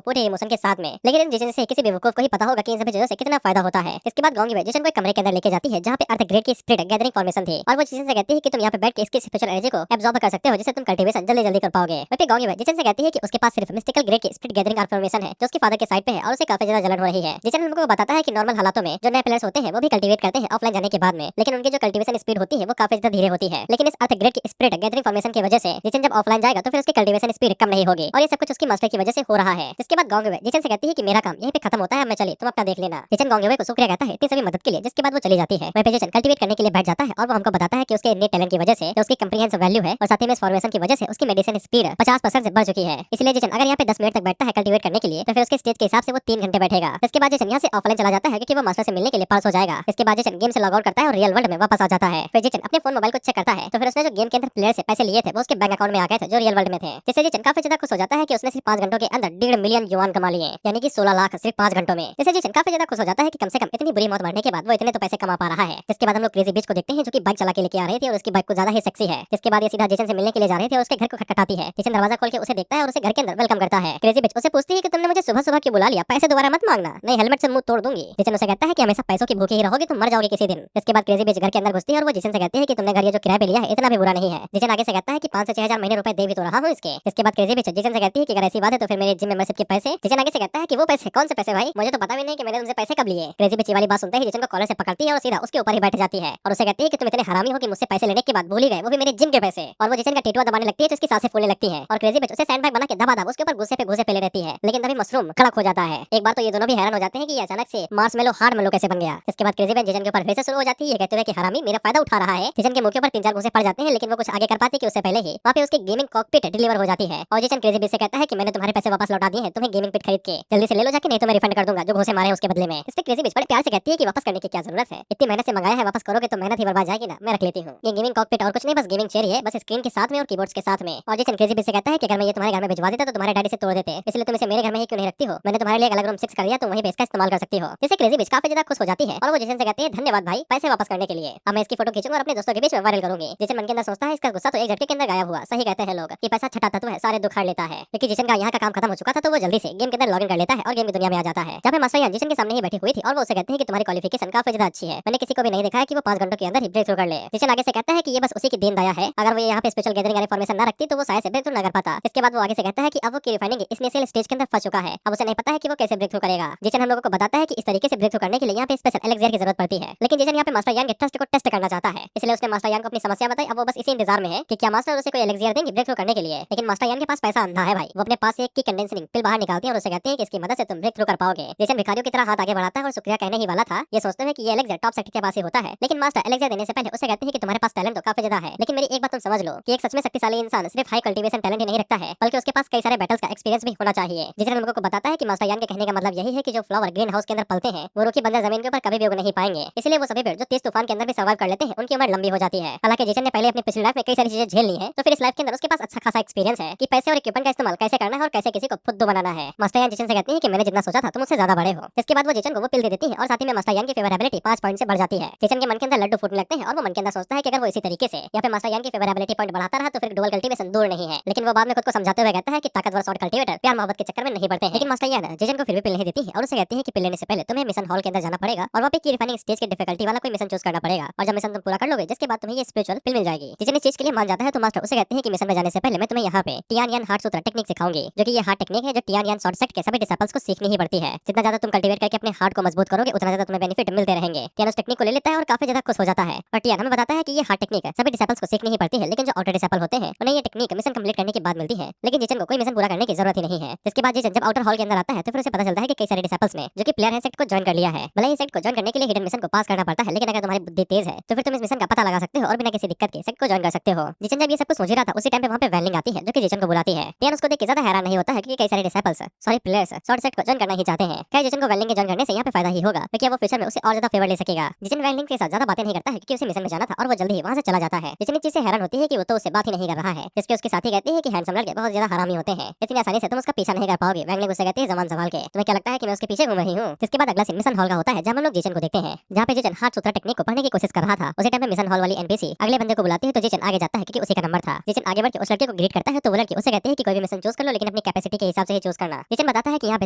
पूरे इमोशन के साथ में। लेकिन जिचन से किसी बेवकूफ को ही पता होगा कि इन सभी चीजों से कितना फायदा होता है। इसके बाद गोंग युए जिचन को एक कमरे के अंदर लेके जाती है जहाँ पे अर्थ ग्रेड की स्पिरिट गैदरिंग फॉर्मेशन थी और वो जिचन से कहती है कि तुम यहाँ पे बैठ के इसकी स्पेशल एनर्जी को एब्जॉर्ब कर सकते हो जिससे तुम कल्टीवेशन जल्दी जल्दी कर पाओगे। वहीं पे गोंग युए जिचन से कहती है कि उसके पास सिर्फ मिस्टिकल ग्रेड की स्पिरिट गैदरिंग फॉर्मेशन है जो उसके फादर के साइड पे है और उसे काफी ज्यादा जलन हो रही है। जिचन हमको बताता है कि नॉर्मल हालातों में जो नए प्लेयर्स होते हैं वो भी कल्टीवेट करते हैं ऑफलाइन जाने के बाद में, लेकिन उनकी जो कल्टीवेशन स्पीड होती है वो काफी ज्यादा धीरे होती है। लेकिन इस अर्थ ग्रेड की स्पिरिट गैदरिंग फॉर्मेशन की वजह से जिचन जब ऑफलाइन जाएगा तो फिर उसकी कल्टीवेशन स्पीड कम नहीं होगी और ये सब कुछ उसकी मास्टर की वजह से हो रहा है। इसके बाद गोंग युए जिचन से कहती है कि मेरा काम यहीं पे खत्म होता है, मैं चली, तुम अपना देख लेना। जिचन गोंग युए को शुक्रिया कहता है इतनी सभी मदद के लिए, जिसके बाद वो चली जाती है। वहीं पे जिचन कल्टीवेट करने के लिए बैठ जाता है और वो हमको बताता है कि उसके इननेट टैलेंट की वजह से उसकी कंप्रीहेंसिव वैल्यू है और साथ ही में इस फॉर्मेशन की वजह से उसकी मेडिसिन स्पीड 50% से बढ़ चुकी है। इसलिए जिचन अगर यहाँ पे 10 मिनट तक बैठता है कल्टीवेट करने के लिए तो फिर उसके स्टेज के हिसाब से वो 3 घंटे बैठेगा। इसके बाद जिचन यहाँ से ऑफलाइन चला जाता है क्योंकि वो मास्टर से मिलने के लिए पास हो जाएगा। इसके बाद जिचन गेम से लॉग आउट करता है और रियल वर्ल्ड में वापस आ जाता है। फिर जिचन अपने फोन मोबाइल को चेक करता है तो फिर उसने जो गेम के अंदर प्लेयर से पैसे लिए थे वो उसके बैंक अकाउंट में आ गए थे जो रियल वर्ल्ड में थे, जिससे जिचन काफी ज्यादा खुश हो जाता है कि उसने सिर्फ 5 घंटों के अंदर 1.5 मिलियन युआन कमा लिए, यानी कि 16 लाख सिर्फ 5 घंटों में। इससे जिचन काफी ज्यादा खुश हो जाता है कि कम से कम इतनी बुरी मौत मरने के बाद वो इतने तो पैसे कमा पा रहा है। जिसके बाद हम लोग क्रेजी बिच को देखते हैं जो कि बाइक चला के लेके आ रही थी और उसकी बाइक को ज्यादा ही सेक्सी है। जिसके बाद ये सीधा जिचन से मिलने के लिए जा रही थी और उसके घर को खटखटाती है। जिचन दरवाजा खोल के उसे देखता है और उसे घर के अंदर वेलकम करता है। क्रेजी बिच उसे पूछती है कि तुमने मुझे सुबह सुबह क्यों बुला लिया, पैसे दोबारा मत मांगना, नहीं हेलमेट से मुंह तोड़ दूंगी। जिचन उसे कहता है कि हमेशा पैसों की भूखे ही रहोगे, तुम मर जाओगे किसी दिन। इसके बाद क्रेजी बिच घर के अंदर घुसती है और वो जिचन से कहती है कि तुमने घर ये जो किराए पे लिया है इतना भी बुरा नहीं है। जिचन आगे से कहता है कि 5 से 6 हजार महीने रुपए दे भी तो रहा हूँ इसके। इसके बाद क्रेजी बिच जिचन से कहती है कि अगर ऐसी बात है तो फिर मेरे जिम मेंबरशिप के पैसे। जिचन आगे से कहता है कि वो पैसे कौन से पैसे भाई, मुझे तो पता भी नहीं कि मैंने उनसे पैसे कब लिए। क्रेजी बिच वाली बात सुनते ही जिचन को कॉलर से पकड़ती है और सीधा उसके ऊपर ही बैठ जाती है और उसे कहती है कि तुम इतने हरामी हो कि मुझसे पैसे लेने के बाद भूल ही गए, वो भी मेरे जिम के पैसे। और वो जिचन का टेटुआ दबाने लगती है तो उसकी सांसें फूलने लगती है और क्रेजी बिच उसे सैंडबैग बना के दबा उसके ऊपर गुस्से पे ले रहती है। लेकिन तभी मशरूम कड़क हो जाता है। एक बार तो ये दोनों भी हैरान हो जाते हैं कि ये अचानक से मार्शमैलो हार्डमैलो कैसे बन गया। इसके बाद क्रेजी बिच जिचन के ऊपर फिर से शुरू हो जाती है कहते हुए कि हरामी मेरा फायदा उठा रहा है। जिचन के मुंह के ऊपर 3-4 घूंसे पड़ जाते हैं लेकिन वो कुछ आगे कर पाती कि उससे पहले ही वहाँ पे उसकी गेमिंग कॉकपिट डिलीवर हो जाती है और जिचन क्रेजी बिच से कहता है कि मैंने तुम्हारे पैसे वापस लौटा दिए हैं, तुम्हें गेमिंग पिट खरीद के जल्दी से ले लो जाके, नहीं तो मैं रिफंड कर दूंगा जो घूंसे मारे उसके बदले में। इस पे क्रेजी बिच बड़े प्यार से कहती है कि वापस करने की क्या जरूरत है, इतनी मेहनत से मंगाया है, वापस करोगे तो मेहनत ही बर्बाद जाएगी ना, मैं रख लेती हूँ। ये गेमिंग कॉकपिट और कुछ नहीं बस गेमिंग चेयर ही है, बस स्क्रीन के साथ में और कीबोर्ड्स के साथ में। और जिचन क्रेजी बिच से कहता है कि अगर मैं ये तुम्हारे घर में भिजवा देता तो तुम्हारे डैडी से तोड़ देते, इसलिए तुम इसे मेरे घर में ही क्यों नहीं रखती हो, मैंने तुम्हारे लिए एक अलग रूम 6 कर दिया, तुम वहीं पे इसका इस्तेमाल कर सकती हो। जिससे क्रेजी बिच काफी ज्यादा खुश हो जाती है और वो जिचन से कहती है धन्यवाद भाई पैसे वापस करने के लिए, अब मैं इसकी फोटो खींचूंगा और अपने दोस्तों के बीच में वायरल करूंगी। जिचन मन के अंदर सोचता है इसका गुस्सा तो एक झटके के अंदर गायब हुआ, सही कहते हैं लोग कि पैसा छठा तत्व है, सारे दुख हर लेता है। लेकिन जिचन का यहाँ का काम खत्म हो चुका था तो वो जल्दी से गेम के अंदर लॉगिन कर लेता है और गेम की दुनिया में आ जाता है जहाँ पे मास्टर यान जिचन के सामने ही बैठी हुई थी और वो उसे कहते हैं कि तुम्हारी क्वालिफिकेशन काफी ज्यादा अच्छी है, मैंने किसी को भी नहीं देखा है कि वो 5 घंटों के अंदर ही ब्रेक थ्रू कर ले। जिचन आगे से कहता है कि ये बस उसी की देन दया है, अगर वो यहाँ पे स्पेशल गैदरिंग वाली फॉर्मेशन न रखती तो वो शायद से ब्रेक थ्रू न कर पाता। इसके बाद वो आगे से कहता है कि अब वो की रिफाइनिंग इस इनिशियल स्टेज के अंदर फंस चुका है, अब उसे नहीं पता है कि वो कैसे ब्रेक थ्रू करेगा। जिचन हम लोगों को बताता है कि इस तरीके से ब्रेक थ्रू करने के लिए यहाँ पे स्पेशल एलेक्सियर की जरूरत पड़ती है। लेकिन जिचन यहाँ पे मास्टर यान के ट्रस्ट को टेस्ट करना चाहता है, इसलिए उसने मास्टर यान को अपनी समस्या बताई। अब वो बस इसी इंतजार में है कि क्या मास्टर उसे कोई एलेक्सियर देंगे ब्रेक थ्रू करने के लिए। लेकिन मास्टर यान के पास पैसा अंधा है भाई, वो अपने पास एक की कंडेंसिंग पिल बाहर निकालती है और उसे कहते हैं कि इसकी मदद से तुम ब्रेक थ्रू कर पाओगे। जिचन भिखारियों की तरह हाथ आगे बढ़ाता है और शुक्रिया कहने ही वाला था, ये सोचते हैं कि ये एलेक्सियर टॉप सेक्टर के पास ही होता है। लेकिन मास्टर एलेक्सियर देने से पहले उसे कहते हैं कि तुम्हारे पास टैलेंट तो काफी ज्यादा है, लेकिन मेरी एक बात तुम समझ लो कि एक सच में शक्तिशाली इंसान सिर्फ हाई कल्टीवेशन टैलेंट ही नहीं रखता है, बल्कि उसके पास कई सारे बैटल्स का एक्सपीरियंस भी होना चाहिए। जिचन हम लोगों को बताता है कि मास्टर यान के कहने का मतलब यही है कि जो फ्लावर ग्रीन हाउस के अंदर पलते हैं वो रूखी बंजर जमीन के ऊपर कभी भी उग नहीं पाएंगे, इसलिए वो सभी पेड़ जो तेज तूफान के अंदर भी सर्वाइव कर लेते हैं उनकी उम्र लंबी हो जाती है। हालांकि जिचन ने पहले अपनी पिछली लाइफ में कई सारी चीजें झेल ली है तो फिर इस लाइफ के अंदर उसके पास अच्छा खासा एक्सपीरियंस है कि पैसे और इक्विपमेंट का इस्तेमाल कैसे करना है और कैसे किसी को फुद्दू बनाना है। मास्टर यान जिचन से कहती है कि मैंने जितना सोचा था तुम उससे ज्यादा बड़े हो। इसके बाद वो जिचन को वो पिल दे देती है और साथ ही में मास्टर यान की फेवरेबिलिटी 5 पॉइंट से बढ़ जाती है। जिचन के मन के अंदर लड्डू फूटने लगते हैं और वो मन के अंदर सोचता है कि अगर वो इसी तरीके से यहाँ पे मास्टर यान की फेवरेबिलिटी पॉइंट बढ़ाता रहा तो फिर डुअल कल्टीवेशन दूर नहीं है। लेकिन वो बाद में खुद को समझाते हुए कहता है कि ताकतवर शॉर्ट कल्टीवेटर प्यार मोहब्बत के चक्कर में नहीं पड़ते हैं। लेकिन मास्टर यान जिचन को फिर भी पिल नहीं देती है और उसे कहती है कि पिल लेने से पहले तुम्हें मिशन हॉल के अंदर जाना पड़ेगा और वहाँ पे की रिफाइनिंग स्टेज के डिफिकल्टी वाला कोई मिशन चूज करना पड़ेगा और जब मिशन तुम पूरा कर लोगे जिसके बाद तुम्हें ये स्पिरिचुअल पिल मिल जाएगी। जिचन इस चीज के लिए मान जाता है तो मास्टर उसे कहते हैं कि मिशन में जाने से पहले मैं तुम्हें यहाँ पे टियान यान हार्ट सूत्र टेक्निक सिखाऊंगी, जो कि ये हार्ट टेक्निक है जो टियान यान शॉर्ट सेट के सभी डिसिपल्स को सीखनी ही पड़ती है। जितना ज्यादा तुम कल्टीवेट करके अपने हार्ट को मजबूत करोगे उतना ज्यादा तुम्हें बेनिफिट मिलते रहेंगे। टियान उस टेक्निक को ले लेता है और काफी ज्यादा खुश हो जाता है और टियान हमें बताता है कि ये हार्ट टेक्निक है सभी डिसिपल्स को सीखनी ही पड़ती है, लेकिन जो आउटर डिसिपल होते हैं उन्हें ये टेक्निक मिशन कंप्लीट करने के बाद मिलती है। लेकिन जिचन को कोई मिशन पूरा करने की जरूरत ही नहीं है। इसके बाद जिचन जब आउटर हॉल के अंदर आता है तो फिर उसे पता चलता है कि कई सारे डिसिपल्स ने जो कि प्लेयर है सेक्ट को ज्वाइन कर लिया है। भले ही सेक्ट को ज्वाइन करने के लिए हिडन मिशन को पास करना पड़ता है, लेकिन अगर तुम्हारी बुद्धि तेज है तो फिर तुम इस मिशन का पता लगा सकते हो और बिना किसी दिक्कत के सेक्ट को ज्वाइन कर सकते हो। जिचन जब ये सब कुछ सोच रहा था उसी टाइम पे वहाँ पे वैलिंग आती है जो कि जिचन को बुलाती है। टियान उसको देख के ज्यादा हैरान नहीं होता है क्योंकि कई सारे disciples sorry players short set को ज्वाइन करना ही चाहते हैं। क्या जिचन को वैलिंग के ज्वाइन करने से यहाँ पे फायदा ही होगा क्योंकि वो फ्यूचर में उसे और ज्यादा फेवर ले सकेगा। जिचन वैलिंग के साथ ज्यादा बातें नहीं करता है क्योंकि उसे मिशन में जाना था और वो जल्दी ही वहाँ से चला जाता है। जिचन इस चीज से हैरान होती है कि वो तो उससे बात ही नहीं कर रहा है, जिसके उसके साथी कहती है कि हैंडसम लड़के बहुत ज्यादा हरामी होते हैं, इतनी आसानी से तुम उसका पीछा नहीं कर पाओगे। वैंगलिंग उसे कहती है जमान संभाल के, तुम्हें क्या लगता है कि मैं उसके पीछे घूम रही हूँ। जिसके बाद अगला सीन मिशन हॉल का होता है जहाँ हम लोग जिचन को देखते हैं, जहाँ पे जिचन हार्ट सूत्र टेक्निक को पढ़ने की कोशिश कर रहा था। उसी टाइम पे मिशन हॉल वाली एनपीसी अगले बंदे को बुलाती है तो जिचन आगे जाता है क्योंकि उसी का नंबर था। जिचन आगे बढ़ के उस लड़के को ग्रीट करता है तो वो लड़की उसे कहती है कि कोई भी मिशन चूज कर लो लेकिन अपनी कैपेसिटी के हिसाब से ही चूज करना। जिचन बताता है कि यहाँ पे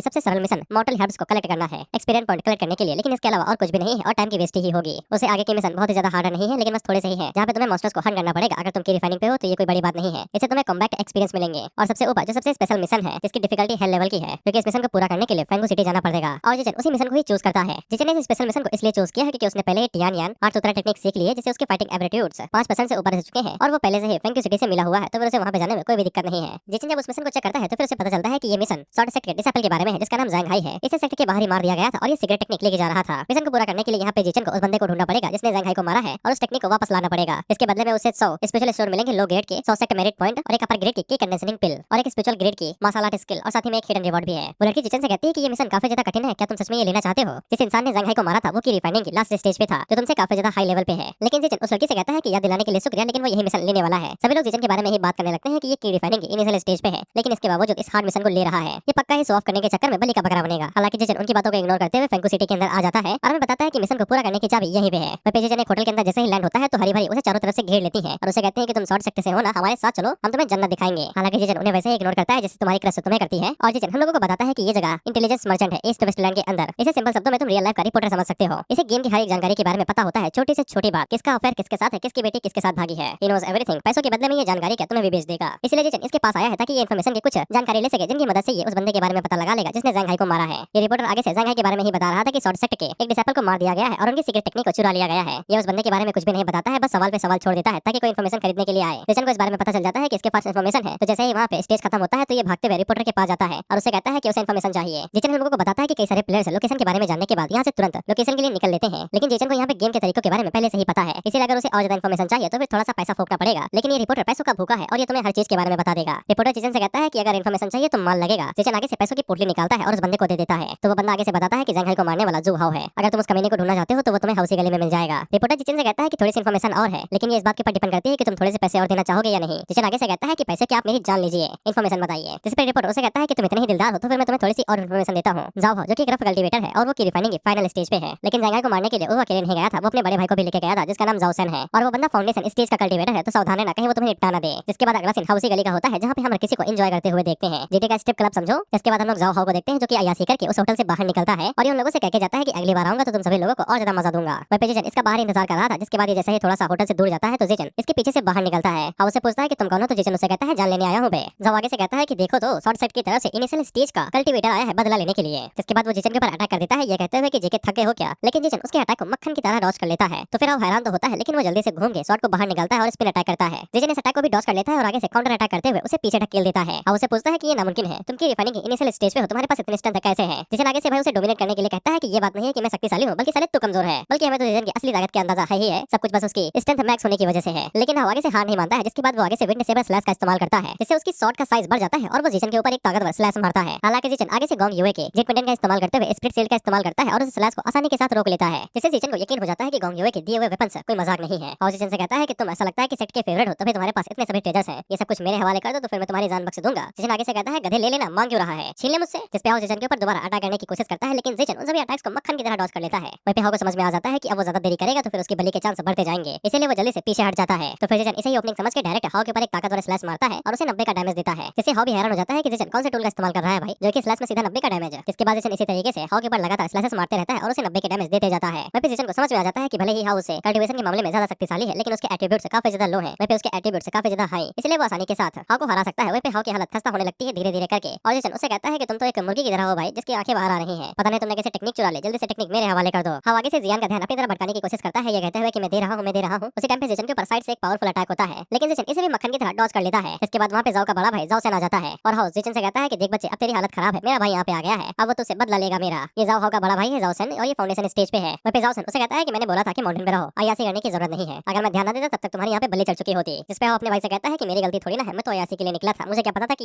सबसे सरल मिशन मॉर्टल हर्ब्स को कलेक्ट करना है एक्सपीरियंस पॉइंट कलेक्ट करने के लिए, लेकिन इसके अलावा और कुछ भी नहीं है और टाइम की वेस्ट ही होगी। उसे आगे की मिशन बहुत ही ज्यादा हार्ड नहीं है लेकिन बस थोड़े से ही है, जहाँ पे तुम्हें मॉन्स्टर्स को हंट करना पड़ेगा। अगर तुम की रिफाइनिंग पे हो तो ये कोई बड़ी बात नहीं है, इससे तुम्हें कॉम्बैट एक्सपीरियंस मिलेंगे। और सबसे ऊपर जो सबसे स्पेशल मिशन है जिसकी डिफिकल्टी हेल लेवल की है क्योंकि इस मिशन को पूरा करने के लिए फैंगो सिटी जाना पड़ेगा और जिचन उसी मिशन को ही चूज करता है। जिचन ने इस स्पेशल मिशन को इसलिए चूज किया है क्योंकि उसने पहले टियान यान हार्ट सूत्र टेक्निक सीख ली है जिससे उसके फाइटिंग एबिलिट्यूड्स 5% से ऊपर हो चुके हैं और वो पहले से ही फैंगो सिटी से मिला हुआ है तो फिर उसे वहाँ पे जाने में कोई भी दिक्कत नहीं है। जिचन जब उस मिशन को चेक करता है तो फिर उसे पता चलता है कि ये मिशन शॉर्ट सेट के डिसिपल के बारे में है जिसका नाम ज़ैंघाई है। इसे सेक्टर के बाहर ही मार दिया गया था और ये सीक्रेट टेक्निक लेके जा रहा था। मिशन को पूरा करने के लिए यहाँ पे जिचन को उस बंदे को ढूंढना पड़ेगा जिसने ज़ैंघाई को मारा है और उस टेक्निक को वापस लाना पड़ेगा। इसके बदले में उसे 100 स्पेशल स्टोर मिलेंगे लो ग्रेड के 100 सेट मेरिट पॉइंट और एक अपर ग्रेड की कंडेंसिंग पिल और एक स्पेशल ग्रेड की मार्शल आर्ट स्किल और साथ ही में एक हिडन रिवॉर्ड भी है। वो लड़की जिचन से कहती है कि ये मिशन काफी ज्यादा कठिन है, क्या तुम सच में ये लेना चाहते हो। जिस इंसान ने ज़ैंघाई को मारा था वो की रिफाइनिंग की लास्ट स्टेज पे था जो तुमसे काफी ज्यादा हाई लेवल पे है। लेकिन जिचन उस लड़की से कहता है कि याद दिलाने के लिए शुक्रिया, लेकिन वो यही मिशन लेने वाला है। सभी लोग जिचन के बारे में ही बात करने लगते हैं कि ये की रिफाइनिंग की इनिशियल स्टेज पे है, लेकिन इसके बावजूद इस हार्ड मिशन को ले रहा है। ये पक्का ही शो ऑफ करने के चक्कर में बलि का बकरा बनेगा। हालांकि जिचन उनकी बातों को इग्नोर करते हुए फैंगो सिटी के अंदर आ जाता है और हमें बताता है कि मिशन को पूरा करने की चाबी यहीं पे है। वहीं जिचन एक होटल के अंदर जैसे ही लैंड होता है तो हरी भरी उसे चारों तरफ से घेर लेती है और उसे कहते हैं कि तुम शॉर्ट सेक्टर से हो ना, हमारे साथ चलो, हम तुम्हें जन्नत दिखाएंगे। हालांकि जिचन उन्हें वैसे ही इग्नोर करता है जैसे तुम्हारी क्रश तुम्हें करती है और जिचन हम लोगों को बताता है कि ये जगह इंटेलिजेंस मर्चेंट है ईस्ट वेस्टलैंड के अंदर। इसे सिंपल शब्दों में तुम रियल लाइफ का रिपोर्टर समझ सकते हो। इसे गेम की हर एक जानकारी के बारे में पता होता है, छोटी से छोटी बात, किसका अफेयर किसके साथ है, किसकी बेटी किसके साथ भागी है। He knows everything. पैसों के बदले में ये जानकारी क्या तुम्हें भी बेच देगा। इसलिए जिचन इसके पास आया है ताकि ये इन्फॉर्मेशन की कुछ जानकारी ले सके जिनकी मदद से ये उस बंदे के बारे में पता लगा लेगा जिसने ज़ैंघाई को मारा है। ये रिपोर्टर आगे से ज़ैंघाई के बारे में ही बता रहा था कि शॉर्ट सेक्टर के एक डिसेबल को मार दिया गया है और उनकी सीक्रेट टेक्निक को चुरा लिया गया है। ये उस बंदे के बारे में कुछ भी नहीं बताता है, बस सवाल पे सवाल छोड़ देता है ताकि कोई इन्फॉर्मेशन खरीदने के लिए आए। जिचन को इस बारे में पता चल जाता है कि इसके पास इन्फॉर्मेशन है, तो जैसे ही वहाँ पे स्टेज खत्म होता है तो ये भागते हुए रिपोर्टर के पास जाता है और उसे कहता है कि उसे इन्फॉर्मेशन चाहिए। जिचन हम लोगों को बताता है कि कई सारे प्लेयर्स लोकेशन के बारे में जानने के बाद यहाँ से तुरंत लोकेशन के लिए निकल लेते हैं, लेकिन जिचन को यहाँ पे गेम के तरीकों के बारे में पहले से ही पता है, इसलिए अगर उसे और ज्यादा इन्फॉर्मेशन चाहिए तो फिर थोड़ा सा पैसा फूकना पड़ेगा। लेकिन ये रिपोर्टर पैसों का भूखा है और ये तुम्हें हर चीज के बारे में बता देगा। रिपोर्टर जिचन से कहता है कि अगर इन्फॉर्मेशन चाहिए तो माल लगेगा। जिचन आगे से पैसों की पोटली निकालता है और उस बंदे को दे देता है, तो वो बंदा आगे से बताता है कि जंग को मारने वाला जू हाउ है। अगर तुम उस कमीने को ढूंढना चाहते हो तो वो तुम्हें हाउसी गली में मिल जाएगा। रिपोर्टर जिचन से कहता है कि थोड़ी सी इन्फॉर्मेशन और है, लेकिन ये इस बात के ऊपर डिपेंड करती है कि तुम थोड़े से पैसे और देना चाहोगे या नहीं। जिचन आगे से कहता है कि पैसे क्या आप मेरी जान लीजिए, इन्फॉर्मेशन बताइए। जिस पर रिपोर्टर उसे कहता है कि तुम इतने ही दिलदार हो तो फिर मैं तुम्हें थोड़ी सी और इन्फॉर्मेशन देता हूँ। जाओ जो कि एक रफ कल्टीवेटर है और वो की रिफाइनिंग की फाइनल स्टेज पे है, लेकिन जंग को मारने के लिए वो अकेले नहीं गया था, वो अपने बड़े भाई को भी लेके गया था जिसका नाम जाओसन है और वो बंदा फाउंडेशन स्टेज का कल्टीवेटर है, तो सावधान रहना कहीं वो तुम्हें निपटा ना दे। जिसके बाद अगला सीन हाउसी गली का होता है जहाँ पे हम हर किसी को एंजॉय करते हुए देखते हैं। जीटी का स्ट्रिप क्लब समझो। इसके बाद हम लोग जाओ हाउ को देखते हैं जो कि अयासी करके उस होटल से बाहर निकलता है और ये उन लोगों से कहके जाता है कि अगली बार आऊंगा तो तुम सभी लोगों को और ज्यादा मजा दूंगा। वहीं पे जिचन इसका बाहर इंतजार कर रहा था, जिसके बाद ये जैसे ही थोड़ा सा होटल से दूर जाता है तो जिचन इसके पीछे से बाहर निकलता है। हाउ से पूछता है कि तुम कौन हो, तो जिचन उसे कहता है जान लेने आया हूं बे। जाओ आगे से कहता है कि देखो तो शॉर्ट सेट की तरफ से इनिशियल स्टेज का कल्टीवेटर आया है बदला लेने के लिए। जिसके बाद वो जिचन के ऊपर अटैक कर देता है ये कहते हुए कि जेके थके हो क्या, लेकिन जिचन उसके अटैक को मक्खन की तरह डॉज कर लेता है। तो फिर वो हैरान तो होता है, लेकिन वो जल्दी से घूम के शॉट को बाहर निकालता है और स्पिन अटैक करता है। जिचन इस अटैक को भी डॉज कर लेता है और आगे से काउंटर अटैक करते हुए उसे पीछे ढकेल देता है। हाउ से पूछता है कि ये नामुमकिन है, तुम की रिफाइनिंग की इनिशियल स्टेज पे हो, तुम्हारे पास इतनी स्ट्रेंथ कैसे है। जिचन आगे से भाई उसे डोमिनेट करने के लिए कहता है कि ये बात नहीं है कि मैं शक्तिशाली हूं, बल्कि साले तू कमजोर है, बल्कि हमें तो जिचन की असली ताकत का अंदाजा है ही है, सब कुछ बस उसकी स्ट्रेंथ मैक्स होने की वजह से है। लेकिन हाउ आगे से हार नहीं मानता है, जिसके बाद वो आगे से विंड सेबर स्लैश का इस्तेमाल करता है, जिससे उसकी शॉट का साइज बढ़ जाता है और वो जिचन के ऊपर एक ताकतवर स्लैश मारता है। हालांकि जिचन आगे से गोंग यूए के जेट पेंडेंट का इस्तेमाल करते हुए स्प्लिट सेल का इस्तेमाल करता है और उस स्लैश को आसानी के साथ रोक लेता है, जिससे जिचन को यकीन हो जाता है कि गोंग यूए के दिए हुए वेपन्स कोई मजाक नहीं है। और जिचन से कहता है कि तुम ऐसा लगता है कि सेट के फेवरेट हो, तो फिर तुम्हारे पास इतने सभी ट्रेजर्स हैं, ये सब कुछ मेरे हवाले कर दो तो फिर मैं तुम्हारी जान बख्श दूंगा। जिचन आगे से कहता है गधे ले लेना, मांग क्यों रहा है, छीन ले मुझसे। जिस पे हाउ जिचन के ऊपर दोबारा अटैक करने की कोशिश करता है, लेकिन जिचन उन सभी अटैक्स को मक्खन की तरह डॉज कर लेता है। वहीं पे हाउ को समझ में आ जाता है कि अब वो ज्यादा देरी करेगा तो फिर उसकी बलि के चांस बढ़ते जाएंगे, इसलिए वो जल्दी से पीछे हट जाता है। तो फिर जिचन इसे ही ओपनिंग समझ के डायरेक्ट हाउ के ऊपर एक ताकतवर स्लैश मारता है और उसे 90 का डैमेज देता है, जिससे हाउ भी हैरान हो जाता है कि जिचन कौन से टूल का इस्तेमाल कर रहा है भाई, जो कि स्लैश में सीधा 90 का डैमेज है। जिसके बाद जिचन इसी तरीके से हाउ के ऊपर लगातार स्लैशेस मारते रहता है और उसे 90 के डैमेज देते जाता है। वहीं पे जिचन को समझ में आ जाता है कि भले ही हाउ से कल्टीवेशन के मामले में ज्यादा शक्तिशाली है, लेकिन उसके एट्रीब्यूट्स काफी ज्यादा लो है, वहीं पे उसके एट्रीब्यूट्स काफी ज्यादा हाई, इसलिए वो आसानी के साथ हाउ को हरा सकता है। वहीं पे हाउ की हालत खस्ता होने लगती है धीरे धीरे करके और जिचन उसे कहता है कि तुम तो एक मुर्गी की तरह हो भाई, जिसकी आंखें बाहर आ रही हैं, पता नहीं तुमने कैसे टेक्निक चुरा ली, जल्दी से टेक्निक मेरे हवाले कर दो। हाउ आगे से जियान का ध्यान अपनी तरफ भटकाने की कोशिश करता है, ये कहते हुए कि मैं दे रहा हूं मैं दे रहा हूं। उसी टाइम पे जिचन के ऊपर साइड से एक पावरफुल अटैक होता है, लेकिन जिचन इसे भी मक्खन की तरह डॉज कर लेता है। इसके बाद वहां पे जाओ का बड़ा भाई जाओ सेन आ जाता है और हाउ जिचन से कहता है कि देख बच्चे अब तेरी हालत खराब है, मेरा भाई यहाँ पे आ गया है, अब वो तुझसे बदला लेगा मेरा। ये जाओ हाउ का बड़ा भाई है जाओ सेन और ये फाउंडेशन स्टेज पे है। वहीं पे जाओ सेन उसे कहता है कि मैंने बोला था कि माउंटेन पे रहो, अयासी करने की जरूरत नहीं है, अगर मैं ध्यान न देता तब तक तुम्हारी यहाँ पे बलि चढ़ चुकी होती। जिस पे हाउ अपने भाई से कहता है कि मेरी गलती थोड़ी ना है, मैं तो अयासी के लिए निकला था, मुझे क्या पता था कि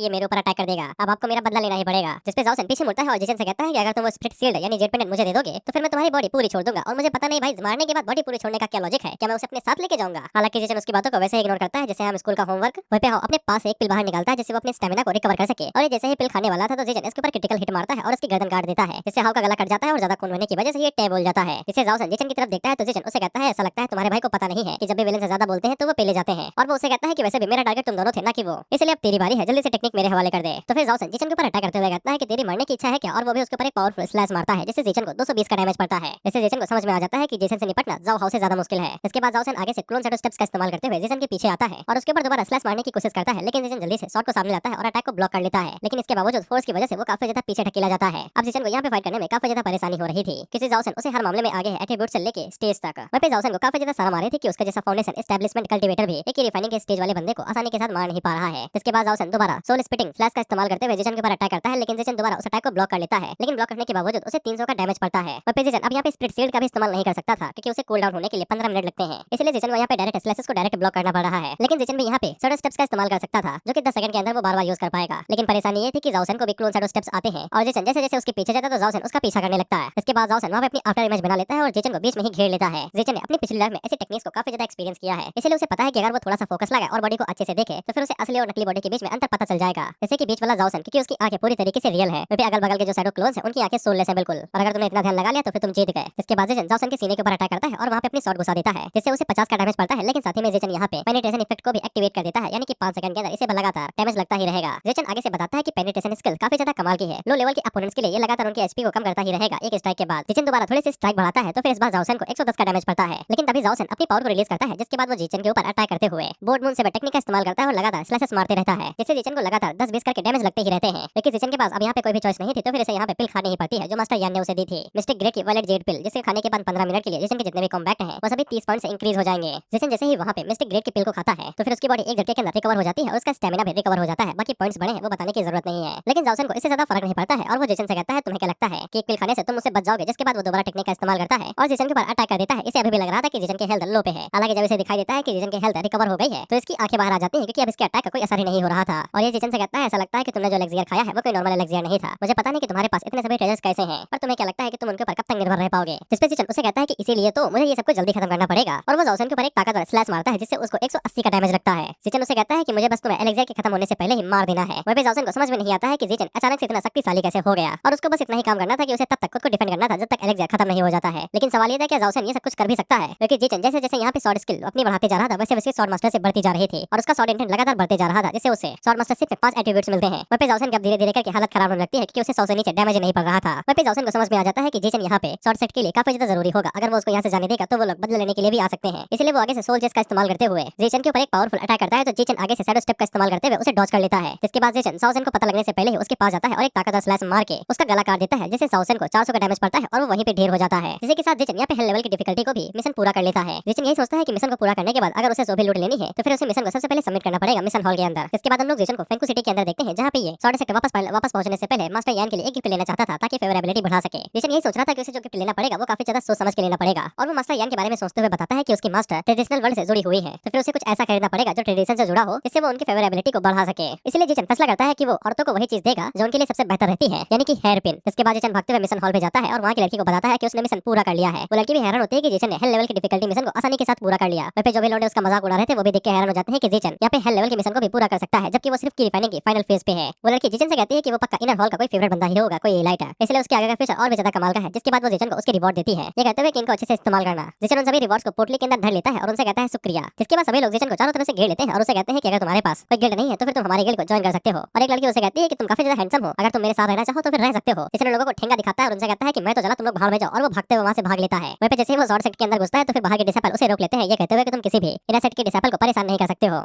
ये मेरे ऊपर अटैक कर देगा, अब आपको मेरा बदला लेना ही पड़ेगा। जिस पे जाओ सेन पीछे मुड़ता है और जिचन से कहता है कि अगर तुम वो स्प्लिट शील्ड यानी जेट पेंडेंट मुझे दे दोगे तो फिर मैं तुम्हारी बॉडी पूरी छोड़ दूंगा, और मुझे पता नहीं भाई मारने के बाद बॉडी पूरी छोड़ने का क्या लॉजिक है, क्या मैं उसे अपने साथ लेके जाऊंगा। हालांकि जिचन उसकी बातों को वैसे ही इग्नोर करता है जैसे हम स्कूल का होमवर्क। वहीं पे हाउ अपने पास एक पिल बाहर निकालता है जिससे वो अपने स्टेमिना को रिकवर कर सके, और ये जैसे ही पिल खाने वाला था तो जिचन इसके ऊपर क्रिटिकल हिट मारता है और उसकी गर्दन काट देता है, जिससे हाउ का गला कट जाता है और ज्यादा खून होने की वजह से ये टैब बोल जाता है। जिससे जाओ सेन जिचन की तरफ देखता है तो जिचन उसे कहता है ऐसा लगता है तुम्हारे भाई को पता नहीं है कि जब भी विलेन से ज्यादा बोलते हैं तो वो पेले जाते हैं, और वो उसे कहता है कि वैसे भी मेरा टारगेट तुम दोनों थे ना कि वो, इसलिए अब तेरी बारी है, जल्दी से टेक्निक मेरे हवाले कर दे। तो फिर जाओ सेन जिचन के ऊपर अटैक करते हुए कहता है कि तेरी मरने की इच्छा है क्या, और वो भी उसके ऊपर एक पावरफुल स्लैश मारता है जिससे जिचन को 220 का डैमेज पड़ता है। इससे जिचन को समझ में आ जाता है कि जिचन से निपटना जाओ हाउ से ज्यादा मुश्किल है। इसके बाद जाओ सेन आगे से क्लोन शैडो स्टेप्स का इस्तेमाल करते हुए जिचन के पीछे आता है और उसके ऊपर दोबारा स्लैश मारने की कोशिश करता है, लेकिन जिचन जल्दी से शॉट को सामने लाता है और अटैक को ब्लॉक कर लेता है, लेकिन इसके बावजूद फोर्स की वजह से वो काफी ज्यादा पीछे ढकेला जाता है। अब जिचन को यहाँ पे फाइट करने में काफी ज्यादा परेशानी हो रही थी, किसी जाओ सेन उसे हर मामले में आगे है एट्रीब्यूट से लेके स्टेज तक। वहीं पे जाओ सेन को काफी ज्यादा शर्म आ रही थी कि उसका जैसा फाउंडेशन एस्टैब्लिशमेंट कल्टीवेटर भी एक ही रिफाइनिंग के स्टेज वाले बंदे को आसानी के साथ मार नहीं पा रहा है। इसके बाद जाओ सेन दोबारा सोल स्प्लिटिंग फ्लैश का इस्तेमाल करते हुए जिचन के ऊपर अटैक करता है, लेकिन जिचन दोबारा उस अटैक को ब्लॉक कर लेता है, लेकिन ब्लॉक करने के बावजूद उसे 300 का डैमेज पड़ता है। वहीं पे जिचन अब यहाँ पे स्प्लिट शील्ड का भी इस्तेमाल नहीं कर सकता था क्योंकि उसे कूल डाउन होने के लिए 15 मिनट लगते हैं, इसलिए जिचन को यहाँ पे डायरेक्ट स्लैशेस को डायरेक्ट ब्लॉक करना पड़ रहा है। लेकिन जिचन भी यहाँ पे शैडो स्टेप्स का इस्तेमाल कर सकता था जो कि 10 सेकंड के अंदर वो बार-बार यूज कर पाएगा, लेकिन परेशानी ये थी कि जाओ सेन को भी क्लोन शैडो स्टेप्स आते हैं और जिचन जैसे जैसे उसके पीछे जाता तो जाओ सेन उसका पीछा करने लगता है। इसके बाद जाओ सेन वहाँ पे अपनी आफ्टर इमेज बना लेता है और जिचन को बीच में ही घेर लेता है। जिचन ने अपनी पिछली लाइफ में ऐसी टेक्निक्स को काफी ज्यादा एक्सपीरियंस किया है, इसलिए उसे पता है कि अगर वो थोड़ा सा फोकस लगाए और बॉडी को अच्छे से देखे तो फिर उसे असली और नकली बॉडी के बीच में अंतर पता चल जाएगा। जैसे कि बीच वाला जाओ सेन क्योंकि उसकी आंखें पूरी तरीके से रियल है, वहीं पे अगल बगल के जो शैडो क्लोन्स हैं उनकी आंखें सोललेस है बिल्कुल, और अगर तुमने इतना ध्यान लगा लिया तो फिर तुम जीत गए। इसके बाद जिचन जाओ सेन के सीने के ऊपर अटैक करता है और वहाँ पे अपनी शॉट घुसा देता है जिससे उसे 50 का डैमेज पड़ता है, लेकिन साथ ही में जिचन यहाँ पे पेनिट्रेशन इफेक्ट को भी एक्टिवेट कर देता है, यानी कि 5 सेकंड के अंदर इसे लगातार डैमेज लगता ही रहेगा। जिचन आगे से बताता है कि पेनिट्रेशन स्किल काफी ज्यादा कमाल की है, लो लेवल के अपोनेंट्स के लिए ये लगातार उनके एचपी को कम करता ही रहेगा एक स्ट्राइक के बाद। जिचन दोबारा थोड़ी सी स्ट्राइक बढ़ाता है तो फिर इस बार जाओ सेन को 110 का डैमेज पड़ता है, लेकिन तभी जाओ सेन अपनी पावर को रिलीज करता है जिसके बाद वो जिचन के ऊपर अटैक करते हुए बोर्ड मून सेबर टेक्निक का इस्तेमाल करता है और लगातार स्लैशेस मारते रहता है, जिससे जिचन को लगातार 10-20 करके डैमेज लगते ही रहते हैं। लेकिन जिचन के पास अब यहाँ पे कोई भी चॉइस नहीं थी तो फिर इसे यहाँ पे पिल खानी ही पड़ती है जो मास्टर यान ने उसे दी थी, मिस्टिक ग्रेड की वॉलेट जेड पिल, जिसे खाने के बाद 15 मिनट के लिए जिसन के जितने भी कॉम्बैक्ट हैं वो सभी 30 पॉइंट से इंक्रीज हो जाएंगे। जिसन जैसे ही वहाँ पे मिस्टिक ग्रेड की पिल को खाता है तो फिर उसकी बॉडी एक झटके के अंदर रिकवर हो जाती है और उसका स्टेमिना भी रिकवर हो जाता है। बाकी पॉइंट्स बढ़े हैं वो बताने की जरूरत नहीं है, लेकिन जाओसन को इससे ज्यादा फर्क नहीं पड़ता है और वो जिसन से कहता है तुम्हें क्या लगता है कि एक पिल खाने से तुम उससे बच जाओगे, जिसके बाद वो दोबारा टेक्निक का इस्तेमाल करता है और जिसन के ऊपर अटैक कर देता है। इसे अभी भी लग रहा था कि जिसन की हेल्थ लो पे है, हालांकि जब इसे दिखाई देता है कि जिसन की हेल्थ रिकवर हो गई है तो इसकी आंखें बाहर आ जाती हैं क्योंकि अब इसके अटैक का कोई असर ही नहीं हो रहा था। और ये जिसन से कहता है ऐसा लगता है कि तुमने जो एलेक्सियर खाया है वो कोई नॉर्मल एलेक्सियर नहीं था, मुझे पता नहीं कि तुम्हारे पास इतने सभी ट्रेजर्स कैसे हैं, पर तुम्हें क्या लगता है कि तुम उनके ऊपर कब तक निर्भर रह पाओगे। जिस पे जिसन उसे कहता है कि इसीलिए तो मुझे ये सब कुछ जल्दी खत्म करना पड़ेगा और वो जाओसन के ऊपर एक ताकतवर स्लैश मारता है जिससे उसको 180 का डैमेज लगता है। जिसन उसे कहता है कि मुझे बस तुम्हें एलेक्सियर के खत्म होने से पहले ही मार देना है। वहीं पे जाओसन को समझ में नहीं आता है कि जिसन अचानक से इतना शक्तिशाली कैसे हो गया और उसको बस इतना ही काम करना था कि उसे तब तक खुद को डिफेंड करना था जब तक एलेक्सियर खत्म नहीं हो जाता है। लेकिन सवाल ये था कि जाओसन ये सब कुछ कर भी सकता है, क्योंकि जिसन जैसे जैसे यहाँ पे स्वॉर्ड स्किल अपनी बढ़ाते जा रहा था वैसे वैसे स्वॉर्ड मास्टर से बढ़ती जा रही थी और उसका स्वॉर्ड इंटेंट लगातार बढ़ते जा रहा था, जिससे उसे स्वॉर्ड मास्टरशिप में 5 एट्रीब्यूट्स मिलते हैं। वहीं पे जाओसन की अब धीरे धीरे करके हालत खराब होने लगती है क्योंकि उसे 100 से नीचे डैमेज नहीं पड़ रहा था। वहीं पे जाओसन को समझ में आ जाता है कि जिसन यहाँ पे शॉर्ट सेट के लिए काफी ज्यादा जरूरी होगा, अगर वो उसको यहाँ से जाने देगा तो वो लोग बदले लेने के लिए भी आ सकते हैं। इसलिए वो आगे से सोल जेस का इस्तेमाल करते हुए जिसन के ऊपर एक पावरफुल अटैक करता है तो जिसन आगे से शैडो स्टेप का इस्तेमाल करते हुए उसे डॉज कर लेता है, जिसके बाद जिसन जाओसन को पता लगने से पहले ही उसके पास जाता है और एक ताकतवर स्लैश मार के उसका गला काट देता है, जिससे जाओसन को 400 का डैमेज पड़ता है और वो वहीं पे ढेर हो जाता है। इसी के साथ जिसन यहाँ पे हेल लेवल की डिफिकल्टी को भी मिशन पूरा कर लेता है। जिसन यही सोचता है कि मिशन को पूरा करने के बाद अगर उसे सोभी लूट लेनी है तो फिर उसे मिशन को सबसे पहले सबमिट करना पड़ेगा मिशन हॉल के अंदर। इसके बाद हम लोग जिसन को फेंकू सिटी के अंदर देखते हैं जहाँ पे ये सॉर्ड सेट वापस पहुंचने से पहले मास्टर यान के लिए एक गिफ्ट लेना चाहता था ताकि फेवरेबिलिटी बढ़ा सके। जिसन यही सोच रहा था कि उसे जो गिफ्ट लेना पड़ेगा वो काफी ज्यादा सोच समझ के लेना पड़ेगा और वो मास्टर यान के बारे में सोचते हुए बताता है कि उसकी मास्टर ट्रेडिशनल वर्ल्ड से जुड़ी हुई है तो फिर उसे कुछ ऐसा खरीदना पड़ेगा जो ट्रेडिशन से जुड़ा हो जिससे वो उनकी फेवरेबिलिटी को बढ़ा सके। इसलिए जिसन फैसला करता है कि वो औरतों को वही चीज देगा जो उनके लिए सबसे बेहतर रहती है, यानी कि हेयर पिन। इसके बाद जिसन भागते हुए मिशन हॉल पे जाता है और वहाँ की लड़की को बताता है कि उसने मिशन पूरा कर लिया है। वो लड़की भी हैरान होती है कि जिसन ने हेल लेवल की डिफिकल्टी मिशन को आसानी के साथ पूरा कर लिया। वहीं पे जो भी लोग उसका मजाक उड़ा रहे थे वो भी देख के हैरान हो जाते हैं कि जिसन यहाँ पे हेल लेवल के मिशन को भी पूरा कर सकता है, जबकि वो सिर्फ की रिफाइनिंग की फाइनल फेज पे है। वो लड़की जिसन से कहती है कि वो पक्का इनर हॉल का कोई फेवरेट बंदा ही होगा, कोई एलाइट है, इसलिए उसके आगे का फ्यूचर और भी ज्यादा कमाल का है। जिसके बाद वो जिसन को उसके रिवॉर्ड देती है, ये कहते हुए कि इनको अच्छे से इस्तेमाल करना। जिसन उन सभी रिवॉर्ड्स को पोटली के अंदर धर लेता है और उनसे कहता है शुक्रिया। जिसके बाद सभी लोग जिसन को चारों तरफ से घेर लेते हैं और उसे कहते हैं कि अगर तुम्हारे पास कोई गिल्ड नहीं है तो फिर तुम हमारे गिल्ड को ज्वाइन कर सकते हो। और एक लड़की उसे कहती है कि तुम काफी ज्यादा हैंडसम हो, अगर तुम मेरे साथ रहना चाहो तो फिर रह सकते हो। जिसन लोगों को ठेंगा दिखाता है और उनसे कहता है कि मैं तो चला, तुम लोग भाड़ में जाओ, और वो भागते हुए वहां से भाग लेता है। वहीं पे जैसे ही वो शॉर्ट सेट के अंदर घुसता है तो फिर बाहर के डिसेबल उसे रोक लेते हैं, ये कहते हुए कि तुम किसी भी इनर सेट के डिसेबल को परेशान नहीं कर सकते हो।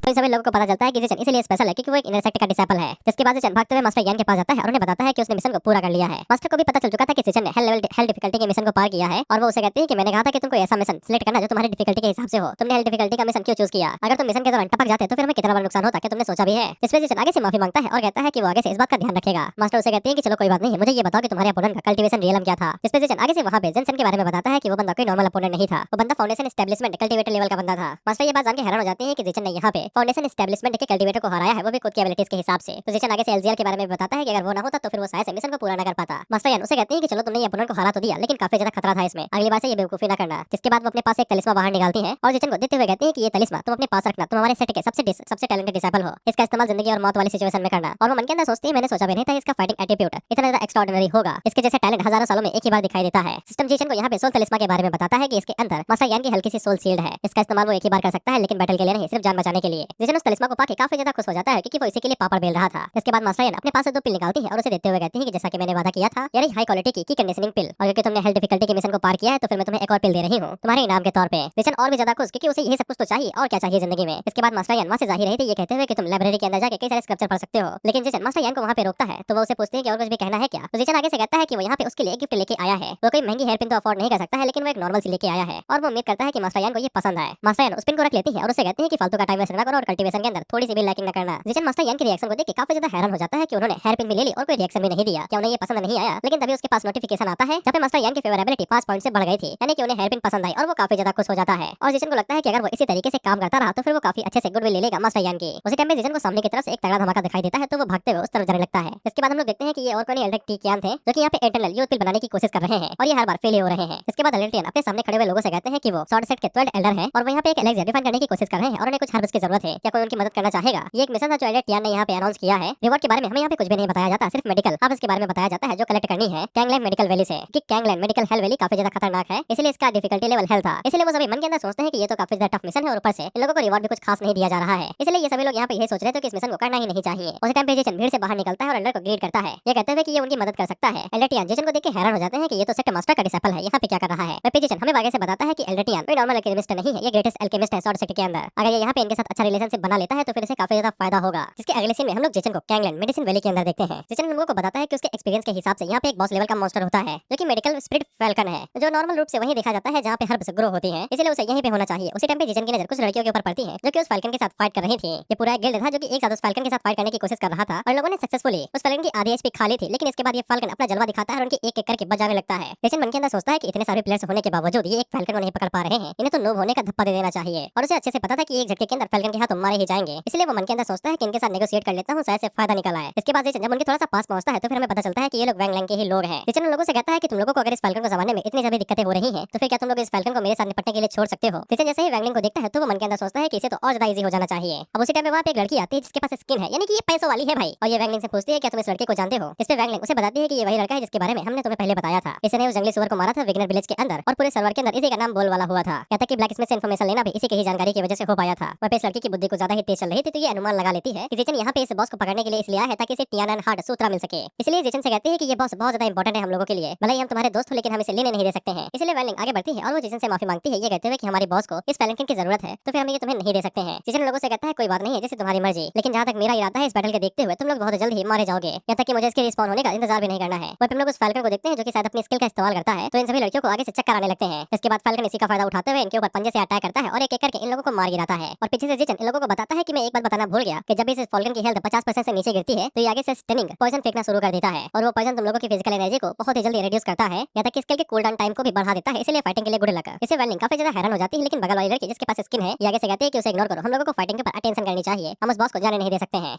तो सभी लोगों को पता चलता है कि जिसन इसलिए स्पेशल है क्योंकि वो एक इनर सेक्ट का डिसेबल है। जिसके बाद जिसन भागते हुए मास्टर यान के पास जाता है और उन्हें बताता है कि उसने मिशन को पूरा कर लिया है। मास्टर को भी पता चल चुका था कि जिसन ने हेल डिफिकल्टी के मिशन को पार किया है और वो उसे कहती है कि मैंने कहा था कि तुमको ऐसा मिशन सिलेक्ट करना जो तुम्हारी डिफिकल्टी के हिसाब से हो, तुमने हेल डिफिकल्टी का मिशन क्यों चूज किया? अगर तुम मिशन के दौरान टपक जाते तो फिर हमें कितना बड़ा नुकसान होता, क्या तुमने सोचा भी है? इस वजह से आगे से माफी मांगता है और कहता है कि वो आगे से इस बात का ध्यान रखेगा। मास्टर उसे कहती है कि चलो कोई बात नहीं, मुझे ये बताओ कि तुम्हारे अपोनेंट का कल्टीवेशन रियलम क्या था? इस वजह से आगे से वहां पे जिसन के बारे में बताता है कि वो बंदा कोई नॉर्मल अपोनेंट नहीं था, वो बंदा फाउंडेशन एस्टैब्लिशमेंट कल्टीवेटर लेवल का बंदा था। मास्टर ये बात जान के हैरान हो जाते हैं कि जिसन ने यहाँ पे फाउंडेशन एस्टैब्लिशमेंट के कल्टीवेटर को हराया है, वो भी खुद की एबिलिटीज के हिसाब से। तो जिसन आगे से एलजीएल के बारे में बताता है कि अगर वो ना होता तो फिर वो शायद से मिशन को पूरा ना कर पाता। मास्टर यान उसे कहते हैं कि चलो तुमने ये अपोनेंट को हरा तो दिया, लेकिन काफी ज्यादा खतरा था इसमें, अगली बार से ये बेवकूफी ना करना। जिसके बाद वो अपने पास एक तलिस्मा बाहर निकालती है और जिसन को देते हुए कहती है कि ये तलिस्मा तुम अपने पास रखना, तुम हमारे सेट के सबसे टैलेंटेड डिसेबल हो, इसका इस्तेमाल जिंदगी और मौत वाली सिचुएशन में करना। और वो मन के अंदर सोचती है मैंने सोचा भी नहीं था इसका फाइटिंग एटीट्यूड इतना ज्यादा एक्स्ट्राऑर्डिनरी होगा, इसके जैसे टैलेंट हजारों सालों में एक ही बार दिखाई देता है। सिस्टम जिसन को यहाँ पे सोल तलिस्मा के बारे में बताता है कि इसके अंदर मास्टर यान की हल्की सी सोल शील्ड है, इसका इस्तेमाल वो एक ही बार कर सकता है, लेकिन बैटल के लिए नहीं, सिर्फ जान बचाने के लिए। जिसन उस तलिस्मा को पाके काफी ज्यादा खुश हो जाता है क्योंकि वो इसी के लिए पापड़ बेल रहा था। इसके बाद मास्टर यान अपने पास से 2 पिल निकालती है और उसे देते हुए कहती है कि जैसा कि मैंने वादा किया था, यानी हाई क्वालिटी की कंडीशनिंग पिल, और क्योंकि तुमने हेल्थ डिफिकल्टी के मिशन को पार किया है तो फिर मैं तुम्हें एक और पिल दे रही हूँ तुम्हारे इनाम के तौर पे। जिसन और भी ज्यादा खुश क्योंकि उसे यही सब कुछ तो चाहिए और क्या चाहिए जिंदगी में। इसके बाद मास्टर यान वहाँ से जाहिर रही थी ये कहते हुए कि तुम लाइब्रेरी के अंदर जाके कई सारे स्क्रिप्चर पढ़ सकते हो, लेकिन जिसन मास्टर यान को वहाँ पे रोकता है तो वो उसे पूछते हैं कि और कुछ भी कहना है क्या। तो जिसन आगे से कहता है कि वो यहाँ पे उसके लिए गिफ्ट लेके आया है, वो कोई महंगी हेयर पिन तो अफोर्ड नहीं कर सकता है, लेकिन वो एक नॉर्मल सी लेके आया है और वो उम्मीद करता है कि मास्टर यान को ये पसंद आए। मास्टर यान उस पिन को रख लेती है और उसे कहती है कि फालतू का टाइम वेस्ट ना करो और कल्टीवेशन के अंदर थोड़ी सी भी लैकिंग न करना। जिसन मास्टर यान के रिएक्शन को देख के काफी ज्यादा हैरान हो जाता है कि उन्होंने हेयर पिन भी ले ली और कोई रिएक्शन भी नहीं दिया, क्या उन्हें ये पसंद नहीं आया। लेकिन तभी उसके पास नोटिफिकेशन आता है जहाँ पे मास्टर यान की फेवरेबिलिटी 5 पॉइंट से बढ़ गई थी, यानी कि उन्हें हेयर पिन पसंद आई और वो काफी ज्यादा खुश हो जाता है। और जिसन को लगता है कि अगर वो इसी तरीके से काम करता रहा तो फिर वो काफी अच्छे से गुडविल ले लेगा मास्टर यान की। उसी टाइम में जिसन को सामने की तरफ से एक तगड़ा धमाका दिखाई देता है तो वो भागते हुए उस तरफ जाने लगता है। इसके बाद हम लोग देखते हैं कि ये और कोई एल्डर टीकियान थे जो कि यहाँ पे एटर्नल यूथ पिल बनाने की कोशिश कर रहे हैं और ये हर बार फेल हो रहे हैं। इसके बाद एल्डरियन अपने सामने खड़े हुए लोगों से कहते हैं कि वो शॉर्ट सेट के 12 एल्डर हैं और वो यहाँ पे एक एलेक्सियर डिफाइन करने की कोशिश कर रहे हैं और उन्हें कुछ हर्ब्स की जरूरत है, क्या कोई उनकी मदद करना चाहेगा। ये एक मिशन था जो एल्डरियन ने यहाँ पे अनाउंस किया है। रिवॉर्ड के बारे में हमें यहाँ पे कुछ भी नहीं बताया जाता, सिर्फ मेडिकल हर्ब्स के बारे में बताया जाता है जो कलेक्ट करनी है कैंगलैंड मेडिकल वैली से। कि कैंगलैंड मेडिकल हेल वैली काफी ज्यादा खतरनाक है, इसलिए इसका डिफिकल्टी लेवल हेल था। इसलिए वो सभी मन के अंदर सोचते हैं कि ये तो काफी ज्यादा टफ मिशन है और ऊपर से इन लोगों को रिवॉर्ड भी कुछ खास नहीं दिया जा रहा है, इसलिए ये सभी लोग यहाँ पे यही सोच रहे थे कि इस मिशन को करना ही नहीं चाहिए। उसी टाइम पे जिसन भीड़ से बाहर निकलता है और एल्डर को ग्रीट करता है, ये कहते हुए कि ये उनकी मदद कर सकता है। एल्डरियन जिसन को देख के हैरान हो जाते हैं कि ये तो सेक्ट मास्टर का डिसेबल है, यहाँ पे क्या कर रहा है। जिसन हमें आगे से बताता है कि एल्डरियन कोई नॉर्मल एल्केमिस्ट नहीं है, ये ग्रेटेस्ट एल्केमिस्ट है शॉर्ट सेट के अंदर। अगर ये यहाँ पे इनके साथ अच्छा रिलेशन कॉम्बिनेशन से बना लेता है तो फिर इसे काफी ज्यादा फायदा होगा। जिसके अगले सीन में हम लोग जेसन को गैंगलैंड मेडिसिन वैली के अंदर देखते हैं। जेसन हम लोगों को बताता है कि उसके एक्सपीरियंस के हिसाब से यहाँ पे एक बॉस लेवल का मॉन्स्टर होता है जो कि मेडिकल स्पिरिट फैल्कन है, जो नॉर्मल रूप से वही देखा जाता है जहाँ पे हर्ब्स ग्रो होती है, इसलिए उसे यहीं पे होना चाहिए। उसी टाइम पे जेसन की नजर कुछ लड़कियों के ऊपर पड़ती है जो कि उस फैल्कन के साथ फाइट कर रही थी। ये पूरा एक गिल्ड था जो कि एक साथ उस फैल्कन के साथ फाइट करने की कोशिश कर रहा था और लोगों ने सक्सेसफुली उस फैल्कन की आधी एचपी खा ली थी। लेकिन इसके बाद ये फैल्कन अपना जलवा दिखाता है और उनकी एक एक करके बजाने लगता है। जेसन मन के अंदर सोचता है कि इतने सारे प्लेयर्स होने के बावजूद ये एक फैल्कन को नहीं पकड़ पा रहे हैं, इन्हें तो नोब होने का धप्पा दे देना चाहिए। और उसे अच्छे से पता था कि एक झटके के अंदर फैल्कन के हाथ मारे ही जाएंगे, इसलिए वो मन के अंदर सोचता है कि इनके साथ नेगोशिएट कर लेता हूँ, शायद से फायदा निकल आए। इसके बाद जब उनके थोड़ा सा पास पहुंचता है तो फिर हमें पता चलता है कि ये लोग वैंगलैंग के ही लोग हैं। जेसन उन लोगों से कहता है कि तुम लोगों को अगर इस फैल्कन को संभालने में इतनी ज्यादा दिक्कतें हो रही हैं तो फिर क्या तुम लोग इस फैल्कन को मेरे साथ निपटने के लिए छोड़ सकते हो। जेसन जैसे ही वैंगलिंग को देखता है तो वो मन के अंदर सोचता है कि इसे तो और ज्यादा इजी हो जाना चाहिए। अब उसी टाइम पे वहाँ पे एक लड़की आती है जिसके पास स्किन है, यानी कि ये पैसों वाली है भाई, और ये वैंगलिंग से पूछती है क्या तुम इस लड़के को जानते हो। इस पे वैंगलिंग उसे बताती है कि ये वही लड़का है जिसके बारे में हमने तुम्हें पहले बताया था। इसने उस जंगली सुअर को मारा था विगनर विलेज के अंदर और पूरे सर्वर के अंदर इसी का नाम बोल वाला हुआ था। कहता कि ब्लैक स्मिथ से इन्फॉर्मेशन लेना भी इसी की ही जानकारी की वजह से हो पाया था। वहाँ पे इस लड़की की बुद्धि को ज्यादा ही तेज चल रही थी तो ये अनुमान लगा लेती है कि जेसन यहाँ पे इस बॉस को पकड़ने के लिए इसलिए आया है ताकि इसे टियानन हार्ट सूत्रा मिल सके। इसलिए जेसन से कहते हैं कि ये बॉस बहुत ज्यादा इंपॉर्टेंट है हम लोगों के लिए, भले ही हम तुम्हारे दोस्त हो लेकिन हम इसे लेने नहीं दे सकते हैं। इसलिए वैंगलिंग आगे बढ़ती है और वो जेसन से माफी मांगती है ये कहते हुए कि हमारे बॉस को इस फैल्कन की जरूरत है तो फिर हम ये तुम्हें नहीं दे सकते हैं। जेसन लोगों से कहता है कोई बात नहीं है, जैसे तुम्हारी मर्जी, लेकिन जहाँ तक मेरा इरादा है इस बैटल के देखते हुए तुम लोग बहुत जल्द ही मारे जाओगे, यहाँ तक कि मुझे इसके रिस्पॉन होने का इंतजार भी नहीं करना है। वह हम लोग उस फैल्कन को देखते हैं जो कि शायद अपनी स्किल का इस्तेमाल करता है तो इन सभी लड़कियों को आगे से चक्कर आने लगते हैं। इसके बाद फैल्कन इसी का फायदा उठाते हुए इनके ऊपर पंजे से अटैक करता है और एक एक करके इन लोगों को मार गिराता है। और पीछे से जेसन इन लोगों को बताता है कि मैं एक बात बताना भूल गया कि जब भी इस फॉल्कन की हेल्थ 50% से नीचे गिरती है तो ये आगे से स्टनिंग पॉइजन फेंकना शुरू कर देता है और वो पॉइजन तुम लोगों की फिजिकल एनर्जी को बहुत ही जल्दी रिड्यूस करता है, यहाँ तक कि स्किल के कूल डाउन टाइम को भी बढ़ा देता है, इसलिए फाइटिंग के लिए गुड लक। इसे वैंगलिंग काफी ज्यादा हैरान हो जाती है, लेकिन बगल वाली लड़की जिसके पास स्किन है ये आगे से कहती है कि उसे इग्नोर करो, हम लोगों को फाइटिंग के ऊपर अटेंशन करनी चाहिए, हम उस बॉस को जाने नहीं दे सकते हैं।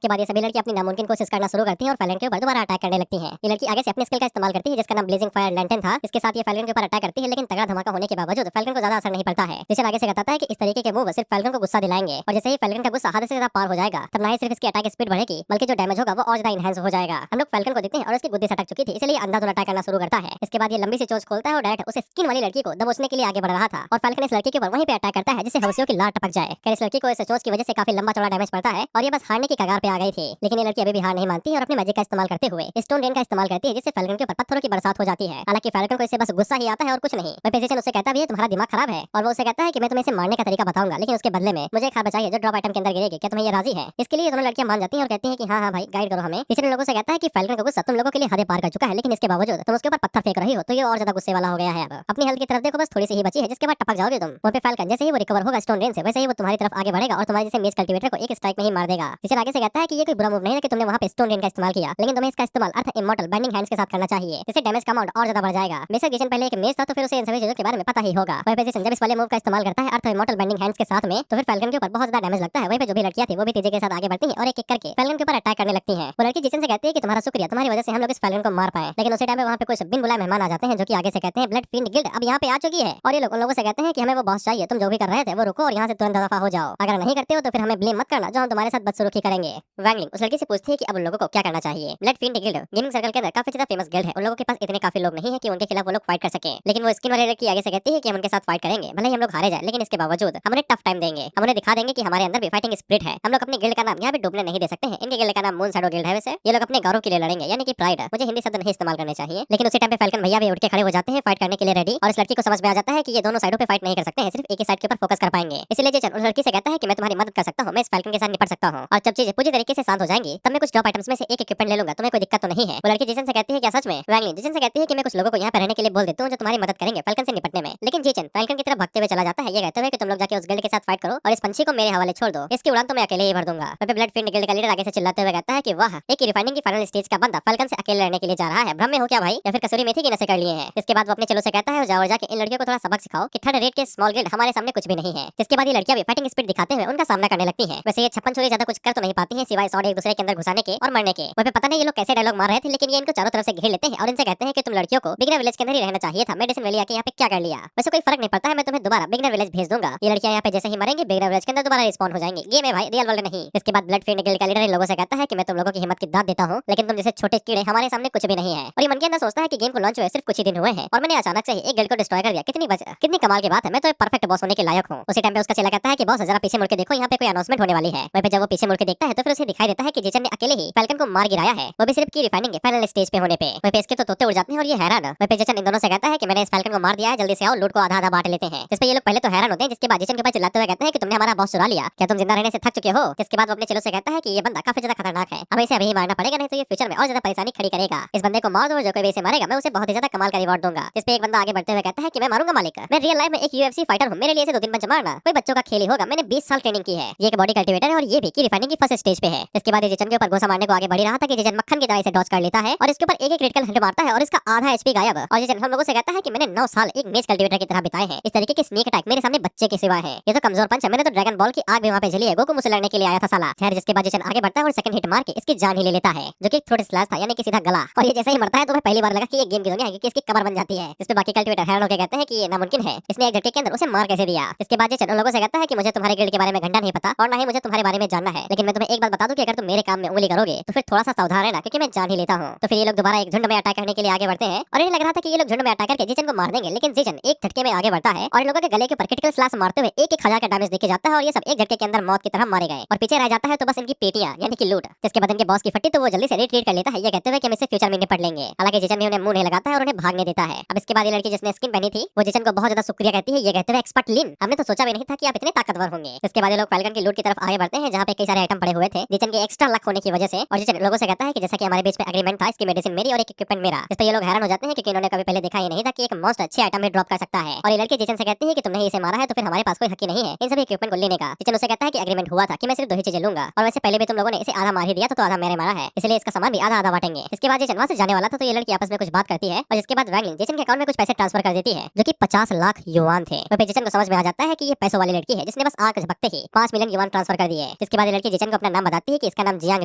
के बाद ये सभी लड़की अपनी नामुमकिन कोशिश करना शुरू करती हैं और फैल्कन के ऊपर दोबारा अटैक करने लगती हैं। ये लड़की आगे से अपनी स्किल का इस्तेमाल करती है जिसका नाम ब्लेजिंग फायर लैंटर्न था। इसके साथ ये फैल्कन के ऊपर अटैक करती है, लेकिन तगड़ा धमाका होने के बावजूद फैल्कन को ज्यादा असर नहीं पड़ता है। जेसन आगे से बताता है कि इस तरीके के मूव सिर्फ फैल्कन को गुस्सा दिलाएंगे और जैसे ही फैल्कन का गुस्सा हद से ज्यादा पार हो जाएगा तब ना ही सिर्फ इसकी अटैक स्पीड बढ़ेगी बल्कि जो डैमेज होगा वो और ज्यादा इनहेंस हो जाएगा। हम लोग फैल्कन को देखते हैं और उसकी बुद्धि सटक चुकी थी, इसलिए अंधाधुंध अटैक करना शुरू करता है। इसके बाद ये लंबी सी चोंच खोलता है और डायरेक्ट उस स्किन वाली लड़की को दबोचने के लिए आगे बढ़ रहा था और फैल्कन इस लड़की के ऊपर वहीं पे अटैक करता है जिससे हवसियों की लार टपक जाए। इस लड़की को इस चोंच की वजह से काफी लंबा चौड़ा डैमेज पड़ता है और ये बस हारने की कगार पे आ गई थी, लेकिन ये लड़की अभी भी हार नहीं मानती और अपने मैजिक का इस्तेमाल करते हुए स्टोन रेन का इस्तेमाल करती है जिससे फैल्कन के ऊपर पत्थरों की बरसात हो जाती है। हालांकि फैल्कन को इससे बस गुस्सा ही आता है और कुछ नहीं। वह पोजीशन उससे कहता भी है तुम्हारा दिमाग खराब है और वो उसे कहता है कि मैं तुम्हें इसे मारने का तरीका बताऊंगा, लेकिन उसके बदले में मुझे एक हार बचाइए जो ड्रॉप आइटम के अंदर गिरेगी, क्या तुम्हें ये राजी है। इसके लिए दोनों लड़कियां मान जाती हैं और कहती हैं कि हाँ भाई गाइड करो हमें। टीचर लोगों से कहता है कि फैल्कन का गुस्सा तुम लोगों के लिए हद पार कर चुका है, लेकिन इसके बावजूद तुम उसके ऊपर पत्थर फेंक रही हो तो ये और ज्यादा गुस्से वाला हो गया है। अब अपनी हेल्थ की तरफ देखो, बस थोड़ी सी ही बची है जिसके बाद टपक जाओगे तुम। वहाँ पे फैल्कन जैसे ही वो रिकवर होगा स्टोन रेन से वैसे ही वो तुम्हारी तरफ आगे बढ़ेगा और तुम्हारे जैसे मेज कल्टीवेटर को एक स्ट्राइक में ही मार देगा। टीचर आगे से कहता है कि ये कोई बुरा मूव नहीं है कि तुमने वहाँ पे स्टोन रेन का इस्तेमाल किया, लेकिन तुम्हें इसका इस्तेमाल अर्थ इमॉर्टल बेंडिंग हैंड्स के साथ करना चाहिए, जिससे डैमेज का अमाउंट और ज्यादा बढ़ जाएगा। बेशक जेसन पहले एक मेज था तो फिर उसे इन सभी चीजों के बारे में पता ही होगा। वहीं पे जेसन जब इस वाले मूव का इस्तेमाल करता है अर्थ इमॉर्टल बेंडिंग हैंड्स के साथ में तो फिर फैल्कन के ऊपर बहुत ज्यादा डैमेज लगता है। वहीं पे जो भी लड़कियां थी वो भी तेजी के साथ आगे बढ़ती हैं और एक एक करके फैल्कन के ऊपर अटैक करने लगती हैं। वो लड़की जेसन से कहती है कि तुम्हारा शुक्रिया, तुम्हारी वजह से हम लोग इस फैल्कन को मार पाए, लेकिन उसी टाइम पे वहाँ पे कुछ बिन बुलाए मेहमान आ जाते हैं जो कि आगे से कहते हैं ब्लड फिंड गिल्ड अब यहाँ पे आ चुकी है और ये लोग उन लोगों से कहते हैं कि हमें वो बॉस चाहिए, तुम जो भी कर रहे थे वो रुको और यहाँ से तुरंत दफा हो जाओ, अगर नहीं करते हो तो फिर हमें ब्लेम मत करना जो हम तुम्हारे साथ बदसलूकी करेंगे। वैंगलिंग उस लड़की से पूछती है कि अब उन लोगों को क्या करना चाहिए। ब्लड फिंड गिल्ड गेमिंग सर्कल के अंदर काफी ज्यादा फेमस गिल्ड है, उन लोगों के पास इतने काफी लोग नहीं है कि उनके खिलाफ वो लोग फाइट कर सके, लेकिन वो स्किन वाले लड़की आगे से कहती है कि हम उनके साथ फाइट करेंगे, भले ही हम लोग हारे जाए लेकिन इसके बावजूद हम उन्हें टफ टाइम देंगे, हम उन्हें दिखा देंगे कि हमारे अंदर भी फाइटिंग स्पिरिट है। हम लोग अपने गिल्ड का नाम यहाँ पे डूबने नहीं दे सकते हैं, इनके गिल्ड का नाम मून शैडो गिल्ड है। वैसे ये लोग अपने गारों के लिए लड़ेंगे यानी कि प्राइड, मुझे हिंदी शब्द नहीं इस्तेमाल करने चाहिए, लेकिन उसी टाइम पे फैल्कन भैया भी उठ के खड़े हो जाते हैं फाइट करने के लिए रेडी और इस लड़की को समझ में आ जाता है कि ये दोनों साइडों पे फाइट नहीं कर सकते हैं, सिर्फ एक ही साइड के ऊपर फोकस कर पाएंगे। इसलिए जेसन उस लड़की से कहता है कि मैं तुम्हारी मदद कर सकता हूँ, मैं इस फैल्कन के साथ निपट सकता हूँ और जब चीजें पूरी तरीके से शांत हो जाएंगी तब मैं कुछ ड्रॉप आइटम्स में से एक इक्विपमेंट ले लूंगा, तुम्हें कोई दिक्कत तो नहीं है। वो लड़की जेसन से कहती है क्या सच में। वैंगलिंग जेसन से कहती है कि मैं कुछ लोगों को यहाँ पे रहने के लिए बोल देता हूँ जो तुम्हारी मदद करेंगे फैल्कन से निपटने में, लेकिन जेसन फैल्कन की तरफ भागते हुए चला जाता है ये कहते हुए कि तुम लोग जाके उस गिल्ड के साथ फाइट करो और इस पंछी को मेरे हवाले छोड़ दो, इसकी उड़ान तो मैं अकेले ही भर दूंगा। वहाँ पे ब्लड फिंड गिल्ड का लीडर आगे से चिल्लाते हुए कहता है कि वाह, एक रिफाइनिंग की फाइनल स्टेज का बंदा फैल्कन से अकेले लड़ने के लिए जा रहा है, भ्रम में हो क्या भाई, या फिर कसूरी मेथी की नशे कर लिए हैं। इसके बाद वो अपने चलो से कहता है जाओ और जाके इन लड़कियों को थोड़ा सबक सिखाओ कि थर्ड रेट के स्मॉल गिल्ड हमारे सामने कुछ भी नहीं है। इसके बाद ये लड़कियां भी फाइटिंग स्पिरिट दिखाते हुए उनका सामना करने लगती हैं। वैसे ये 56 छोरी ज्यादा कुछ कर तो नहीं पाती हैं सिवाय शॉट एक दूसरे के अंदर घुसाने के और मरने के। वहाँ पे पता नहीं ये लोग कैसे डायलॉग मार रहे थे, लेकिन ये इनको चारों तरफ से घेर लेते हैं और इनसे कहते हैं कि तुम लड़कियों को बिगनर विलेज के अंदर ही रहना चाहिए था, मेडिसिन वैली आके यहाँ पे क्या कर लिया। वैसे कोई फर्क नहीं पड़ता है, मैं तुम्हें दोबारा बिगनर विलेज भेज दूंगा। ये लड़कियां यहाँ पे जैसे ही मरेंगी बिगनर विलेज के अंदर दोबारा रिस्पॉन्ड हो जाएंगी, गेम है भाई, रियल वर्ल्ड नहीं। इसके बाद ब्लड फिंड गिल्ड का लीडर इन लोगों से कहता है कि मैं तुम लोगों की हिम्मत की दाद देता हूँ, लेकिन तुम जैसे छोटे कीड़े हमारे सामने कुछ भी नहीं है। और ये मन के अंदर सोचता है कि गेम को लॉन्च हुए सिर्फ कुछ ही दिन हुए हैं और मैंने अचानक से ही एक गिल्ड को डिस्ट्रॉय कर दिया, कितनी कमाल की बात है, मैं तो एक परफेक्ट बॉस होने के लायक हूँ। उसी टाइम पे उसका चेला कहता है कि बॉस जरा पीछे मुड़ के देखो, यहाँ पे कोई अनाउंसमेंट होने वाली है। वहीं पे जब वो पीछे मुड़ के देखता है तो फिर उसे दिखाई देता है कि जिचन ने अकेले ही फैल्कन को मार गिराया है, वो भी सिर्फ की रिफाइनिंग के फाइनल स्टेज पे होने पे। वहीं पे इसके तो तोते उड़ जाते हैं और ये हैरान। वहीं पे जिचन इन दोनों से कहता है कि मैंने इस फैल्कन को मार दिया है, जल्दी से आओ, लूट को आधा आधा बांट लेते हैं। जिस पे ये लोग पहले तो हैरान होते हैं, जिसके बाद जिचन के ऊपर चिल्लाते हुए कहते हैं कि तुमने हमारा बॉस चुरा लिया, क्या तुम जिंदा रहने से थक चुके हो। जिसके बाद वो अपने चेलों से कहता है कि ये बंदा काफी ज्यादा खतरनाक है, हमें इसे अभी ही मारना पड़ेगा, नहीं तो ये फ्यूचर में और ज्यादा परेशानी खड़ी करेगा। इस बंदे को मार दो और जो कोई भी इसे मारेगा मैं उसे बहुत ही ज्यादा कमाल का रिवॉर्ड दूंगा। जिस पे एक बंदा आगे बढ़ते हुए कहता है कि मैं मारूंगा मालिक, मैं रियल लाइफ में एक यूएफसी फाइटर हूं, मेरे लिए इसे 2-3 पंच मारना कोई बच्चों का खेल ही होगा, मैंने 20 साल ट्रेनिंग की है। ये एक बॉडी कल्टीवेटर है और ये भी की रिफाइनिंग की फर्स्ट स्टेज पे है। इसके बाद ये जिचन के ऊपर गोसा मारने को आगे बढ़ रहा था कि जिचन मक्खन की तरह इसे डॉज कर लेता है और इसके ऊपर एक क्रिटिकल हिट मारता है और इसका आधा एचपी गायब। और जिचन हम लोगों से कहता है कि मैंने 9 साल एक मेज कल्टीवेटर की तरह बिताए हैं, इस तरीके के स्नेक अटैक मेरे सामने बच्चे के सिवा है। ये तो कमजोर पंच है, मैंने तो ड्रैगन बॉल की आग भी वहां पे झेली है, गोकू मुझसे लड़ने के लिए आया था साला। खैर जिसके बाद जिचन आगे बढ़ता है और सेकंड हिट मार के इसकी जान ही ले लेता है, जो कि थ्रोट स्लैश था यानी कि सीधा गला। और ये जैसे ही मरता है तो मैं पहली बार लगा कि ये गेम की दुनिया है, क्योंकि इसकी कमर बन जाती है। इस पे बाकी कल्टीवेटर हैरान होकर कहते हैं कि ये नामुमकिन है, इसने एक झटके के अंदर उसे मार कैसे दिया। इसके बाद जिचन उन लोगों से कहता है कि मुझे तुम्हारे गिल्ड के बारे में घंटा नहीं पता और ना ही मुझे तुम्हारे बारे में जानना है, लेकिन मैं तुम्हें एक बात बता दूं कि अगर तुम मेरे काम में उंगली करोगे तो फिर थोड़ा सा सावधान रहना, क्योंकि मैं जान ही लेता हूं। तो फिर ये लोग दोबारा एक झुंड में अटैक करने के लिए आगे बढ़ते हैं और इन्हें लग रहा था कि ये लोग झुंड में अटैक करके जिचन को मार देंगे, लेकिन जिचन एक झटके में आगे बढ़ता है और इन लोगों के गले के ऊपर क्रिटिकल स्लैश मारते हुए 1,000 का डैमेज देके जाता है और ये सब एक झटके के अंदर मौत की तरह मारे गए। और पीछे रह जाता है तो बस इनकी पेटियां यानी कि लूट। जिसके बाद इनके बॉस की फटी तो वो जल्दी से रिट्रीट कर लेता है, ये कहते हुए कि हम इससे फ्यूचर में निपट लेंगे। हालांकि जिचन भी उन्हें मुंह नहीं लगाता है और उन्हें भागने देता है। अब इसके बाद ये लड़की जिसने स्किन पहनी थी वो जिचन को बहुत ज्यादा शुक्रिया कहती है, ये कहते हुए एक्सपर्ट लिन, हमने तो सोचा भी नहीं था कि आप इतने ताकतवर होंगे। इसके बाद ये लोग फैल्कन की लूट की तरफ आगे बढ़ते हैं, जहां पे कई सारे आइटम पड़े हुए थे जिचन के एक्स्ट्रा लक होने की वजह से। और जिचन लोगों से कहता है कि जैसा कि हमारे बीच में एग्रीमेंट था, इसकी मेडिसिन मेरी और एक इक्विपमेंट मेरा। इस पे ये लोग हैरान हो जाते हैं क्योंकि इन्होंने कभी पहले देखा ही नहीं था कि एक मोस्ट अच्छे आइटम में ड्रॉप कर सकता है। और ये लड़की जिचन से कहती है कि तुमने ही इसे मारा है तो फिर हमारे पास कोई हक ही नहीं है इन सभी इक्विपमेंट को लेने का। जिचन उसे कहता है कि एग्रीमेंट हुआ था कि मैं सिर्फ 2 ही चीजें लूंगा, और वैसे पहले भी तुम लोगों ने इसे आधा मार ही दिया तो आधा मैंने मारा है, इसलिए इसका सामान भी आधा आधा बांटेंगे। इसके बाद जिचन वहां से जाने वाला था तो ये लड़की आपस में कुछ बात करती है और जिसके बाद वैंगलिन जिचन के अकाउंट में कुछ पैसे ट्रांसफर कर देती है, जो कि 50 लाख युआन थे। वहीं पे जिचन को समझ में आ जाता है कि ये पैसों वाली लड़की है जिसने बस आंख झपकते ही 5 मिलियन युआन ट्रांसफर कर दिए। जिसके बाद ये लड़की जिचन को अपना नाम बताती है कि इसका नाम जियांग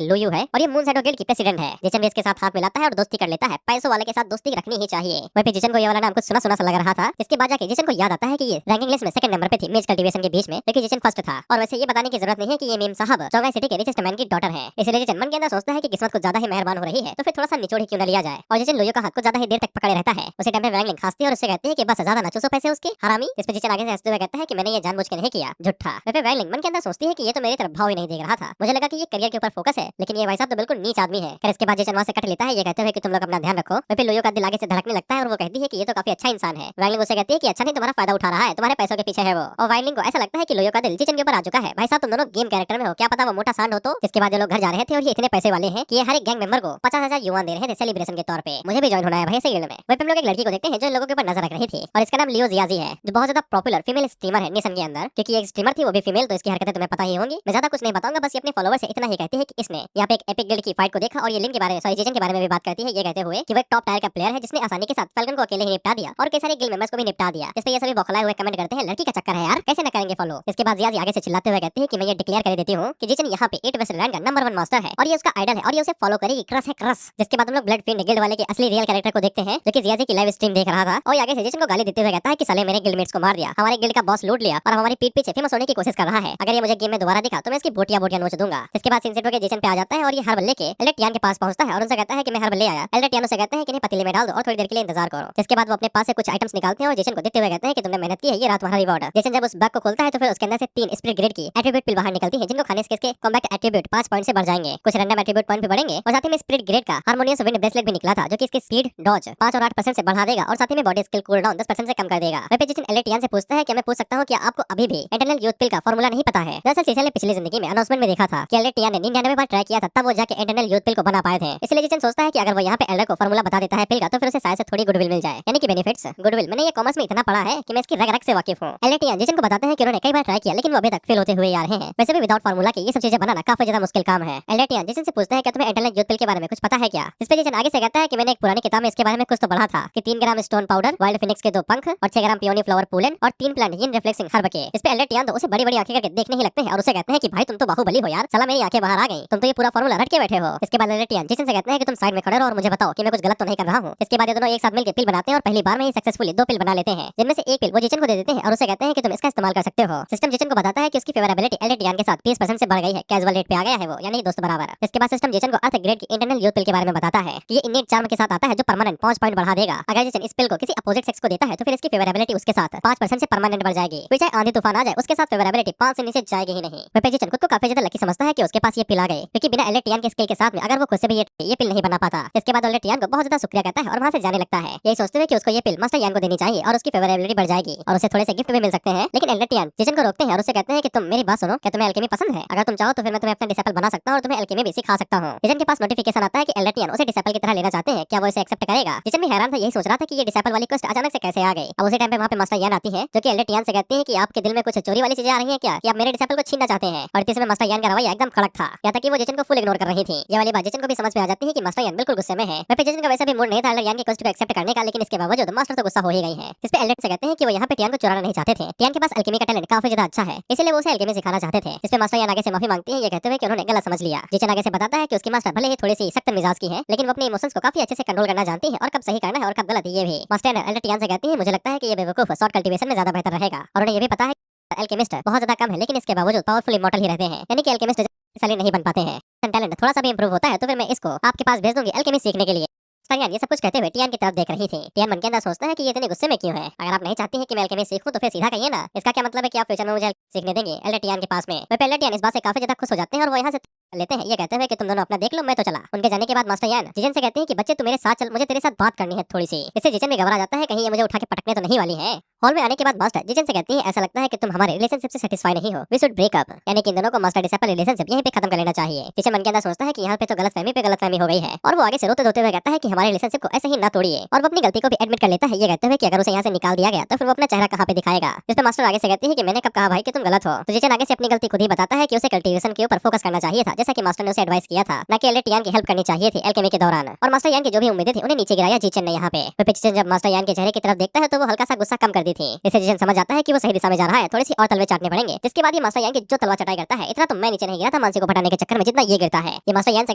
लुयू है और ये मून शैडो गिल्ड की प्रेसिडेंट है। जिचन भी इसके साथ हाथ मिलाता है और दोस्ती कर लेता है, पैसों वाले के साथ दोस्ती रखनी ही चाहिए। वहीं पे जिचन को ये वाला नाम कुछ सुना सुना सा लग रहा था। इसके बाद जाके जिचन को याद आता है कि ये रैंकिंग लिस्ट में सेकंड नंबर पे थी मेज कल्टीवेशन के बीच में, लेकिन जिचन फर्स्ट था। और वैसे ये बताने की जरूरत नहीं है कि ये मीम साहब चौगाई सिटी के रिचेस्ट मैन की डॉटर है, इसलिए जिचन मन के अंदर सोचता है कि किस्मत कुछ ज्यादा ही मेहरबान हो रही है तो फिर थोड़ा सा निचोड़ ही क्यों न लिया जाए। और जिचन लुयू का हाथ कुछ ज्यादा ही देर तक पकड़े रहता है। उसी टाइम पे वैंगलिन खांसती है और उससे कहती है कि बस ज्यादा ना चूसो पैसे उसके हरामी। इस पे जिचन आगे से हंसते हुए कहता है कि मैंने ये जानबूझ के नहीं किया, झूठा। वैसे वैंगलिन मन के अंदर सोचती है कि ये तो मेरी तरफ भाव ही नहीं देख रहा था, मुझे लगा कि ये करियर के ऊपर फोकस है, लेकिन ये भाई साहब तो बिल्कुल नीच आदमी है। फिर इसके बाद जिचन वहां से कट लेता है, ये कहते हुए कि तुम लोग अपना ध्यान रखो। फिर लुयू का दिल आगे से धड़कने लगता है और वो कहती है कि ये तो काफी अच्छा इंसान है। वैंगलिन उसे कहती है कि अच्छा नहीं तुम्हारा फायदा उठा रहा है, तुम्हारे पैसों के पीछे है वो। और वैंगलिन को ऐसा लगता है कि लुयू का दिल जिचन के ऊपर आ चुका है। भाई साहब तुम दोनों गेम कैरेक्टर में हो, क्या पता वो मोटा सांड हो तो। इसके बाद ये लोग घर जा रहे थे और ये इतने पैसे वाले हैं कि ये हर एक गैंग मेंबर को 50,000 युआन दे रहे थे सेलिब्रेशन के तौर पे। मुझे भी ज्वाइन होना है भाई इस गिल्ड में। वहीं पे हम लोग एक लड़की को देखते हैं जो इन लोगों के ऊपर नजर रख रही थी और इसका नाम लियो जियाजी है, जो बहुत ज्यादा पॉपुलर फीमेल स्ट्रीमर है नेशन के अंदर। क्योंकि एक स्ट्रीमर थी वो भी फीमेल, तो इसकी हरकतें तुम्हें पता ही होंगी, मैं ज्यादा कुछ नहीं बताऊंगा। बस ये अपने फॉलोअर से इतना ही कहती है कि इसने यहाँ पे एक एपिक गिल्ड की फाइट को देखा और ये लिन के बारे में सॉरी जिचन के बारे में भी बात करती है, ये कहते हुए कि वो एक टॉप टायर का प्लेयर है जिसने आसानी के साथ फैल्कन को अकेले ही निपटा दिया और कई सारे गिल्ड मेंबर्स को भी निपटा दिया। इस पे ये सभी बौखलाए हुए कमेंट करते हैं, लड़की का चक्कर है यार, कैसे न करेंगे फॉलो। इसके बाद जियाजी आगे से चिल्लाते हुए कहती है कि मैं ये डिक्लेयर कर देती हूँ कि जिचन यहाँ पे 8 वेस्टलैंड का नंबर 1 मास्टर है और ये उसका आइडल है और ये उसे फॉलो करेगी, क्रश है क्रश। जिसके बाद हम लोग ब्लड फिंड गिल्ड वाले के असली रियल कैरेक्टर को देखते हैं, जो कि जियाजी की लाइव स्ट्रीम देख रहा था और आगे से जिचन को गाली देते हुए कहता है कि साले मेरे गिल्डमेट्स को मार दिया, हमारे गिल्ड का बॉस लूट लिया और हमारी पीठ पीछे फेमस होने की कोशिश कर रहा है। अगर ये मुझे गेम में दोबारा दिखा तो मैं इसकी बोटियां बोटियां नोच दूंगा। इसके बाद सिंसेटो के जिचन पे आ जाता है और ये हर बल्ले के एल्डर टियान के पास पहुंचता है और उनसे कहता है कि मैं हर बल्ले आया। एल्डर टियान उसे कहते हैं कि इन्हें पतीले में डाल दो और थोड़ी देर के लिए इंतजार करो। इसके बाद वो अपने पास से कुछ आइटम्स निकालते हैं और जिचन को देते हुए कहते हैं कि तुमने मेहनत की है, ये रात तुम्हारा रिवॉर्ड। जिचन जब उस बैग को खोलता है तो फिर उसके अंदर से 3 स्पिरिट ग्रेड की एट्रीब्यूट पिल बाहर निकलती है, जिनको खाने से इसके कॉम्बैट एट्रीब्यूट 5 पॉइंट से बढ़ जाएंगे, कुछ रैंडम एट्रीब्यूट पॉइंट भी बढ़ेंगे और साथ ही में स्पिरिट ग्रेड का हार्मोनियस विंड ब्रेसलेट भी निकला था, जो कि इसकी स्पीड डॉज 5 और 8% से बढ़ा देगा और साथ ही में बॉडी स्किल कूल डाउन 10% से कम कर देगा। वहीं पे जिचन एल्डर टियान से पूछता है कि मैं पूछ सकता हूं कि आपको अभी भी इंटरनल यूथ पिल का फार्मूला नहीं पता है। दरअसल जिचन ने पिछली जिंदगी में अनाउंसमेंट में देखा था कि एल्डर टियान ने 99 बार ट्राई किया था, तब वो जाके इंटरनल यूथ पिल को बना पाए थे। इसलिए जिचन सोचता है कि अगर वो यहाँ पे एल्डर को फार्मूला बता देता है पिल का तो फिर उसे शायद से थोड़ी गुडविल मिल जाए, यानी कि बेनिफिट्स। गुडविल मैंने ये कॉमर्स में इतना पढ़ा है कि मैं इसकी रग रग से वाकिफ हूँ। एल्डर टियान जिचन को बताते हैं कि उन्होंने कई बार ट्राई किया लेकिन वो अभी तक फेल होते हुए आ रहे हैं। वैसे भी विदाउट फार्मूला के ये सब चीजें बनाना काफी ज्यादा मुश्किल काम है। एल्डर टियान जिचन से पूछते हैं कि तुम्हें इंटरनल यूथ पिल के बारे में कुछ पता है क्या। इस पे जिचन आगे से कहता है कि मैंने एक पुरानी किताब में इसके बारे में कुछ तो पढ़ा था कि 3 ग्राम स्टोन पाउडर, वाइल्ड फिनिक्स के 2 पंख और 6 ग्राम पियोनी फ्लावर पोलन और 3 प्लांट यिन रिफ्लेक्सिंग हर्ब के। इस पे एल्डर टियान तो उसे बड़ी बड़ी आंखें करके देखने ही लगते हैं और उसे कहते हैं कि भाई तुम तो बाहुबली हो यार, साला मेरी आंखें बाहर आ गई, तुम तो ये पूरा फार्मूला रट के बैठे हो। इसके बाद एल्डर टियान जिचन से कहते हैं कि तुम साइड में खड़े रहो और मुझे बताओ कि मैं कुछ गलत तो नहीं कर रहा हूँ। इसके बाद ये दोनों एक साथ मिलकर पिल बनाते हैं और पहली बार में ही सक्सेसफुली 2 पिल बना लेते हैं, जिनमें से एक पिल वो जिचन को दे देते हैं और उसे कहते हैं कि तुम इसका इस्तेमाल कर सकते हो। सिस्टम जिचन को बताता है कि उसकी फेवरेबिलिटी एल्डर टियान के साथ 20% से बढ़ गई है, कैजुअल रेट पे आ गया है वो, यानी दोस्त बराबर। इसके बाद सिस्टम जिचन को अर्थ ग्रेड की इंटरनल यूथ पिल के बारे में बताता है कि ये इनेट चार्म के साथ आता है जो परमानेंट 5 पॉइंट बढ़ा देगा। अगर जिचन इस पिल को किसी अपोजिट सेक्स को देता है तो फिर इसकी फेवरेबिलिटी उसके साथ 5% से परमानेंट बढ़ जाएगी। फिर चाहे आंधी तूफान आ जाए उसके साथ फेवरेबिलिटी 5 से नीचे जाएगी ही नहीं। वहीं पे जिचन खुद को काफी ज्यादा लकी समझता है कि उसके पास ये पिल आ गए, क्योंकि बिना एल्डर टियान के स्किल के साथ में अगर वो खुद से भी ये पिल नहीं बना पाता। इसके बाद एल्डर टियान को बहुत ज्यादा शुक्रिया कहता है और वहाँ से जाने लगता है, यही सोचते हुए कि उसको ये पिल मास्टर यान को देनी चाहिए और उसकी फेवरेबिलिटी बढ़ जाएगी और उसे थोड़े से गिफ्ट भी मिल सकते हैं। लेकिन एल्डर टियान जिजन को रोकते हैं और उसे कहते हैं कि तुम मेरी बात सुनो, क्या तुम्हें एल्केमी पसंद है? अगर तुम चाहो तो फिर मैं तुम्हें अपना डिसेबल बना सकता हूं और तुम्हें एल्केमी भी सिखा सकता हूं। जिजन के पास नोटिफिकेशन आता है कि एल्डर टियान उसे डिसेबल की तरह लेना चाहते हैं, क्या वो इसे एक्सेप्ट करेगा? जिजन भी हैरान था, यही सोच रहा था कि ये डिसेबल वाली क्वेस्ट अचानक से कैसे आ गई। अब उसी टाइम पे वहाँ पे मास्टर यान आती है, जो कि एल्डर टियान से कहती है कि आपके दिल में कुछ चोरी वाली चीजें आ रही हैं क्या, कि आप मेरे डिसेबल को छीनना चाहते हैं? और इस समय मास्टर यान का रवैया एकदम कड़क था, यहाँ तक कि वो जिजन को फुल इग्नोर कर रही थी। ये वाली बात जिजन को भी समझ में आ जाती है कि मास्टर यान बिल्कुल गुस्से में है। वैसे जिजन का वैसे भी मूड नहीं था एल्डर यान की क्वेस्ट को एक्सेप्ट करने का, लेकिन इसके बावजूद मास्टर तो गुस्सा हो ही गई है। इस पे एल्डर से कहते हैं कि वो यहाँ पे टियान को चुराना नहीं चाहते थे, टियान के पास एल्केमी का टैलेंट काफी ज्यादा अच्छा है, इसलिए वो उसे एल्केमी सिखाना चाहते थे। इस पे मास्टर यान आगे से माफी मांगती है, ये कहते हुए कि उन्होंने गलत समझ लिया। जिजन आगे से बताता है कि उसकी मास्टर भले ही थोड़ी सी सख्त मिजाज की है, लेकिन वो अपने इमोशंस को काफी अच्छे से कंट्रोल करना जानती है और कब सही करना है और कब गलत, ये भी। मास्टर एल्डर टियान से कहती है, मुझे लगता है कि ये बेवकूफ शॉर्ट कल्टीवेशन में ज्यादा बेहतर रहेगा, और उन्हें ये भी पता है एल्केमिस्ट बहुत ज्यादा कम है, लेकिन इसके बावजूद पावरफुल इमॉर्टल ही रहते हैं, यानी कि एल्केमिस्ट साली नहीं बन पाते हैं। टैलेंट थोड़ा सा भी इंप्रूव होता है तो फिर मैं इसको आपके पास भेज दूंगी एल्केमी सीखने के लिए। टियान ये सब कुछ कहते हुए टियान की तरफ देख रही थी। टियान मन के अंदर सोचता है कि ये इतने गुस्से में क्यों है? अगर आप नहीं चाहती हैं कि मैं एल्केमी सीखूं तो फिर सीधा कहिए ना, इसका क्या मतलब है कि आप फ्यूचर में मुझे सीखने देंगे एल्डर टियान के पास में? एल्डर टियान इस बात से काफी ज्यादा खुश हो जाते हैं और वो यहाँ से लेते हैं, ये कहते हैं कि तुम दोनों अपना देख लो, मैं तो चला। उनके जाने के बाद मास्टर यान जिजन से कहते हैं कि बच्चे तू मेरे साथ चल, मुझे तेरे साथ बात करनी है थोड़ी सी। इससे जिजन भी घबरा जाता है, कहीं ये मुझे उठा के पटकने तो नहीं वाली है। हॉल में आने के बाद मास्टर जिजन से कहती है, ऐसा लगता है कि तुम हमारे रिलेशनशिप से सेटिस्फाई नहीं हो, वी शुड ब्रेक अप, यानी कि इन दोनों को मास्टर डिसेबल रिलेशनशिप यहीं पे खत्म कर लेना चाहिए। जिजन मन के अंदर सोचता है कि यहाँ पे तो गलतफहमी पे गलतफहमी हो गई है, और वो आगे से रोते धोते हुए कहता है कि हमारे रिलेशनशिप को ऐसे ही ना तोड़िए, और वो अपनी गलती को भी एडमिट कर लेता है, ये कहते हुए कि अगर उसे यहाँ से निकाल दिया गया तो फिर वो अपना चेहरा कहाँ पे दिखाएगा। इस पे मास्टर आगे से कहती है कि मैंने कब कहा भाई कि तुम गलत हो? तो जिजन आगे से अपनी गलती खुद ही बताता है कि उसे कल्टीवेशन के ऊपर फोकस करना चाहिए था, जैसा कि मास्टर ने उसे एडवाइस किया था, ना कि एल्डर टियान की हेल्प करनी चाहिए थी एल्केमी के दौरान। और मास्टर यान की जो भी उम्मीदें थी उन्हें नीचे गिराया जिजन ने यहाँ पे। जिजन जब मास्टर यान के चेहरे की तरफ देखता है तो वो हल्का सा गुस्सा कम कर दी थी। इससे जिजन समझ आता है कि वो सही दिशा में जा रहा है, थोड़ी सी और तलवे चाटने पड़ेंगे। जिसके बाद ये मास्टर यान की जो तलवार चटाई करता है, इतना तो मैं नीचे नहीं गिरा था मानसी को पटाने के चक्कर में जितना ये गिरता है। ये मास्टर यान से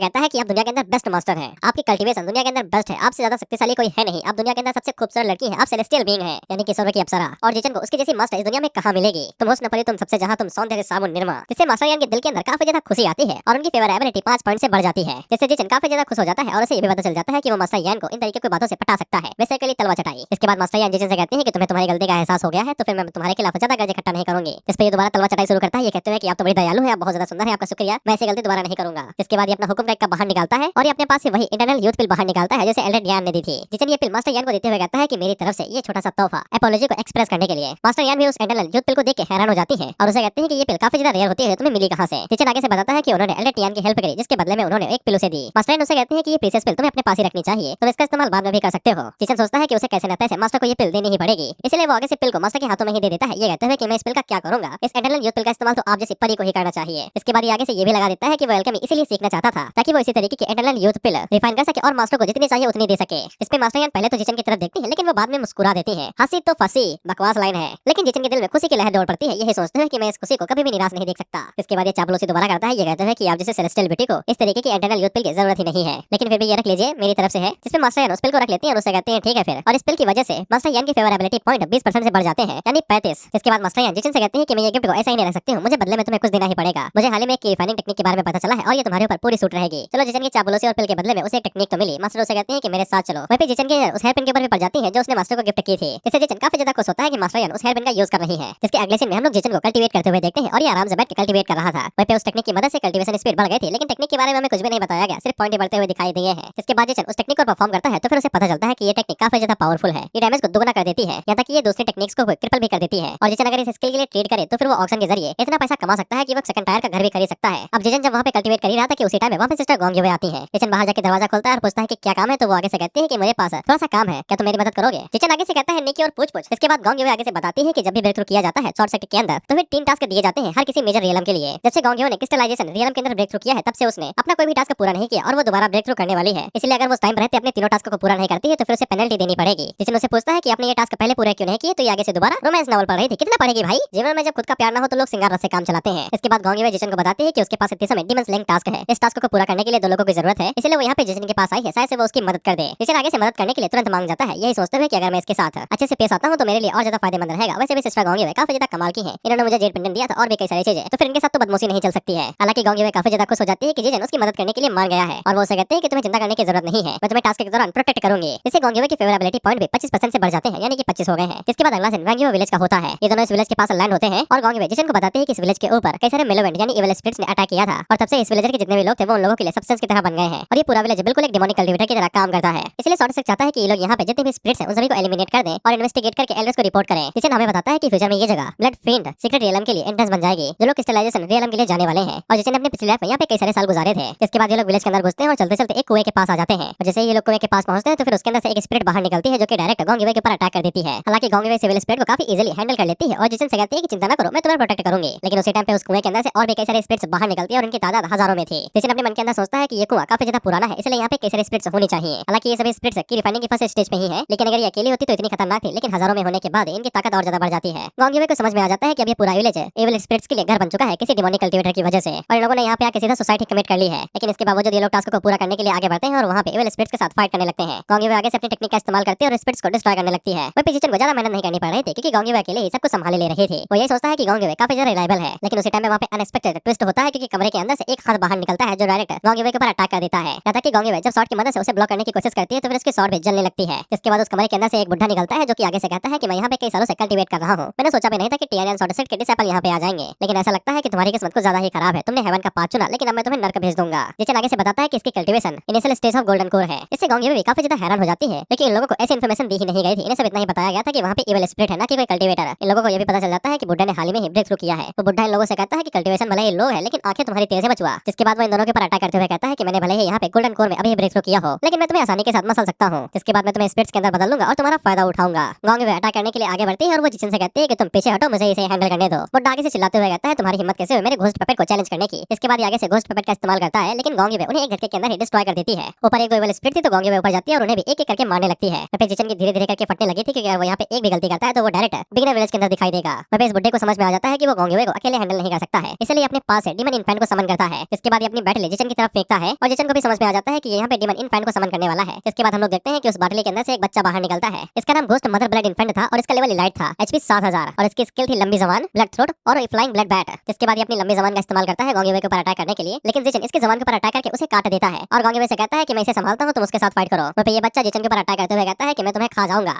कहता है कि आप दुनिया के अंदर बेस्ट मास्टर हैं, आपकी कल्टीवेशन दुनिया के अंदर बेस्ट है, आपसे ज्यादा शक्तिशाली कोई है नहीं, आप दुनिया के अंदर सबसे खूबसूरत लड़की है, आप सेलेस्टियल बीइंग है, यानी कि स्वर्ग की अप्सरा। और जिजन को उसकी जैसी मास्टर इस दुनिया में कहाँ मिलेगी? तुम हुस्न परी तुम सबसे जहाँ, तुम सौंदर्य साबुन निर्मा। जिससे मास्टर यान के दिल के अंदर काफी ज्यादा खुशी आती है और उनकी फेवरेबिलिटी 5 पॉइंट से बढ़ जाती है, जिससे जिजन काफी ज्यादा खुश हो जाता है और उसे ये भी पता चल जाता है कि वो मास्टर यान को इन तरीके की बातों से पटा सकता है, बेसिकली तलवार चटाई। इसके बाद मास्टर यान जिजन से कहते हैं कि तुम्हें तुम्हारी गलती का एहसास हो गया है तो फिर मैं तुम्हारे खिलाफ ज्यादा गर्ज इकट्ठा नहीं करूंगी। इस पे ये दोबारा तलवार चटाई शुरू करता है, ये कहते हैं कि आप तो बड़ी दयालु हैं, आप बहुत ज्यादा सुंदर हैं, आपका शुक्रिया, मैं ऐसी गलती दोबारा नहीं करूंगा। इसके बाद ये अपना हुक्म का एक बाहर निकालता है और ये अपने पास से वही इंटरनल यूथ पिल बाहर निकालता है जैसे एल्डर यान ने दी थी। जिजन ये पिल मास्टर यान को देते हुए कहता है कि मेरी तरफ से ये छोटा सा तोहफा एपोलॉजी को एक्सप्रेस करने के लिए। मास्टर यान भी उस इंटरनल यूथ पिल को देख के हैरान हो जाती है और उसे कहते हैं कि ये पिल काफी ज्यादा रेयर होती है, तुम्हें मिली कहां से? जिजन आगे से बताता है कि उन्होंने एल्डर यान की हेल्प करी, जिसके बदले में उन्होंने एक पिल उसे दी। मास्टर यान उसे कहते हैं कि ये प्रीशियस पिल तुम्हें अपने पास ही रखनी चाहिए, तुम इसका इस्तेमाल बाद में भी कर सकते हो। जिजन सोचता है कि उसे कैसे न तैसे मास्टर को ये पिल देनी ही पड़ेगी, इसलिए वो आगे से पिल को मास्टर के हाथों में ही दे देता है, ये कहते हुए कि मैं इस पिल का क्या करूंगा, इस इंटरनल यूथ पिल का इस्तेमाल तो आप जैसी परी को ही करना चाहिए। इसके बाद ये आगे से ये भी लगा देता है कि वो एल्केमी इसीलिए सीखना चाहता था ताकि वो इसी तरीके की इंटरनल यूथ पिल रिफाइन कर सके और मास्टर को जितनी चाहिए उतनी दे सके। इस पे मास्टर यान पहले तो जिजन की तरफ देखती है, लेकिन वो बाद में मुस्कुरा देती है। हंसी तो फंसी, बकवास लाइन है, लेकिन जिजन के दिल में खुशी की लहर दौड़ पड़ती है, यही सोचते हुए कि मैं इस खुशी को कभी भी निराश नहीं देख सकता। इसके बाद ये चापलूसी दोबारा करता है, ये कहते हैं कि आप जैसे सेलेस्टियल ब्यूटी को इस तरीके की इंटरनल यूथ पिल की जरूरत ही नहीं है, लेकिन फिर भी ये रख लीजिए मेरी तरफ से है। जिसमें मास्टर यान उस पिल को रख लेती है और उसे कहते हैं ठीक है फिर। और इस पिल की वजह से मास्टर यान की फेवरेबिलिटी पॉइंट 20% से बढ़ जाते हैं, यानी 35। इसके बाद मास्टर यान जिजन से कहते हैं कि मैं ये गिफ्ट को ऐसा ही नहीं रख सकती हूँ, मुझे बदले में तुम्हें कुछ देना ही पड़ेगा। मुझे हाल ही में एक रिफाइनिंग टेक्निक के बारे में पता चला है और ये तुम्हारे ऊपर पूरी सूट रहेगी। चलो जिजन की चापलूसी और पिल के बदले में उसे एक टेक्निक तो मिली। मास्टर उसे कहते हैं कि मेरे साथ चलो। वहीं पे जिजन के उस हेयर पिन के ऊपर भी पड़ जाती है जो उसने मास्टर को गिफ्ट की थी। इससे जिजन काफी ज्यादा खुश होता है कि मास्टर यान उस हेयर पिन का यूज कर रही है। जिसके अगले सीन में हम लोग जिजन को कल्टीवेट करते हुए देखते हैं और ये आराम से बैठ के कल्टीवेट कर रहा था। वहीं पे उस टेक्निक की मदद से कल्टीवेशन स्पीड बढ़ गई थी, लेकिन टेक्निक के बारे में हमें कुछ भी नहीं बताया गया, सिर्फ पॉइंट ही बढ़ते हुए दिखाई दिए हैं। इसके बाद जिजन उस टेक्निक को परफॉर्म करता है तो फिर उसे पता चलता है कि ये टेक्निक काफी ज्यादा पावरफुल है, ये डैमेज को दुगना कर देती है, यहाँ तक कि ये दूसरी टेक्निक्स को ट्रिपल भी कर देती है। और जिजन अगर इस स्किल के लिए ट्रेड करे तो फिर वो ऑक्शन के जरिए इतना पैसा कमा सकता है कि वो सेकंड टायर का घर भी खरीद सकता है। अब जिजन जब वहाँ पे कल्टीवेट कर ही रहा था कि उसी टाइम में वहाँ पे सिस्टर गोंग युवे आती है। जिजन बाहर जाके दरवाजा खोलता है और पूछता है कि क्या काम है, तो वो आगे से कहती है कि मेरे पास थोड़ा सा काम है, क्या तुम मेरी मदद करोगे? जिजन आगे से कहता है निकी और पूछ। इसके बाद गोंग युवे आगे से बताती है कि जब भी ब्रेक थ्रू किया जाता है शॉर्ट सर्किट के अंदर तो फिर 3 टास्क दिए जाते हैं हर किसी मेजर रियलम के लिए। जब से गोंग युवे ने क्रिस्टलाइजेशन रियलम के अंदर ब्रेक थ्रू किया है तब से उसने अपना कोई भी टास्क पूरा नहीं किया और वो दोबारा ब्रेक थ्रू करने वाली है, इसलिए अगर वो टाइम रहते अपने तीनों टास्क को पूरा नहीं करती है तो फिर उसे पेनल्टी देनी पड़ेगी। जिजन उसे पूछता है कि आपने ये टास्क पहले पूरे क्यों नहीं किए, तो ये आगे से दोबारा रोमांस नॉवल पढ़ रही थी। कितना पढ़ेगी भाई, जीवन में जब खुद का प्यार ना हो तो लोग सिंगार रस से काम चलाते हैं। इसके बाद गोंग युवे जिजन को बताती है कि उसके पास इतने समय डीमन स्लेइंग टास्क है, इस टास्क को पूरा करने के लिए 2 लोगों की जरूरत है, इसलिए वो यहाँ पे जिजन के पास आई है, शायद से वो उसकी मदद कर दे। जिजन आगे से मदद करने के लिए तुरंत मांग जाता है, यही सोचते हुए कि अगर मैं इसके साथ अच्छे से पेश आता हूँ तो मेरे लिए और ज्यादा फायदेमंद रहेगा। वैसे भी सिस्टर गोंग युवे काफी ज्यादा कमाल की है, इन्होंने मुझे जेड पेंडेंट दिया था और भी कई सारी चीजें, तो फिर इनके साथ तो बदमाशी नहीं चल सकती है। हालांकि गोंग युवे काफी ज्यादा खुश हो जाती है कि जिजन उसकी मदद करने के लिए मान गया है और वो उसे कहते हैं कि तुम्हें चिंता करने की जरूरत नहीं है, मैं तुम्हें टास्क के दौरान प्रोटेक्ट करूंगी। इससे गोंगयुए की फेवरेबिलिटी पॉइंट भी 25% से बढ़ जाते हैं, यानी कि 25 हो गए हैं। जिसके बाद अगला सीन वांगयुए विलेज का होता है। ये दोनों इस विलेज के पास लैंड होते हैं और गोंगयुए जिजन को बताते हैं कि इस विलेज के ऊपर कई सारे मेलेवेंट यानी इविल स्पिरिट्स ने अटैक किया था और तब से इस विलेजर के जितने भी लोग थे वो उन लोगों के लिए सब्सटेंस की तरह बन गए हैं और ये पूरा विलेज बिल्कुल एक डिमोनिक कल्टीवेटर की तरह काम करता है। इसलिए सॉर्ट चाहता है कि ये लोग यहाँ पे जितने भी स्पिरिट्स हैं उन सभी को एलिमिनेट कर दें और इन्वेस्टिगेट करके एल्डर्स को रिपोर्ट करें। जिजन हमें बताता है कि फ्यूचर में ये जगह ब्लड फील्ड सीक्रेट रियलम के लिए एंट्रेंस बन जाएगी, जो लोग क्रिस्टलाइजेशन रियलम के लिए जाने वाले हैं। और जिसने अपने पिछले लाइफ में यहाँ पे कई सारे साल गुजारे थे। इसके बाद ये लोग विलेज के अंदर घुसते हैं और चलते चलते एक कुएं के पास आ जाते हैं और जैसे ये लोग कुएं के पास पहुंचते हैं तो फिर उसके अंदर से एक स्पिरिट बाहर निकलती है जो कि डायरेक्ट गोंगयुए के ऊपर अटैक कर देती है। हालांकि गोंगयुए सिविल स्पिरिट को काफी इजीली हैंडल कर लेती है और जिजन से कहती है कि चिंता न करो, मैं तुम्हें प्रोटेक्ट करूंगी। लेकिन उसी टाइम पे उस कुएं के अंदर से और भी कई सारे स्पिरिट्स बाहर निकलती है और उनकी तादाद हजारों में थी। जिजन अपने मन के अंदर सोचता है कि ये कुआं काफी ज्यादा पुराना है, इसलिए यहाँ पे कई सारे स्पिरिट्स होनी चाहिए। हालांकि ये सभी स्पिरिट्स की रिफाइनिंग की फर्स्ट स्टेज पे ही है, लेकिन अगर ये अकेली होती तो इतनी खतरनाक थी, लेकिन हजारों में होने के बाद इनकी ताकत और ज्यादा बढ़ जाती है। गोंगयुए को समझ में आ जाता है कि अब ये पूरा विलेज एविल स्पिरिट्स के लिए घर बन चुका है किसी डिमोनिक कल्टीवेटर की वजह से और इन लोगों ने यहाँ पे आके सीधा सोसाइटी कमिट कर ली है। लेकिन इसके बावजूद ये लोग टास्क को पूरा करने के लिए आगे बढ़ते हैं और वहाँ पे एविल स्पिरिट्स के साथ फाइट करने लगते हैं। गोंगयुए आगे से अपनी टेक्निक का इस्तेमाल करते हैं और स्पिरिट्स को डिस्ट्रॉय करने लगती है। वहीं जिजन को ज्यादा मेहनत नहीं करनी पड़ रही थी क्योंकि गोंगयुए अकेले ही सब कुछ संभाले ले रहे थे। वो ये सोचता है कि गोंगयुए काफी ज्यादा रिलायबल है, लेकिन उसी टाइम में वहाँ पे अनएक्सपेक्टेड ट्विस्ट होता है क्योंकि कमरे के अंदर से एक हाथ बाहर निकलता है जो डायरेक्ट गोंगयुए के ऊपर अटैक कर देता है। यहाँ तक कि गोंगयुए जब शॉट की मदद से उसे ब्लॉक करने की कोशिश करती है तो फिर उसकी शॉट भी जलने लगती है। इसके बाद उस कमरे के अंदर से एक बुढ़ा निकलता है जो कि आगे से कहता है कि मैं यहाँ पे कई सालों से कल्टीवेट कर रहा हूँ। मैंने सोचा भी नहीं था कि टीआरएन सॉर्टसेट के डिसेबल यहाँ पे आ जाएंगे, लेकिन ऐसा लगता है कि तुम्हारी किस्मत कुछ ज्यादा ही खराब है। तुमने हेवन का पाथ चुना, लेकिन अब मैं तुम्हें नर्क भेज दूंगा। जिजन आगे से बताता है कि इसकी cultivation initial stage of golden core है। इससे गोंगयुए भी काफी ज्यादा हैरान हो जाती है, लेकिन इन लोगों को ऐसी इन्फॉर्मेशन दी ही नहीं गई थी। इन्हें सिर्फ इतना ही बताया गया था कि वहाँ पे इविल स्पिरिट है, ना कि कोई कल्टीवेटर। इन लोगों को ये भी पता चल जाता है कि बुड्ढा ने हाल ही में ही ब्रेक थ्रू किया है। तो बुड्ढा इन लोगों से कहता है कि कल्टीवेशन भले ही लो है, लेकिन आंखें तुम्हारी तेज है बचुआ। जिसके बाद वो इन दोनों के ऊपर अटैक करते हुए कहता है कि मैंने भले ही यहाँ पे गोल्डन कोर में अभी ब्रेक थ्रू किया हो, लेकिन मैं तुम्हें आसानी के साथ मसल सकता हूँ। जिसके बाद मैं तुम्हें स्पिरिट्स के अंदर बदल लूंगा और तुम्हारा फायदा उठाऊंगा। गोंगयुए अटैक करने के लिए आगे बढ़ती है और वो जिजन से कहती है कि तुम पीछे हटो, मुझे इसे हैंडल करने दो। बुड्ढा आगे से चिल्लाते हुए कहता है तुम्हारी हिम्मत कैसे हुई मेरे घोस्ट पपेट को चैलेंज करने की। इसके बाद आगे से घोस्ट पपेट का इस्तेमाल करता है, लेकिन गोंगयुए उन्हें एक झटके के अंदर ही डिस्ट्रॉय कर देती है। ऊपर एक दो इविल स्पिरिट थी तो गोंगयुए ऊपर जाती है और उन्हें भी एक एक करके मारने लगती है। वहीं जिजन की धीरे धीरे करके फटने लगी थी क्योंकि अगर वो यहाँ पे एक भी गलती करता है तो वो डायरेक्ट बिगिनर विलेज के अंदर दिखाई देगा। वहीं इस बुड्ढे को समझ में आ जाता है कि वो गोंगयुए को अकेले हैंडल नहीं कर सकता है, इसलिए अपने पास से डीमन इनफैंट को समन करता है। इसके बाद ये अपनी बैटली जिजन की तरफ फेंकता है और जिजन को भी समझ में आ जाता है कि यहाँ पे डीमन इनफैंट को समन करने वाला है। इसके बाद हम लोग देखते हैं कि उस बाटली के अंदर से एक बच्चा बाहर निकलता है। इसका नाम घोस्ट मदर ब्लड इनफैंट था और इसका लेवल इलाइट था, एचपी 7000 और इसकी स्किल थी लंबी जबान, ब्लड थ्रोट और फ्लाइंग ब्लड बैट। जिसके बाद ये अपनी लंबी जबान का इस्तेमाल करता है गोंगयुए के ऊपर अटैक करने के लिए, लेकिन जिजन इसकी जबान के ऊपर अटैक करके उसे काट देता है और गोंगयुए से कहता है कि मैं इसे संभालता हूँ, तुम उसके साथ फाइट करो। वहीं ये बच्चा जिजन के ऊपर अटैक करते हुए कहता है कि मैं तुम्हें खा जाऊंगा।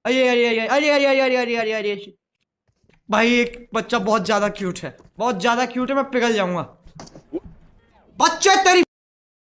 अरे अरे अरे अरे अरे अरे अरे अरे अरे भाई एक बच्चा बहुत ज्यादा क्यूट है, बहुत ज्यादा क्यूट है, मैं पिघल जाऊंगा। बच्चे तेरी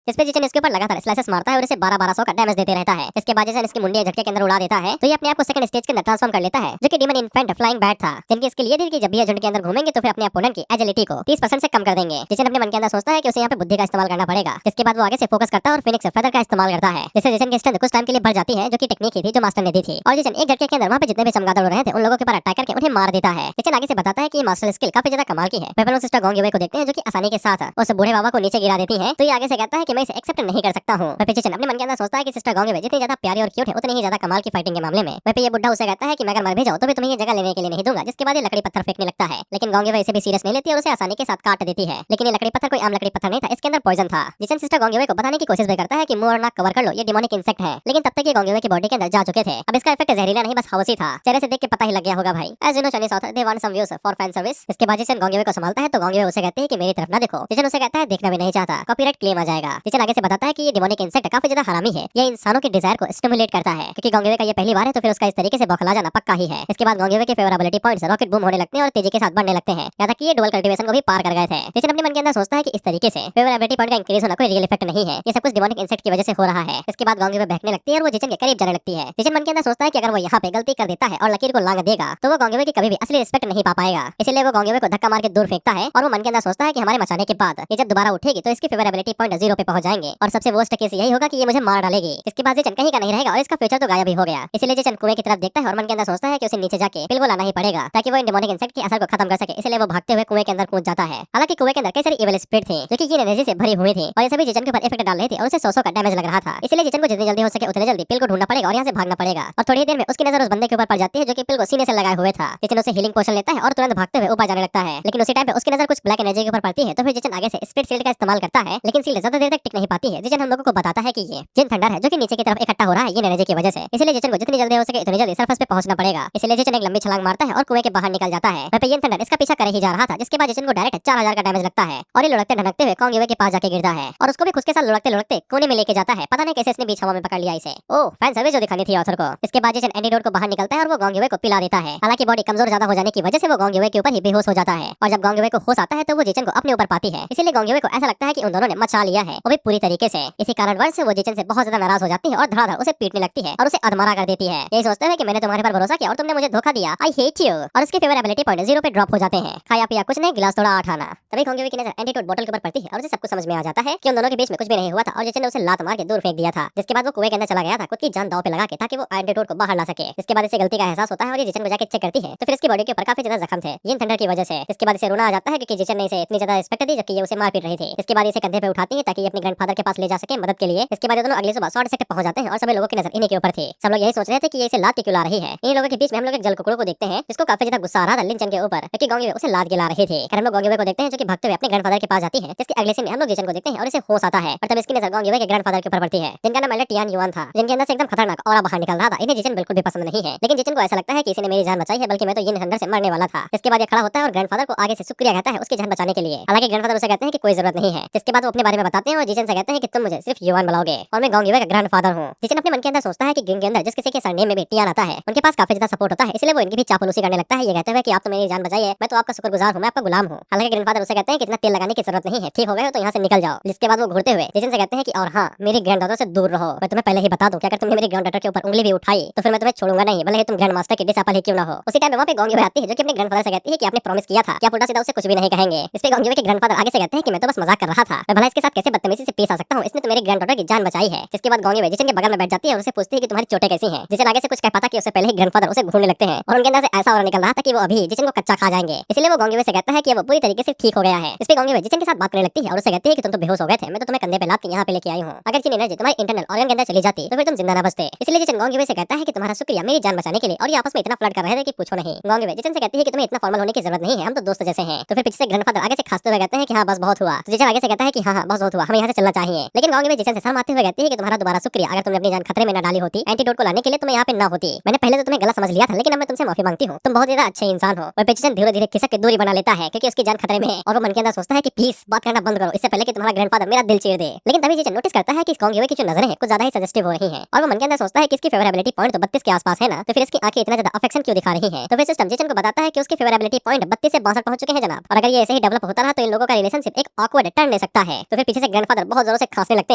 इस पे जिजन इसके ऊपर लगातार स्लाइसेस मारता है और इसे 1200 का डैमेज देते रहता है। इसके बाद जिजन इसकी मुंडी झटके के अंदर उड़ा देता है तो ये अपने आप को सेकंड स्टेज के अंदर ट्रांसफॉर्म कर लेता है, जो कि डीमन इनफैंट फ्लाइंग बैट था। जिनकी इसके लिए थी कि जब ये झुंड के अंदर घूमेंगे तो फिर अपने अपोनेंट की एजिलिटी को 30% से कम कर देंगे। जिजन अपने मन के अंदर सोचता है कि उसे यहाँ पे बुद्धि का इस्तेमाल करना पड़ेगा। जिसके बाद वो आगे से फोकस करता है और फिनिक्स फेदर का इस्तेमाल करता है, जिससे जिजन की स्ट्रेंथ कुछ टाइम के लिए बढ़ जाती है, जो कि टेक्निक ही थी जो मास्टर ने दी थी। और जिजन एक झटके के अंदर वहाँ पे जितने भी चमगादड़ रहे थे उन लोगों के ऊपर अटैक करके उन्हें मार देता है। जिजन आगे से बताता है कि मास्टर स्किल काफी ज्यादा कमाल की है। पेपलो सिस्टर गोंगयुए को देखते हैं जो कि आसानी के साथ उस बूढ़े बाबा को नीचे गिरा देती है, तो ये आगे से कहता है कि मैं इसे एक्सेप्ट नहीं कर सकता हूँ। अपने मन के अंदर सोचता है कि सिस्टर गोंगयुए जितनी ज्यादा प्यारी और क्यूट है उतनी ही ज्यादा कमाल की फाइटिंग के मामले में। वहीं पे ये बुड्ढा उसे कहता है कि मैं अगर मर भी जाऊं तो भी तुम्हें ये जगह लेने के लिए नहीं दूंगा। जिसके बाद ये लकड़ी पत्थर फेंकने लगता है, लेकिन गोंगयुए इसे भी सीरियस नहीं लेती और उसे आसानी के साथ काट देती है। लेकिन ये लकड़ी पत्थर कोई आम लकड़ी पत्थर नहीं था, इसके अंदर पॉइजन था। जिसन सिस्टर गोंगयुए को बताने की कोशिश भी करता है कि मुंह और नाक कवर कर लो, ये डिमोनिक इंसेक्ट है। लेकिन तब तक ये गोंगयुए की बॉडी के अंदर जा चुके थे। अब इसका इफेक्ट जहरीला नहीं बस हवसी था। चेहरे से देख के पता ही लग गया होगा भाई। As you know Chinese author they want some views for fan service. इसके बाद जिसन गोंगयुए को संभालता है तो गोंगयुए उसे कहते हैं कि मेरी तरफ ना देखो। जिसन उसे कहता है देखना भी नहीं चाहता, कॉपीराइट क्लेम आ जाएगा। जिसन आगे से बताता है कि ये डिमोनिक इंसेक्ट काफी ज्यादा हरामी है, ये इंसानों के डिजायर को स्टिमुलेट करता है। क्योंकि गोंगयुए का ये पहली बार है तो फिर उसका इस तरीके से बौखला जाना पक्का ही है। इसके बाद गोंगयुए के फेवरेबिलिटी पॉइंट्स रॉकेट बूम होने लगते हैं और तेजी के साथ बढ़ने लगते हैं, यहाँ तक कि ये डुअल कल्टीवेशन को भी पार कर गए थे। जिसन अपने मन के अंदर सोचता है कि इस तरीके से फेवरेबिलिटी पॉइंट का इंक्रीज होना कोई रियल इफेक्ट नहीं है, ये सब कुछ डिमोनिक इंसेक्ट की वजह से हो रहा है। इसके बाद गोंगयुए बहकने लगती है और वो जिसन के करीब जाने लगती है। जिसन मन के अंदर सोचता है कि अगर वो यहाँ पे गलती कर देता है और लकीर को लांग देगा तो वो गोंगयुए की कभी भी असली रिस्पेक्ट नहीं पा पाएगा। इसलिए वो गोंगयुए को धक्का मार के दूर फेंकता है और वो मन के अंदर सोचता है कि हमारे मचाने के बाद ये जब दोबारा उठेगी तो इसकी फेवरेबिलिटी पॉइंट 0 पे पहुंच जाएंगे और सबसे वर्स्ट केस यही होगा कि ये मुझे मार डालेगी। इसके बाद जिसन कहीं का नहीं रहेगा और इसका फ्यूचर तो गायब ही हो गया। इसलिए जिसन कुएं की तरफ देखता है और मन के अंदर सोचता है कि उसे नीचे जाके पिल को लाना ही पड़ेगा ताकि वो इन डिमोनिक इंसेक्ट के असर को खत्म कर सके। इसलिए वो भागते हुए कुएं के अंदर कूद जाता है। हालांकि कुएं के अंदर कई सारी इविल स्पिरिट थी जो कि ये एनर्जी से भरी हुई थी और ये सभी जिसन के ऊपर इफेक्ट डाल रही थी और उसे 100 का डैमेज लग रहा था। इसलिए जिसन को जितनी जल्दी हो सके उतनी जल्दी पिल को ढूंढना पड़ेगा और यहाँ से भागना पड़ेगा। और थोड़ी देर में उसकी नजर उस बंदे के ऊपर पड़ जाती है जो कि पिल को सीने से लगाए हुए था। जिसन उसे हीलिंग पोशन लेता है और तुरंत भागते हुए ऊपर जाने लगता है, लेकिन उसी टाइम पे उसकी नजर कुछ ब्लैक एनर्जी के ऊपर पड़ती है तो फिर जिसन आगे से स्पिरिट शील्ड का इस्तेमाल करता है, लेकिन शील्ड ज्यादा देर तक टिक नहीं पाती है। जिचन हम लोगों को बताता है कि ये जिन थंडर है जो कि नीचे की तरफ इकट्ठा हो रहा है ये एनर्जी की वजह से, इसलिए जिचन को जितनी जल्दी हो सके इतनी जल्दी सरफेस पे पहुंचना पड़ेगा। इसलिए जिचन एक लंबी छलांग मारता है और कुएं के बाहर निकल जाता है। वहीं पे ये थंडर इसका पीछा कर ही जा रहा था, जिसके बाद जिचन को डायरेक्ट 4000 का डैमेज लगता है और ये लुढ़कते ढनकते हुए कॉन्ग युवे के पास जाके गिरता है और उसको भी खुद के साथ लुढ़कते लुढ़कते कोने में लेके जाता है। पता नहीं कैसे इसने बीच हवा में पकड़ लिया इसे। ओह, फैन सर्विस जो दिखानी थी ऑथर को। इसके बाद जिचन एंटीडोट को बाहर निकलता है और वो कॉन्ग युवे को पिला देता है। हालांकि बॉडी कमजोर ज्यादा हो जाने की वजह से वो कॉन्ग युवे के ऊपर ही बेहोश हो जाता है और जब कॉन्ग युवे को होश आता है तो वो जिचन को अपने ऊपर पाती है। इसीलिए कॉन्ग युवे को ऐसा लगता है कि उन दोनों ने मचा लिया है, वो भी पूरी तरीके से। इसी कारणवश वो जिचन से बहुत ज्यादा नाराज हो जाती है और धड़ाधड़ उसे पीटने लगती है और उसे अधमरा कर देती है। यही सोचते हैं कि मैंने तुम्हारे पर भरोसा किया और तुमने मुझे धोखा दिया, आई हेट यू। और उसके फेवर एबिलिटी पॉइंट 0 पे ड्रॉप हो जाते हैं। खाया पिया कुछ नहीं, गिलास थोड़ा आठाना। तभी कॉन्ग युवे की नजर एंटीडोट बोतल के ऊपर पड़ती है और उसे सब कुछ समझ में आ जाता है कि उन दोनों के बीच में कुछ भी नहीं हुआ था और जिचन ने उसे लात मार के दूर फेंक दिया था। जिसके बाद वो कुएं के अंदर चला गया था खुद की जान दांव पे लगा के, ताकि वो एंटीडोट को बाहर ला सके। इसके बाद इसे गलती का एहसास होता है और ये जिचन को जाके चेक करती है तो फिर इसकी बॉडी के ऊपर काफी ज्यादा जख्म थे ये थंडर की वजह से। इसके बाद इसे रोना आ जाता है क्योंकि जिचन ने इसे इतनी ज्यादा रिस्पेक्ट दी जबकि ये उसे मार पीट रही थी। इसके बाद इसे कंधे पे उठाती है ताकि ये अपने ग्रैंडफादर के पास ले जा सके मदद के लिए। इसके बाद ये दोनों अगली सुबह शॉर्ट सेक्टर पहुंच जाते हैं और सभी लोगों की नजर इन्हीं के ऊपर थी। सब लोग यही सोच रहे थे कि ये इसे लात क्यों ला रही है। इन लोगों के बीच में हम लोग एक जल कुकड़ों को देखते हैं जिसको काफी ज्यादा गुस्सा आ रहा था लिंचन के ऊपर क्योंकि कॉन्ग युवे उसे लात गिला रहे थे। हम लोग कॉन्ग युवे को देखते हैं जो कि भागते हुए अपने ग्रैंडफादर के पास जाती है। जिसके अगले सीन में हम लोग जिचन को देखते हैं और इसे होश आता है और तब इसकी नजर कॉन्ग युवे के ग्रैंडफादर के ऊपर पड़ती है जिनका नाम टियान युआन था, जिनके अंदर से एकदम खतरनाक ऑरा बाहर निकल रहा था। इन्हें जिचन बिल्कुल भी पसंद नहीं है, लेकिन जिचन को ऐसा लगता है कि इसने मेरी जान बचाई है, बल्कि मैं तो ये थंडर से मरने वाला था। इसके बाद ये खड़ा होता है और ग्रैंडफादर को आगे से शुक्रिया कहता है उसकी जान बचाने के लिए। हालांकि ग्रैंडफादर उसे कहते हैं कि कोई जरूरत नहीं है। जिसके बाद वो अपने बारे में बताते हैं और जिचन से कहते हैं कि तुम मुझे सिर्फ युआन बुलाओगे और मैं कॉन्ग युवे का ग्रैंडफादर हूं। जिचन अपने मन के अंदर सोचता है कि गेम के अंदर जिस किसी के सरनेम में भी टियान आता है उनके पास काफी ज्यादा सपोर्ट होता है, इसलिए वो इनकी भी चापलूसी करने लगता है ये कहते हुए कि आप तो मेरी जान बचाई है, मैं तो आपका शुक्रगुजार हूं, मैं आपका गुलाम हूं। हालांकि ग्रैंडफादर उसे कहते हैं कि इतना तेल लगाने की जरूरत नहीं है, ठीक हो गए हो तो यहाँ से निकल जाओ। जिसके बाद वो घूरते हुए जिचन से कहते हैं कि और हाँ, मेरी ग्रैंडडॉटर से दूर रहो। मैं तुम्हें पहले ही बता दूं कि अगर तुमने मेरी ग्रैंडडॉटर के ऊपर उंगली भी उठाई तो फिर मैं तुम्हें छोड़ूंगा नहीं, भले ही तुम ग्रैंड मास्टर की डिसापल ही क्यों ना हो। उसी टाइम वहाँ पे कॉन्ग युवे आती है जो कि अपने ग्रैंडफादर से कहती है कि आपने प्रॉमिस किया था कि आप उल्टा सीधा उसे कुछ भी नहीं कहेंगे। इस पे कॉन्ग युवे के ग्रैंडफादर आगे से कहते हैं कि मैं तो बस मजाक कर रहा था, मैं भला इसके साथ कैसे बदतमीजी से पेश आ सकता हूँ, इसने तो मेरी ग्रैंडडॉटर की जान बचाई है। जिसके बाद कॉन्ग युवे जिचन के बगल में बैठ जाती है और उसे पूछती है कि तुम्हारी चोटें कैसी हैं। जिचन आगे से कुछ कह पाता कि उससे पहले ही ग्रैंडफादर उसे घूरने लगते हैं और उनके अंदर से ऐसा और निकल रहा था कि वो अभी जिचन को कच्चा खा जाएंगे। इसलिए वो कॉन्ग युवे से कहता है कि वो पूरी तरीके से ठीक हो गया है। इस पे कॉन्ग युवे जिचन के साथ बात करने लगती है और उसे कहती है कि तुम तो बेहोश हो गए थे, मैं तो तुम्हें कंधे पे लाद के यहाँ पे लेके आई हूँ। अगर इतनी एनर्जी तुम्हारे इंटरनल ऑर्गन के अंदर चली जाती तो फिर तुम जिंदा न बचते। इसलिए जिचन कॉन्ग युवे से कहता है कि तुम्हारा शुक्रिया मेरी जान बचाने के लिए, और ये आपस में इतना फ्लर्ट कर रहे थे कि पूछो नहीं। कॉन्ग युवे जिचन से कहती है कि तुम्हें इतना फॉर्मल होने की जरूरत नहीं है, हम तो दोस्त जैसे हैं। तो फिर पीछे से ग्रैंडफादर आगे से खासते हुए कहते हैं कि हाँ बस बहुत हुआ। तो जिचन आगे से कहता है कि हाँ बस बहुत हुआ, हमें यहाँ से चलना चाहिए। लेकिन कॉन्ग युवे जिचन से शर्म आते हुए कहती है कि तुम्हारा दोबारा शुक्रिया, अगर तुमने अपनी जान खतरे में न डाली होती एंटीडोट को लाने के लिए तो मैं यहाँ पे ना होती। मैंने पहले तो तुम्हें गलत समझ लिया था, लेकिन अब मैं तुमसे माफी मांगती हूँ, तुम बहुत ज्यादा अच्छे इंसान हो। और जिचन धीरे धीरे खिसक के दूरी बना लेता है क्योंकि उसकी जान खतरे में है और वो मन के अंदर सोचता है कि प्लीज बात करना बंद करो इससे पहले कि तुम्हारा ग्रैंडफादर मेरा दिल चीर दे। लेकिन तभी जिचन नोटिस करता है कि कॉन्ग युवे की जो नजरें हैं कुछ ज्यादा ही सजेस्टिव हो रही हैं और वो मन के अंदर सोचता है कि इसकी फेवरेबिलिटी पॉइंट तो 32 के आसपास है ना, तो फिर इसकी आंखें इतना ज्यादा अफेक्शन क्यों दिखा रही हैं। तो फिर सिस्टम जिचन को बताता है कि उसकी फेवरेबिलिटी पॉइंट 32 से 62 पहुंच चुके हैं जनाब, और अगर ये ऐसे ही डेवलप होता रहा तो इन लोगों का रिलेशनशिप एक ऑकवर्ड टर्न ले सकता है। तो फिर पीछे से ग्रैंडफादर बहुत जोरों से खांसने लगते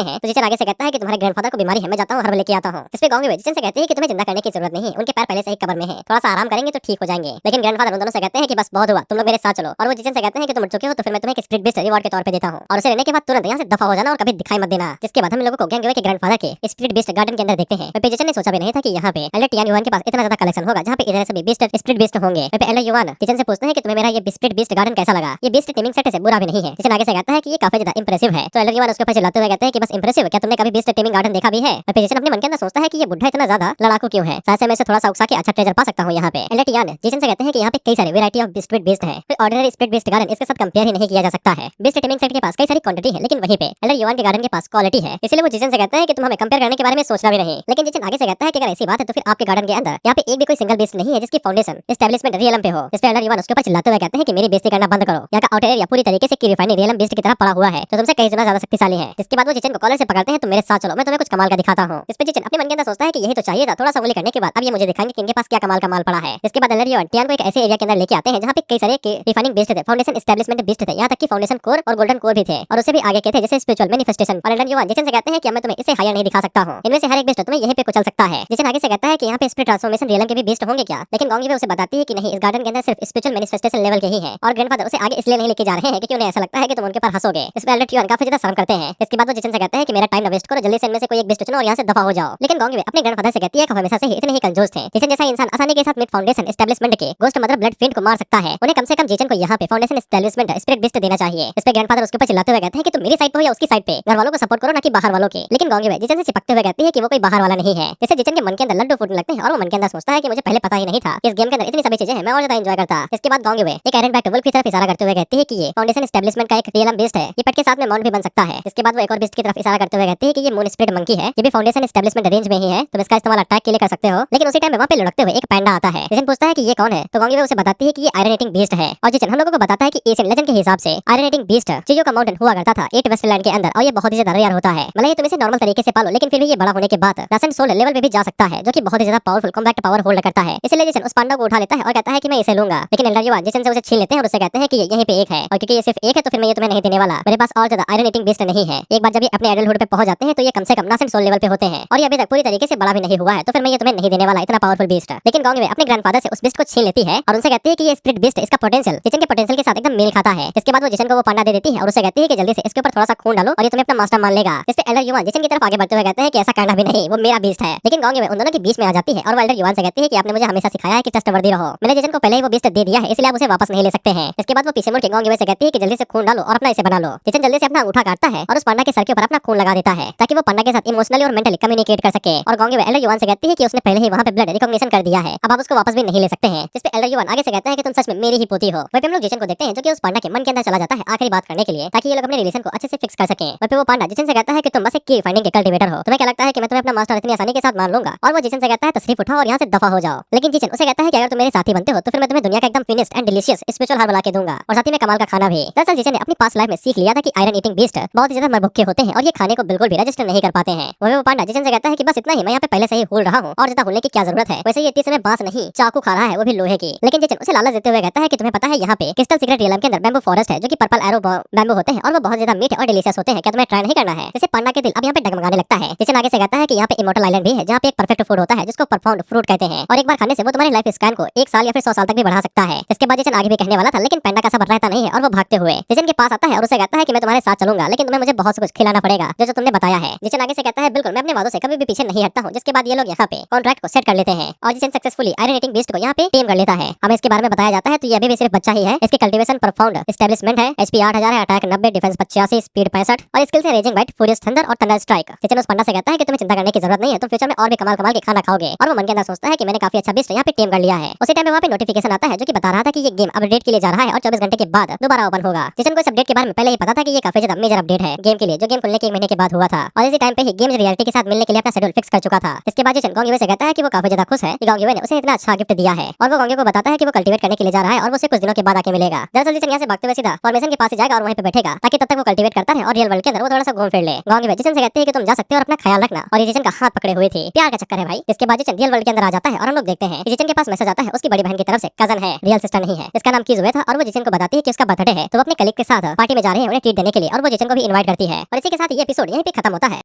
हैं। तो जिचन आगे से कहता है कि तुम्हारे ग्रैंडफादर को बीमारी है, मैं जाता हूँ हर्ब लेके आता हूँ। इस पे कॉन्ग युवे जिचन से कहते हैं कि तुम्हें जिंदा करने की जरूरत नहीं है, उनके पैर पहले से ही कब्र में है, थोड़ा सा आराम करेंगे तो ठीक हो जाएंगे। लेकिन ग्रैंडफादर उन दोनों से कहते हैं कि बस बहुत हुआ, तुम लोग मेरे साथ चलो। और वो जिचन से कहते हैं कि तुम उठ चुके हो तो फिर मैं तुम्हें एक स्पिरिट बीस्ट रिवॉर्ड के तौर पे देता हूँ और उसे लेने के बाद तुरंत यहाँ से दफा हो जाना और कभी दिखाई मत देना। जिसके बाद हम लोगों को कॉन्ग युवे के ग्रैंडफादर के स्पिरिट बीस्ट गार्डन के अंदर देखते हैं। वहीं पे जिचन ने सोचा भी नहीं था कि यहाँ पे एल्डर टियान युआन के पास इतना ज्यादा कलेक्शन होगा जहाँ पे इधर से भी बीस्ट स्पिरिट बीस्ट होंगे। वहीं पे एल्डर युआन जिचन से पूछते हैं कि तुम्हें मेरा ये स्पिरिट बीस्ट गार्डन कैसा लगा। ये बीस्ट टीमिंग सेट से बुरा भी नहीं है। जिचन आगे से कहता है कि ये काफी ज्यादा इंप्रेसिव है। तो एल्डर युआन उसके ऊपर चिल्लाते हुए कहते हैं कि बस इंप्रेसिव, क्या तुमने कभी बीस्ट टीमिंग गार्डन देखा भी है। वहीं पे जिचन अपने मन के अंदर सोचता है कि ये बुढ़ा इतना ज्यादा लड़ाकू क्यों है, शायद से मैं इसे थोड़ा सा उकसा के अच्छा ट्रेजर पा सकता हूँ यहाँ पे। एल्डर टियान जिचन से कहते हैं कि यहाँ पे कई सारे वैरायटी ऑफ स्पिरिट बीस्ट है, फिर ऑर्डिनरी स्पिरिट बीस्ट गार्डन इसके साथ कंपेयर ही नहीं किया जा सकता है। बीस्ट टीमिंग सेट के पास कई सारी क्वांटिटी है, लेकिन वहीं पे एल्डर युआन के गार्डन के पास क्वालिटी है। इसलिए वो जिचन से कहता है कि तुम हमें कंपेयर करने के बारे में सोचना भी नहीं। लेकिन जिचन आगे से कहता है कि अगर ऐसी बात है तो फिर आपके गार्डन के अंदर यहाँ पे एक भी कोई सिंगल बीस्ट नहीं है जिसकी फाउंडेशन एस्टैब्लिशमेंट रियलम पे हो। इस पे एल्डर युआन उसके ऊपर चिल्लाते हुए कहते हैं कि मेरी बेइज्जती करना बंद करो, यहाँ का आउटर एरिया पूरी तरीके से की रिफाइनिंग रियलम बीस्ट की तरह पड़ा हुआ है जो तुमसे कहीं ज्यादा शक्तिशाली है। जिसके बाद वो जिचन को कॉलर से पकड़ते हैं, तो मेरे साथ चलो, मैं तुम्हें कुछ कमाल का दिखाता हूँ। इस पे जिचन अपने मन के अंदर सोचता है कि यही तो चाहिए था, थोड़ा सा उंगली करने के बाद अब ये मुझे दिखाएंगे कि इनके पास क्या कमाल का माल पड़ा है। इसके बाद एल्डर युआन टियान को एक ऐसे एरिया के अंदर लेके आते हैं जहाँ पे कई सारे रिफाइनिंग बीस्ट थे, फाउंडेशन एस्टैब्लिशमेंट बीस्ट थे, यहाँ तक कि फाउंडेशन कोर और गोल्डन कोर भी थे और उससे भी आगे के थे जैसे स्पिरिचुअल मैनिफेस्टेशन। और एल्डर युआन जिचन से कहते हैं कि मैं तुम्हें इससे हायर नहीं दिखा सकता हूँ, इनमें से हर एक बीस्ट तुम्हें यहीं पे कुचल सकता है। जिचन आगे से कहता है कि यहाँ पे स्पिरिट ट्रांसफॉर्मेशन रियलम के भी बीस्ट होंगे क्या, लेकिन कॉन्ग युवे उसे बताती है कि नहीं, इस गार्डन के अंदर सिर्फ स्पिरिचुअल मैनिफेस्टेशन लेवल के ही है और ग्रैंडफादर उसे आगे इसलिए नहीं लेके जा रहे हैं क्योंकि उन्हें ऐसा लगता है कि तुम उनके पर हंसोगे। इस पे एल्डर टियान काफी ज्यादा शर्म करते हैं। इसके बाद वो जिचन से कहते हैं कि मेरा टाइम न वेस्ट करो, जल्दी से इनमें से कोई एक बीस्ट चुनो और यहाँ से दफा हो जाओ। लेकिन कॉन्ग युवे अपने ग्रैंडफादर से कहती है कि हमेशा से ही इतने ही कंजूस थे, जिचन जैसा इंसान आसानी के साथ मिड फाउंडेशन एस्टैब्लिशमेंट के गोस्ट मदर ब्लड फिंड को मार सकता है, उन्हें कम से कम जिचन को यहाँ पे फाउंडेशन एस्टैब्लिशमेंट स्पिरिट बीस्ट देना चाहिए। इस पे ग्रैंडफादर उसके ऊपर चिल्लाते हुए कहते हैं कि तुम मेरी साइड पे हो या उसकी साइड पे, घर वालों को सपोर्ट करो ना कि बाहर वालों के। लेकिन कॉन्ग युवे जिचन से चिपकते हुए कहती है कि वो कोई बाहर वाला नहीं है। जिससे जिचन के मन के अंदर लड्डू फूटने लगते हैं और वो मन के अंदर सोचता है कि मुझे पहले पता ही नहीं था कि इस गेम के अंदर इतनी सभी चीजें हैं, मैं और ज्यादा एंजॉय करता। इसके बाद कॉन्ग युवे एक आयरन बैक वुल्फ की तरफ इशारा करते हुए कहती है कि ये फाउंडेशन एस्टैब्लिशमेंट का एक रियलम बीस्ट है, ये पेट के साथ में माउंट भी बन सकता है। है। इसके बाद वो एक और बीस्ट की तरफ इशारा करते हुए कहती है कि ये मून स्प्रिट मंकी है, ये भी फाउंडेशन एस्टेब्लिशमेंट रेंज में ही है, तुम इसका इस्तेमाल अटैक के लिए कर सकते हो। लेकिन उसी टाइम में वहाँ पे लुढ़कते हुए एक पैंडा आता है। जिशन पूछता है कि ये कौन है, तो गोंगी उसे बताती है कि ये आयरन ईटिंग बीस्ट है। और जिशन हम लोगों को बताता है कि एशियन लेजेंड के हिसाब से आयरन ईटिंग बीस्ट चीजों का माउंटेन हुआ करता था 8 वेस्टलैंड के अंदर, और ये बहुत ही ज्यादा रेयर होता है। मतलब ये तुम इसे नॉर्मल तरीके से पालो, लेकिन फिर भी ये बड़ा होने के बाद रासन सोल लेवल पे भी जा सकता है, जो कि बहुत ही ज्यादा पावरफुल कॉम्बैक्ट पावर होल्ड करता है। इसलिए जिशन उस पांडा को उठा लेता है और कहता है कि मैं इसे लूंगा। लेकिन एल्डर युवान जिशन से उसे छीन लेते हैं और उसे कहते हैं कि यहीं पे एक है, और क्योंकि ये सिर्फ एक है तो फिर मैं ये तुम्हें नहीं देने वाला, मेरे पास और ज्यादा आयरन ईटिंग बीस्ट नहीं है। एक बार जब ये अपने एडल्टहुड पे पहुंच जाते हैं तो ये कम से कम नासेंट सोल लेवल पे होते हैं, और ये अभी तक पूरी तरीके से बड़ा भी नहीं हुआ है, तो फिर मैं ये तुम्हें नहीं देने वाला इतना पावरफुल बीस्ट। लेकिन गोंगी अपने ग्रैंडफादर से उस बीस्ट को छीन लेती है और उनसे कहती है कि ये स्पिरिट बीस्ट इसका पोटेंशियल जिशन के पोटेंशियल के साथ एकदम मेल खाता है। इसके बाद वो जिशन को वो पांडा दे देती है और उसे कहती है कि जल्दी से इसके ऊपर थोड़ा सा खून डालो और ये तुम्हें अपना मास्टर मान लेगा। इस पे एल्डर युवान जिशन की तरफ आगे बढ़ते हुए कहते हैं कि ऐसा करना भी नहीं, वो मेरा बीस्ट है। लेकिन गोंगी उन दोनों के बीच में आ जाती है और वो एल्डर युवान से कहती है कि आपने मुझे हमेशा सिखाया है कि ट्रस्टवर्दी रहो, मैंने जिशन को पहले ही वो बीस्ट दे दिया है, इसलिए आप उसे वापस नहीं ले सकते हैं। इसके बाद वो पीछे मुड़ के गोंगी से कहती है कि जल्दी से खून डालो और अपना इसे बना लो। जिशन जल्दी से अपना अंगूठा काटता है और उस पांडा के सर के ऊपर अपना खून लगा देता है ताकि वो पांडा के साथ इमोशनली और मेंटली कम्युनिकेट कर सके। और गोंगी एल्डर युवान से कहती है कि उसने पहले ही वहां पे ब्लड रिकॉग्निशन कर दिया है, अब आप उसको वापस भी नहीं ले सकते हैं। जिस पे एल्डर युवान आगे से कहता है कि तुम सच में मेरी ही पोती हो। वहीं पे हम लोग जिशन को देखते हैं जो कि उस पांडा के मन के अंदर चला जाता है आखिरी बात करने के लिए, ताकि ये लोग अपने रिलेशन को अच्छे से फिक्स कर सकें। वहीं पे वो पांडा जिशन से कहता है कि तुम बस एक की फाइंडिंग के कल्टीवेटर हो, तुम्हें क्या लगता है कि मैं तुम्हें अपना मास्टर इतनी आसानी के साथ मान लूंगा। और वो जिशन से कहता है तशरीफ उठाओ और यहाँ से दफा हो जाओ। लेकिन जिशन उसे कहता है कि अगर तुम मेरे साथी बनते हो तो फिर मैं तुम्हें दुनिया का एकदम फिनिश्ड एंड डिलीशियस स्पेशल हार बना के दूंगा, और साथ ही में कमाल का खाना भी। दरअसल जिशन ने अपनी पास्ट लाइफ में सीख लिया था कि आयरन ईटिंग बीस्ट बहुत ही ज्यादा मरभुक्के होते हैं और ये खाने को बिल्कुल भी रजिस्टर नहीं कर पाते हैं। वहीं वो पांडा जिशन से कहता है कि बस इतना ही, मैं यहाँ पे पहले से ही होल रहा हूँ और ज्यादा होने की क्या जरूरत है। वैसे ये इतने समय बांस नहीं चाकू खा रहा है, वो भी लोहे की। लेकिन जिशन उसे लालच देते हुए कहता है कि तुम्हें पता है यहाँ पे क्रिस्टल सीक्रेट रियलम के अंदर बैम्बू फॉरेस्ट है जो कि पर्पल एरो बैम्बू होते हैं और वो बहुत ज्यादा मीठे और डिलीशियस होते हैं, क्या तुम्हें ट्राई नहीं करना है। जैसे पांडा के दिल अब यहाँ पे डगमगाने लगता है। जिशन आगे से कहता है कि यहाँ पे इमोर्टल आइलैंड भी है जहाँ पे एक परफेक्ट फूड होता है जिसको परफाउंड फ्रूट कहते हैं, और एक बार खाने से वो तुम्हारी लाइफ स्पैन को 1 साल या फिर 100 साल तक भी बढ़ा सकता है। इसके बाद जिशन आगे भी कहने वाला था, लेकिन पांडा का सब्र रहता नहीं है और वो भागते हुए जिशन के पास आता है और उसे कहता है कि मैं तुम्हारे साथ चलूंगा, लेकिन तुम्हें मुझे बहुत कुछ खिलाना पड़ेगा जो तुमने बताया है। जिशन आगे से कहता है बिल्कुल, मैं अपने वादों से कभी भी पीछे नहीं हटता हूँ। जिसके बाद ये लोग यहाँ पे कॉन्ट्रैक्ट को सेट कर लेते हैं और जिशन सक्सेसफुली आयरन ईटिंग बीस्ट को यहाँ पे टेम कर लेता है। हमें इसके बारे में बताया जाता है तो ये अभी भी सिर्फ बच्चा ही है। इसके कल्टीवेशन परफाउंड एस्टेब्लिशमेंट है, HP 8000 है, अटैक 90, डिफेंस 85, स्पीड 65 और स्किल्स है रेजिंग बाइट, फ्यूरियस थंडर और थंडर स्ट्राइक। जिशन उस पांडा से कहता है कि तुम्हें चिंता करने की जरूरत नहीं है, तुम फ्यूचर में और भी कमाल कमाल के खाना खाओगे। और वो मन के अंदर सोचता है कि मैंने काफी अच्छा बीस्ट यहाँ पे टेम कर लिया है। उसी टाइम पे वहाँ पे नोटिफिकेशन आता है जो कि बता रहा था कि ये गेम अपडेट के लिए जा रहा है और 24 घंटे के बाद दोबारा ओपन होगा। जिशन को इस अपडेट के बारे में पहले ही पता था कि ये काफी ज्यादा मेजर अपडेट है गेम के लिए, जो गेम खुलने के 1 महीने के बाद हुआ था। और इसी टाइम पे ही गेम रियलिटी के साथ मिलने के लिए अपना शेड्यूल फिक्स कर चुका था। इसके बाद जिशन गोंगी से कहता है कि वो काफी ज्यादा खुश है कि गोंगी ने उसे इतना अच्छा गिफ्ट दिया है, और वो गोंगी को बताता है कि वो कल्टीवेट करने के लिए जा रहा है और वो उसे कुछ दिनों के बाद आके मिलेगा। दरअसल जिशन यहाँ से भागते हुए सीधा फॉर्मेशन के पास ही जाएगा और वहीं पे बैठेगा ताकि तब तक वो कल्टीवेट करता रहे और रियल वर्ल्ड के अंदर वो थोड़ा सा घूम फिर ले। गोंगी जिशन से कहती है कि तुम जा सकते हो और अपना ख्याल रखना, और ये जिशन का हाथ पकड़े हुए थी। प्यार का चक्कर है भाई। इसके बाद जिशन रियल वर्ल्ड के अंदर आ जाता है और हम लोग देखते हैं कि जिशन के पास मैसेज आता है उसकी बड़ी बहन की तरफ से, कजन है, रियल सिस्टर नहीं है। इसका नाम कीजुए था और वो जिशन को बताती है कि उसका बर्थडे है, तो वो अपने कलीग के साथ पार्टी में जा रहे हैं उन्हें ट्रीट देने के लिए, और वो जिशन को भी इनवाइट करती है। और इसी के साथ ये एपिसोड यहीं पे खत्म होता है।